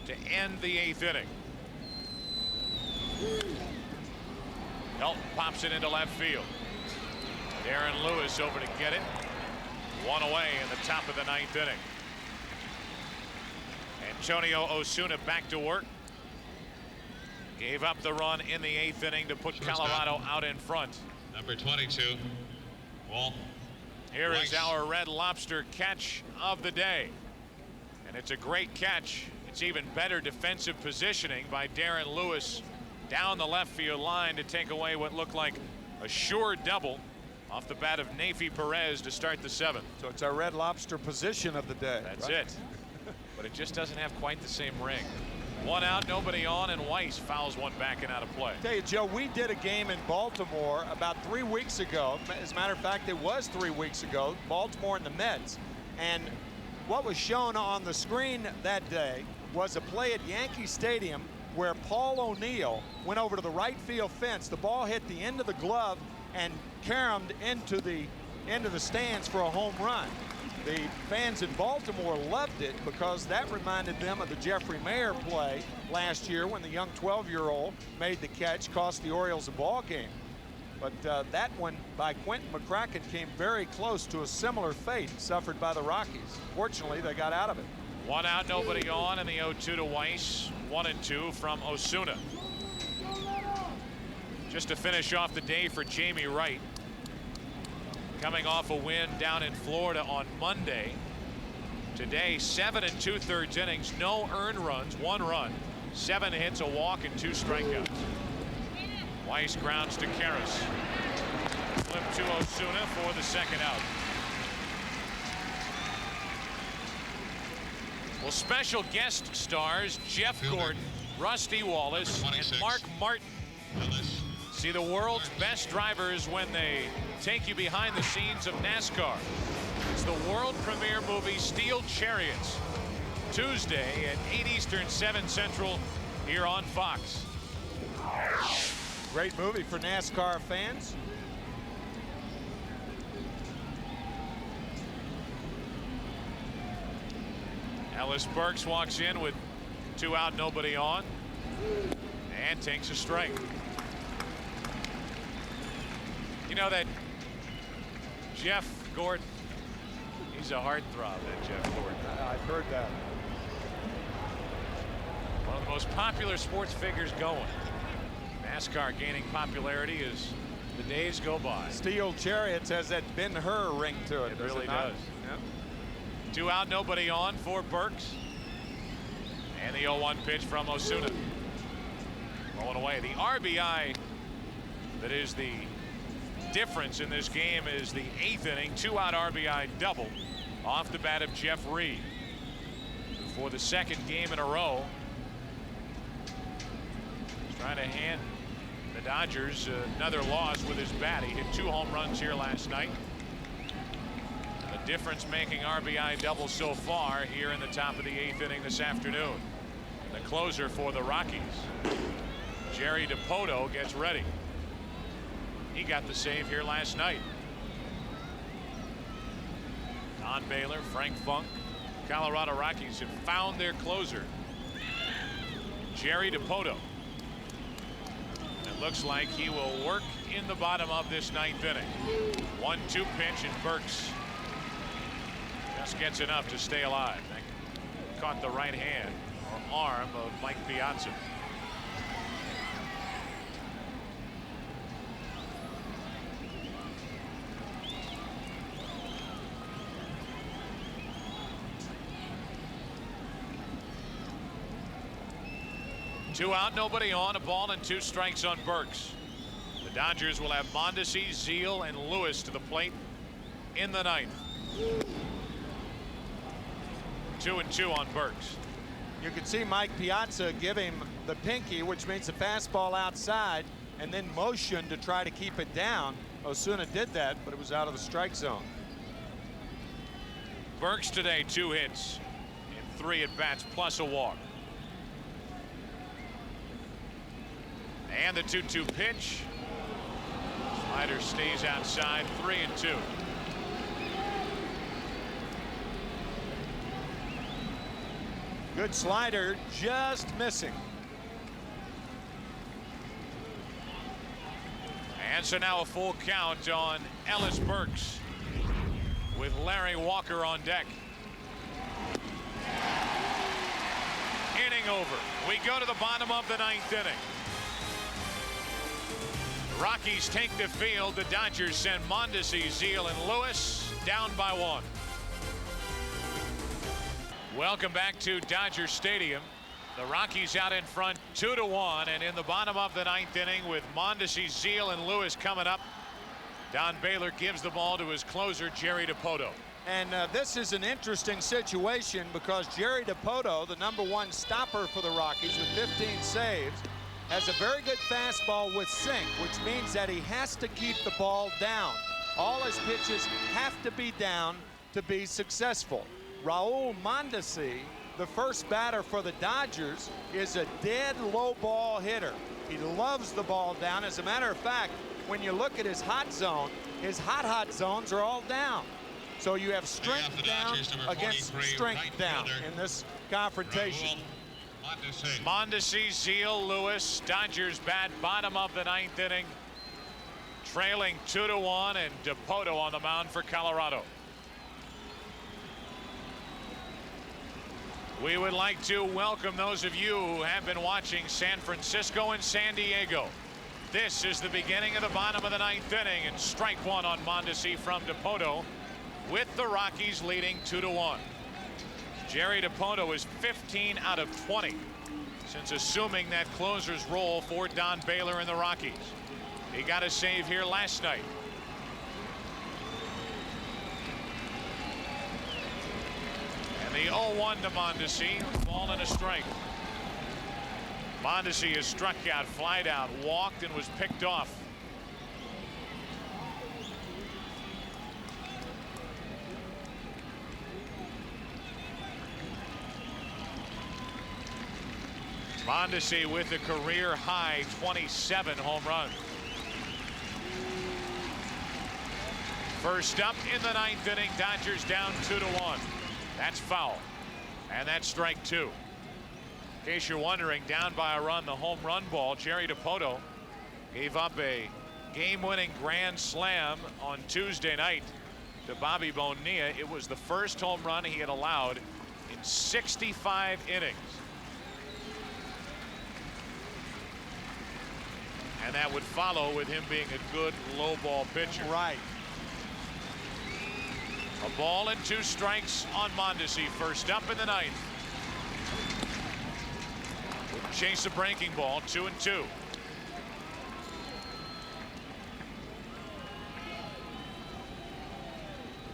to end the 8th inning. Helton pops it into left field. Darren Lewis over to get it. 1 away in the top of the 9th inning. Antonio Osuna back to work. Gave up the run in the 8th inning to put Colorado out in front. Number 22, Wall. Here is our Red Lobster catch of the day. And it's a great catch. It's even better defensive positioning by Darren Lewis down the left field line to take away what looked like a sure double off the bat of Nafi Perez to start the 7th. So it's our Red Lobster position of the day. That's it. But it just doesn't have quite the same ring. 1 out, nobody on, and Weiss fouls one back and out of play. Tell you, Joe, we did a game in Baltimore about 3 weeks ago. As a matter of fact, it was 3 weeks ago, Baltimore and the Mets. And what was shown on the screen that day was a play at Yankee Stadium where Paul O'Neill went over to the right field fence. The ball hit the end of the glove and caromed into the end of the stands for a home run. The fans in Baltimore loved it because that reminded them of the Jeffrey Mayer play last year when the young 12-year-old made the catch, cost the Orioles a ball game. But that one by Quentin McCracken came very close to a similar fate suffered by the Rockies. Fortunately, they got out of it. 1 out, nobody on, and the 0-2 to Weiss. 1 and 2 from Osuna. Just to finish off the day for Jamie Wright. Coming off a win down in Florida on Monday. Today, 7 2/3 innings, no earned runs, 1 run, 7 hits, a walk, and 2 strikeouts. Weiss grounds to Karras. Flip to Osuna for the 2nd out. Well, special guest stars Jeff Gordon, Rusty Wallace, and Mark Martin see the world's best drivers when they take you behind the scenes of NASCAR. It's the world premiere movie Steel Chariots, Tuesday at 8 Eastern, 7 Central, here on Fox. Great movie for NASCAR fans. Ellis Burks walks in with 2 out, nobody on, and takes a strike. You know that Jeff Gordon, he's a heartthrob, that Jeff Gordon. I've heard that. One of the most popular sports figures going. NASCAR gaining popularity as the days go by. Steel Chariots has that Ben-Hur ring to it. It really not? does. Yep. 2 out, nobody on for Burks. And the 0-1 pitch from Osuna. Rolling away. The RBI that is the difference in this game is the 8th inning 2-out RBI double off the bat of Jeff Reed. For the 2nd game in a row. He's trying to hand the Dodgers another loss with his bat. He hit 2 home runs here last night. The difference making RBI double so far here in the top of the 8th inning this afternoon. The closer for the Rockies, Jerry DiPoto, gets ready. He got the save here last night. Don Baylor, Frank Funk, Colorado Rockies have found their closer, Jerry DiPoto. It looks like he will work in the bottom of this 9th inning. 1-2 pitch, and Burks just gets enough to stay alive. That caught the right hand or arm of Mike Piazza. Two out, nobody on, a ball and 2 strikes on Burks. The Dodgers will have Mondesi, Zeal, and Lewis to the plate in the 9th. 2-2 on Burks. You can see Mike Piazza give him the pinky, which means the fastball outside, and then motion to try to keep it down. Osuna did that, but it was out of the strike zone. Burks today 2 hits in 3 at bats plus a walk. And the 2-2 pitch. Slider stays outside. 3-2. Good slider, just missing. And so now a full count on Ellis Burks with Larry Walker on deck. Inning over. We go to the bottom of the 9th inning. Rockies take the field. The Dodgers send Mondesi, Zeal, and Lewis down by 1. Welcome back to Dodger Stadium. The Rockies out in front 2-1, and in the bottom of the 9th inning with Mondesi, Zeal, and Lewis coming up, Don Baylor gives the ball to his closer, Jerry Dipoto. And this is an interesting situation because Jerry Dipoto, the #1 stopper for the Rockies with 15 saves, has a very good fastball with sink, which means that he has to keep the ball down. All his pitches have to be down to be successful. Raul Mondesi, the first batter for the Dodgers, is a dead low ball hitter. He loves the ball down. As a matter of fact, when you look at his hot zone, his hot zones are all down. So you have strength down against strength down in this confrontation. Mondesi, Zeal, Lewis. Dodgers bat bottom of the 9th inning, trailing 2-1, and Dipoto on the mound for Colorado. We would like to welcome those of you who have been watching San Francisco and San Diego. This is the beginning of the bottom of the 9th inning, and strike 1 on Mondesi from Dipoto, with the Rockies leading 2-1. Jerry Dipoto is 15 out of 20 since assuming that closer's role for Don Baylor and the Rockies. He got a save here last night. The 0-1 to Mondesi, ball and a strike. Mondesi has struck out, flied out, walked, and was picked off. Mondesi with a career high 27 home runs. First up in the 9th inning, Dodgers down 2-1. That's foul, and that's strike 2. In case you're wondering, down by a run, the home run ball, Jerry Dipoto gave up a game-winning grand slam on Tuesday night to Bobby Bonilla. It was the first home run he had allowed in 65 innings. And that would follow with him being a good low ball pitcher. Right. A ball and 2 strikes on Mondesi, first up in the 9th. Chase a breaking ball, 2-2.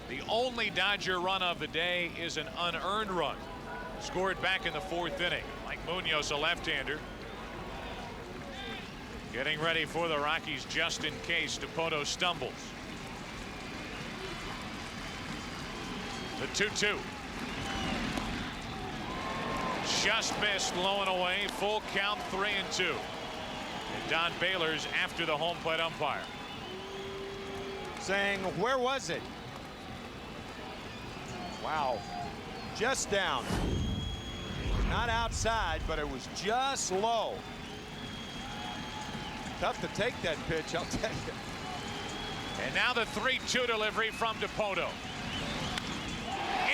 The only Dodger run of the day is an unearned run, scored back in the 4th inning. Mike Munoz, a left-hander. Getting ready for the Rockies just in case Dipoto stumbles. The 2-2. Just missed, low and away. Full count, 3-2. And Don Baylor's after the home plate umpire, saying, where was it? Wow. Just down. Not outside, but it was just low. Tough to take that pitch, I'll tell you. And now the 3-2 delivery from Dipoto.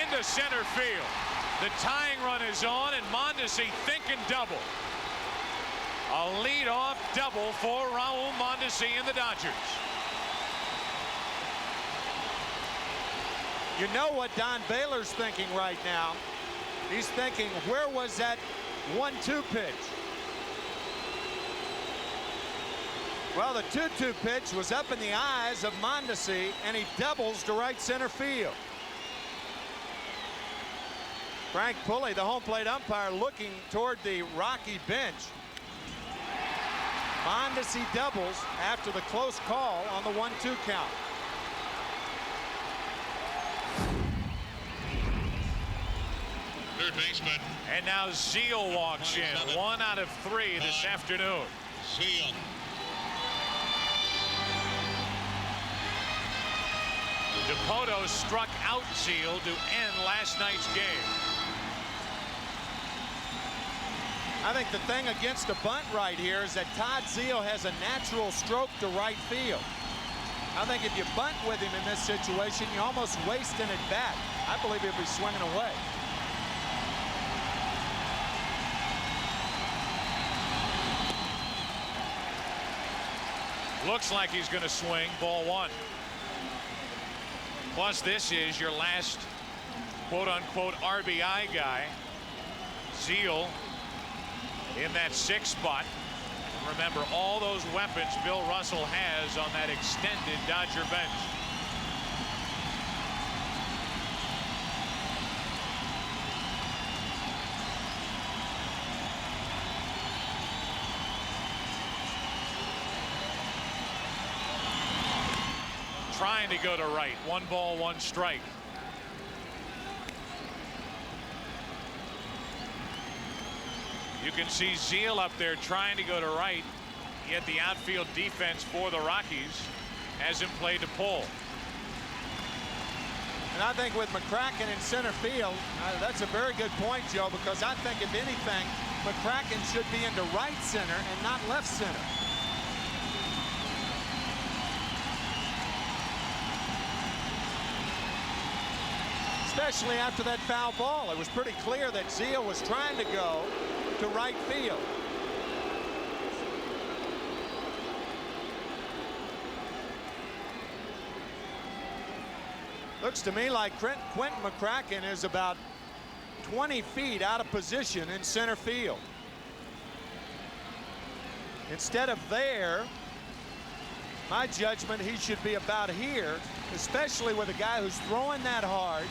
Into center field. The tying run is on, and Mondesi thinking double. A leadoff double for Raul Mondesi and the Dodgers. You know what Don Baylor's thinking right now. He's thinking, where was that 1-2 pitch? Well, the 2-2 pitch was up in the eyes of Mondesi, and he doubles to right center field. Frank Pulley, the home plate umpire, looking toward the Rocky bench. Mondesi doubles after the close call on the 1-2 count. Third baseman. And now Zeal walks in. 1 out of 3 this afternoon. Zeal. Dipoto struck out Zeal to end last night's game. I think the thing against a bunt right here is that Todd Zeal has a natural stroke to right field. I think if you bunt with him in this situation, you almost waste an at bat. I believe he'll be swinging away. Looks like he's going to swing. Ball one. Plus, this is your last quote-unquote RBI guy. Zeal in that 6th spot. Remember all those weapons Bill Russell has on that extended Dodger bench. Trying to go to right. 1 ball, 1 strike. You can see Zeal up there trying to go to right, yet the outfield defense for the Rockies hasn't played to pull. And I think with McCracken in center field, that's a very good point, Joe, because I think if anything, McCracken should be into right center and not left center. Especially after that foul ball. It was pretty clear that Zeal was trying to go to right field. Looks to me like Quentin McCracken is about 20 feet out of position in center field. Instead of there, my judgment, he should be about here, especially with a guy who's throwing that hard,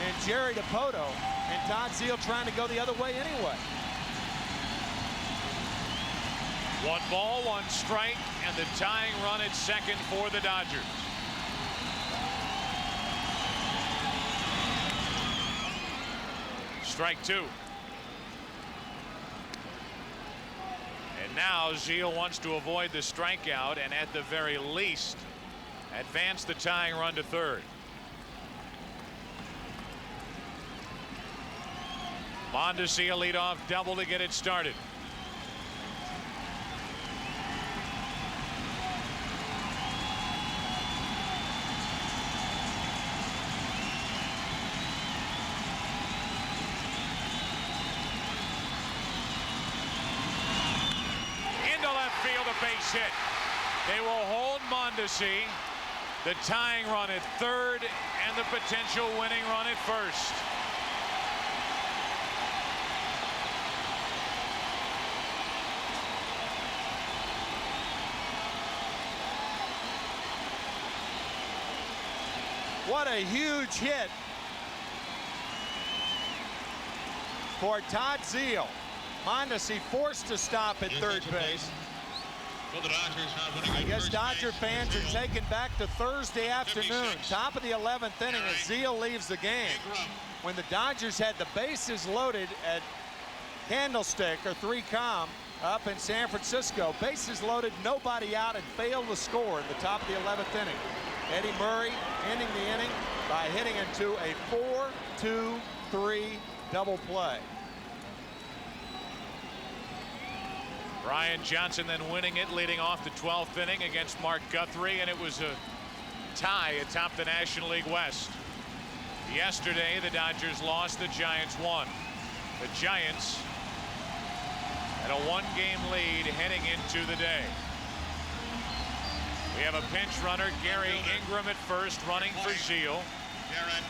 and Jerry Dipoto and Todd Zeal trying to go the other way anyway. 1 ball, 1 strike, and the tying run at second for the Dodgers. Strike 2. And now Zeal wants to avoid the strikeout and at the very least advance the tying run to third. Mondesi a leadoff double to get it started. Into left field, a base hit. They will hold Mondesi, the tying run at third and the potential winning run at first. What a huge hit for Todd Zeal. Mondesi forced to stop at third base. I guess Dodger fans are taken back to Thursday afternoon, top of the 11th inning as Zeal leaves the game. When the Dodgers had the bases loaded at Candlestick or 3Com up in San Francisco. Bases loaded, nobody out, and failed to score in the top of the 11th inning. Eddie Murray ending the inning by hitting into a 4-2-3 double play. Brian Johnson then winning it, leading off the 12th inning against Mark Guthrie, and it was a tie atop the National League West. Yesterday, the Dodgers lost, the Giants won. The Giants had a 1-game lead heading into the day. We have a pinch runner, Gary Ingram at first, running for Zeal,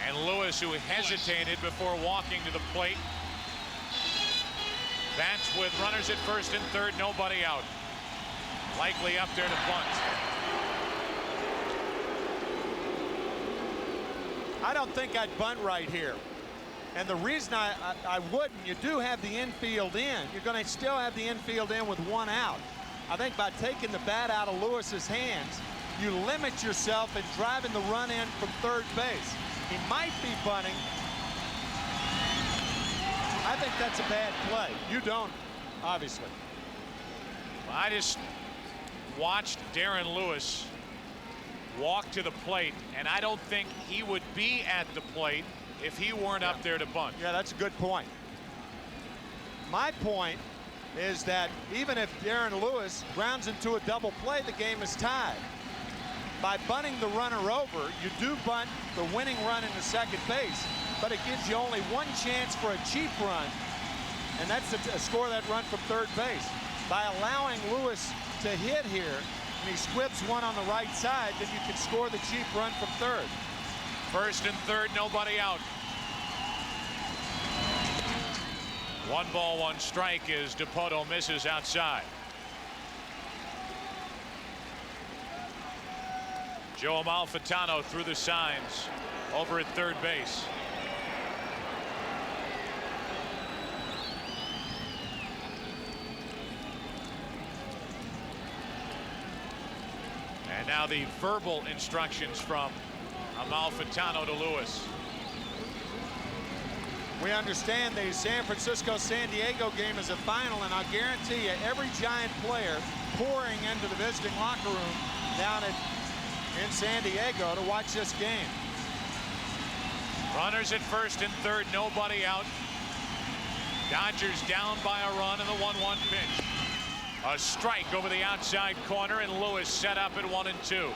and Lewis, who hesitated before walking to the plate. That's with runners at first and third, nobody out. Likely up there to bunt. I don't think I'd bunt right here. And the reason I wouldn't, you do have the infield in. You're going to still have the infield in with 1 out. I think by taking the bat out of Lewis's hands, you limit yourself in driving the run in from third base. He might be bunting. I think that's a bad play. You don't, obviously. I just watched Darren Lewis walk to the plate, and I don't think he would be at the plate if he weren't up there to bunt. Yeah, that's a good point. My point is that even if Darren Lewis grounds into a double play, the game is tied. By bunting the runner over, you do bunt the winning run into second base, but it gives you only 1 chance for a cheap run, and that's to score that run from third base. By allowing Lewis to hit here, and he squibs one on the right side, then you can score the cheap run from third. First and third, nobody out. 1 ball, 1 strike as DePoto misses outside. Joe Amalfitano through the signs over at third base. And now the verbal instructions from Amalfitano to Lewis. We understand the San Francisco-San Diego game is a final, and I'll guarantee you every Giant player pouring into the visiting locker room down in San Diego to watch this game. Runners at first and third, nobody out. Dodgers down by a run in the 1-1 pitch. A strike over the outside corner, and Lewis set up at 1-2.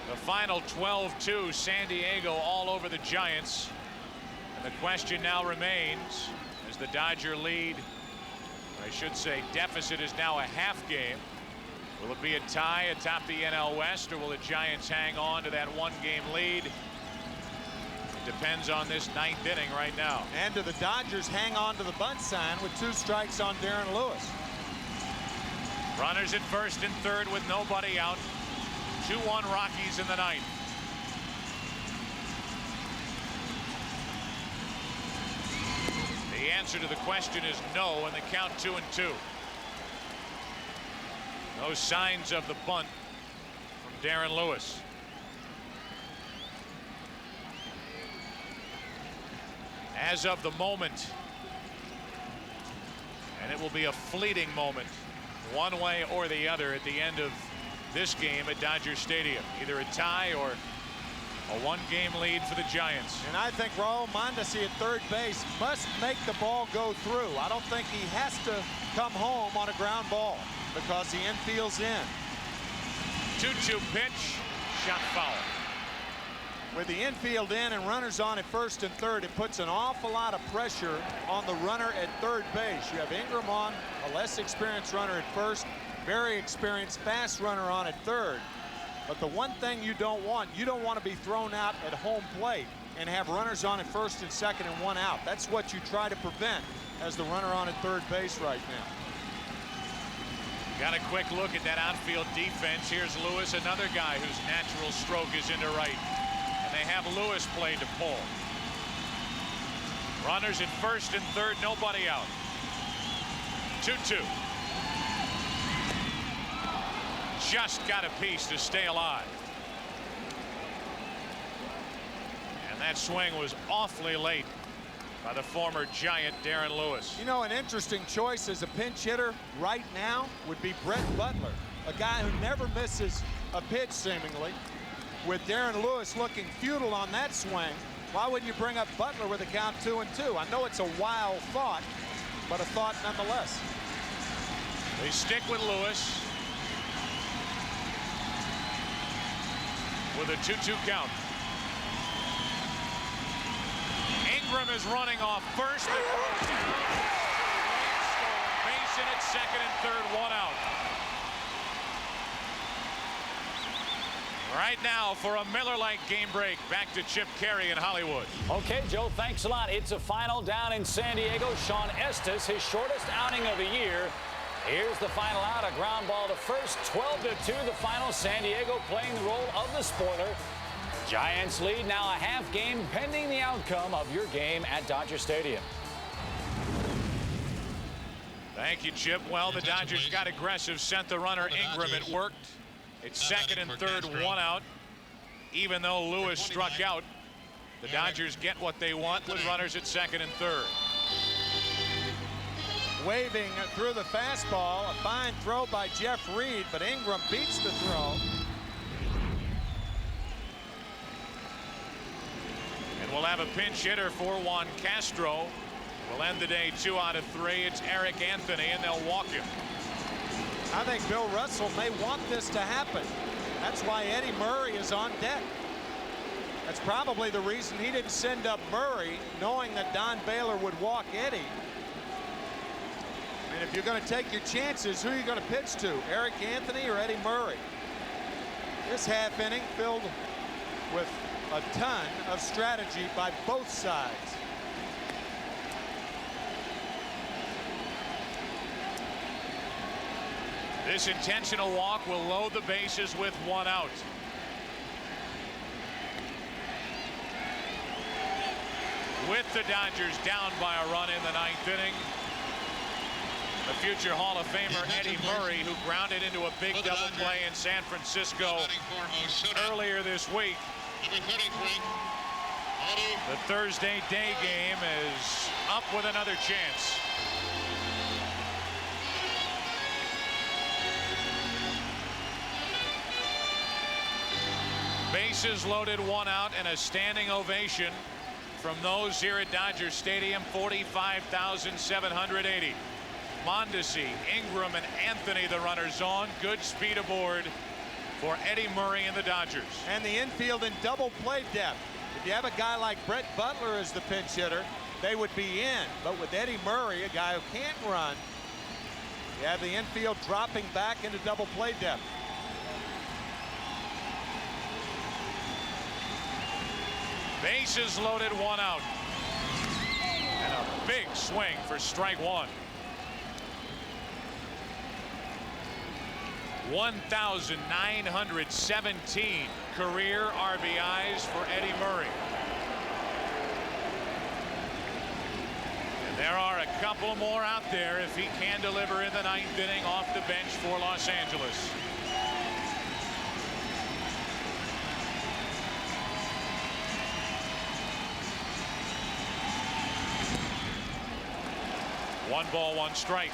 The final 12-2, San Diego all over the Giants. And the question now remains, as the Dodger lead, I should say deficit, is now a half game. Will it be a tie atop the NL West, or will the Giants hang on to that 1-game lead? It depends on this 9th inning right now. And do the Dodgers hang on to the bunt sign with 2 strikes on Darren Lewis? Runners at first and third with nobody out. 2-1 Rockies in the 9th. The answer to the question is no, and the count 2-2. No signs of the bunt from Darren Lewis. As of the moment, and it will be a fleeting moment, one way or the other at the end of this game at Dodger Stadium. Either a tie or a 1-game lead for the Giants. And I think Raul Mondesi at third base must make the ball go through. I don't think he has to come home on a ground ball because the infield's in. 2-2 pitch, shot foul. With the infield in and runners on at first and third, it puts an awful lot of pressure on the runner at third base. You have Ingram on, a less experienced runner at first, very experienced fast runner on at third. But the one thing you don't want to be thrown out at home plate and have runners on at first and second and 1 out. That's what you try to prevent as the runner on at third base right now. Got a quick look at that outfield defense. Here's Lewis, another guy whose natural stroke is into right. And they have Lewis played to pull. Runners at first and third, nobody out. 2-2. Just got a piece to stay alive. And that swing was awfully late by the former Giant Darren Lewis. You know, an interesting choice as a pinch hitter right now would be Brett Butler, a guy who never misses a pitch seemingly. With Darren Lewis looking futile on that swing, why wouldn't you bring up Butler with a count 2-2? I know it's a wild thought, but a thought nonetheless. They stick with Lewis with a 2-2 count. Ingram is running off first. Base in at second and third, 1 out. Right now for a Miller Lite game break, back to Chip Carey in Hollywood. Okay, Joe, thanks a lot. It's a final down in San Diego. Sean Estes, his shortest outing of the year. Here's the final out, a ground ball to first, 12-2 the final. San Diego playing the role of the spoiler. Giants lead now a half game pending the outcome of your game at Dodger Stadium. Thank you, Chip. Well, the Dodgers got aggressive, sent the runner Ingram. It worked. It's second and third, 1 out. Even though Lewis struck out, the Dodgers get what they want with runners at second and third. Waving through the fastball, a fine throw by Jeff Reed, but Ingram beats the throw. And we'll have a pinch hitter for Juan Castro. We'll end the day 2 out of 3. It's Eric Anthony, and they'll walk him. I think Bill Russell may want this to happen. That's why Eddie Murray is on deck. That's probably the reason he didn't send up Murray, knowing that Don Baylor would walk Eddie. And if you're going to take your chances, who are you going to pitch to? Eric Anthony or Eddie Murray? This half inning filled with a ton of strategy by both sides. This intentional walk will load the bases with 1 out. With the Dodgers down by a run in the 9th inning, the future Hall of Famer Eddie Murray, who grounded into a big double play in San Francisco earlier this week. The Thursday day game is up with another chance. Bases loaded, 1 out, and a standing ovation from those here at Dodger Stadium. 45,780. Mondesi, Ingram, and Anthony the runners on. Good speed aboard for Eddie Murray and the Dodgers. And the infield in double play depth. If you have a guy like Brett Butler as the pinch hitter, they would be in. But with Eddie Murray, a guy who can't run, you have the infield dropping back into double play depth. Bases loaded, 1 out. And a big swing for strike 1. 1,917 career RBIs for Eddie Murray. And there are a couple more out there if he can deliver in the 9th inning off the bench for Los Angeles. One ball, 1 strike.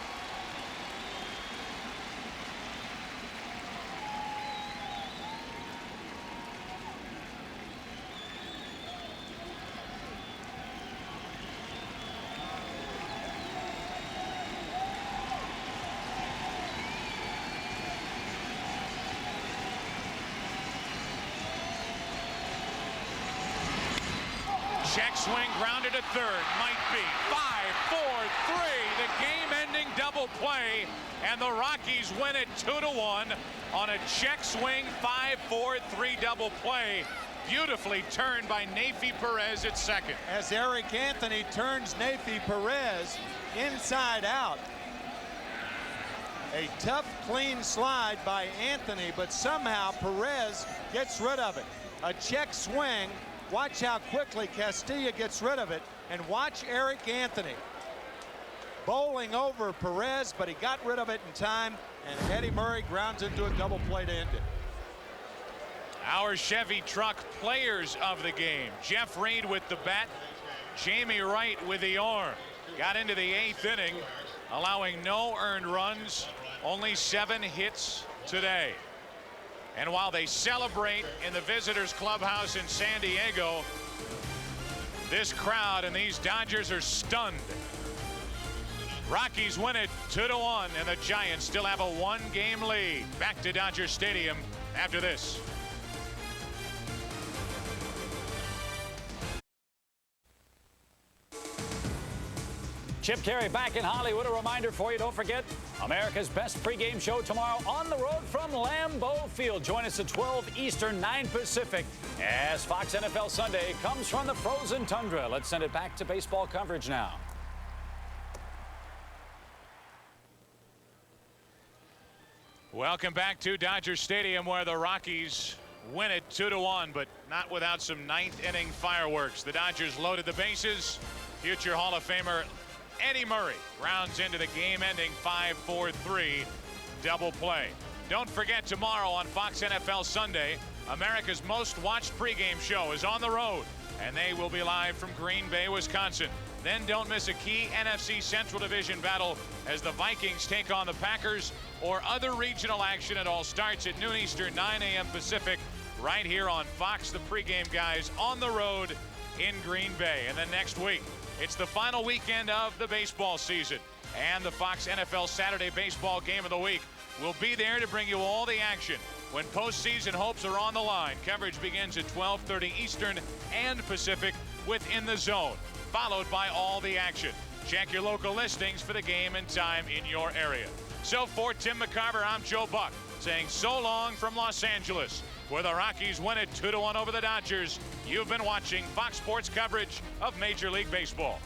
Check swing, grounded to third. Might be 5-4-3. The game-ending double play, and the Rockies win it 2-1 on a check swing 5-4-3 double play. Beautifully turned by Neifi Perez at second. As Eric Anthony turns Neifi Perez inside out. A tough, clean slide by Anthony, but somehow Perez gets rid of it. A check swing. Watch how quickly Castilla gets rid of it, and watch Eric Anthony bowling over Perez, but he got rid of it in time, and Eddie Murray grounds into a double play to end it. Our Chevy truck players of the game: Jeff Reed with the bat, Jamie Wright with the arm. Got into the 8th inning, allowing no earned runs, only 7 hits today. And while they celebrate in the visitors clubhouse in San Diego, this crowd and these Dodgers are stunned. Rockies win it 2-1, and the Giants still have a 1-game lead. Back to Dodger Stadium after this. Chip Carey back in Hollywood. A reminder for you, don't forget, America's best pregame show tomorrow on the road from Lambeau Field. Join us at 12 Eastern, 9 Pacific, as Fox NFL Sunday comes from the frozen tundra. Let's send it back to baseball coverage now. Welcome back to Dodger Stadium, where the Rockies win it 2-1, but not without some 9th inning fireworks. The Dodgers loaded the bases. Future Hall of Famer Eddie Murray rounds into the game-ending 5-4-3 double play. Don't forget, tomorrow on Fox NFL Sunday, America's most watched pregame show is on the road, and they will be live from Green Bay, Wisconsin. Then don't miss a key NFC Central Division battle as the Vikings take on the Packers, or other regional action. It all starts at noon Eastern, 9 a.m. Pacific, right here on Fox. The pregame guys on the road in Green Bay. And then next week, it's the final weekend of the baseball season, and the Fox NFL Saturday Baseball Game of the Week will be there to bring you all the action when postseason hopes are on the line. Coverage begins at 12:30 Eastern and Pacific with In the Zone, followed by All the Action. Check your local listings for the game and time in your area. So for Tim McCarver, I'm Joe Buck, saying so long from Los Angeles, where the Rockies win it 2-1 over the Dodgers. You've been watching Fox Sports coverage of Major League Baseball.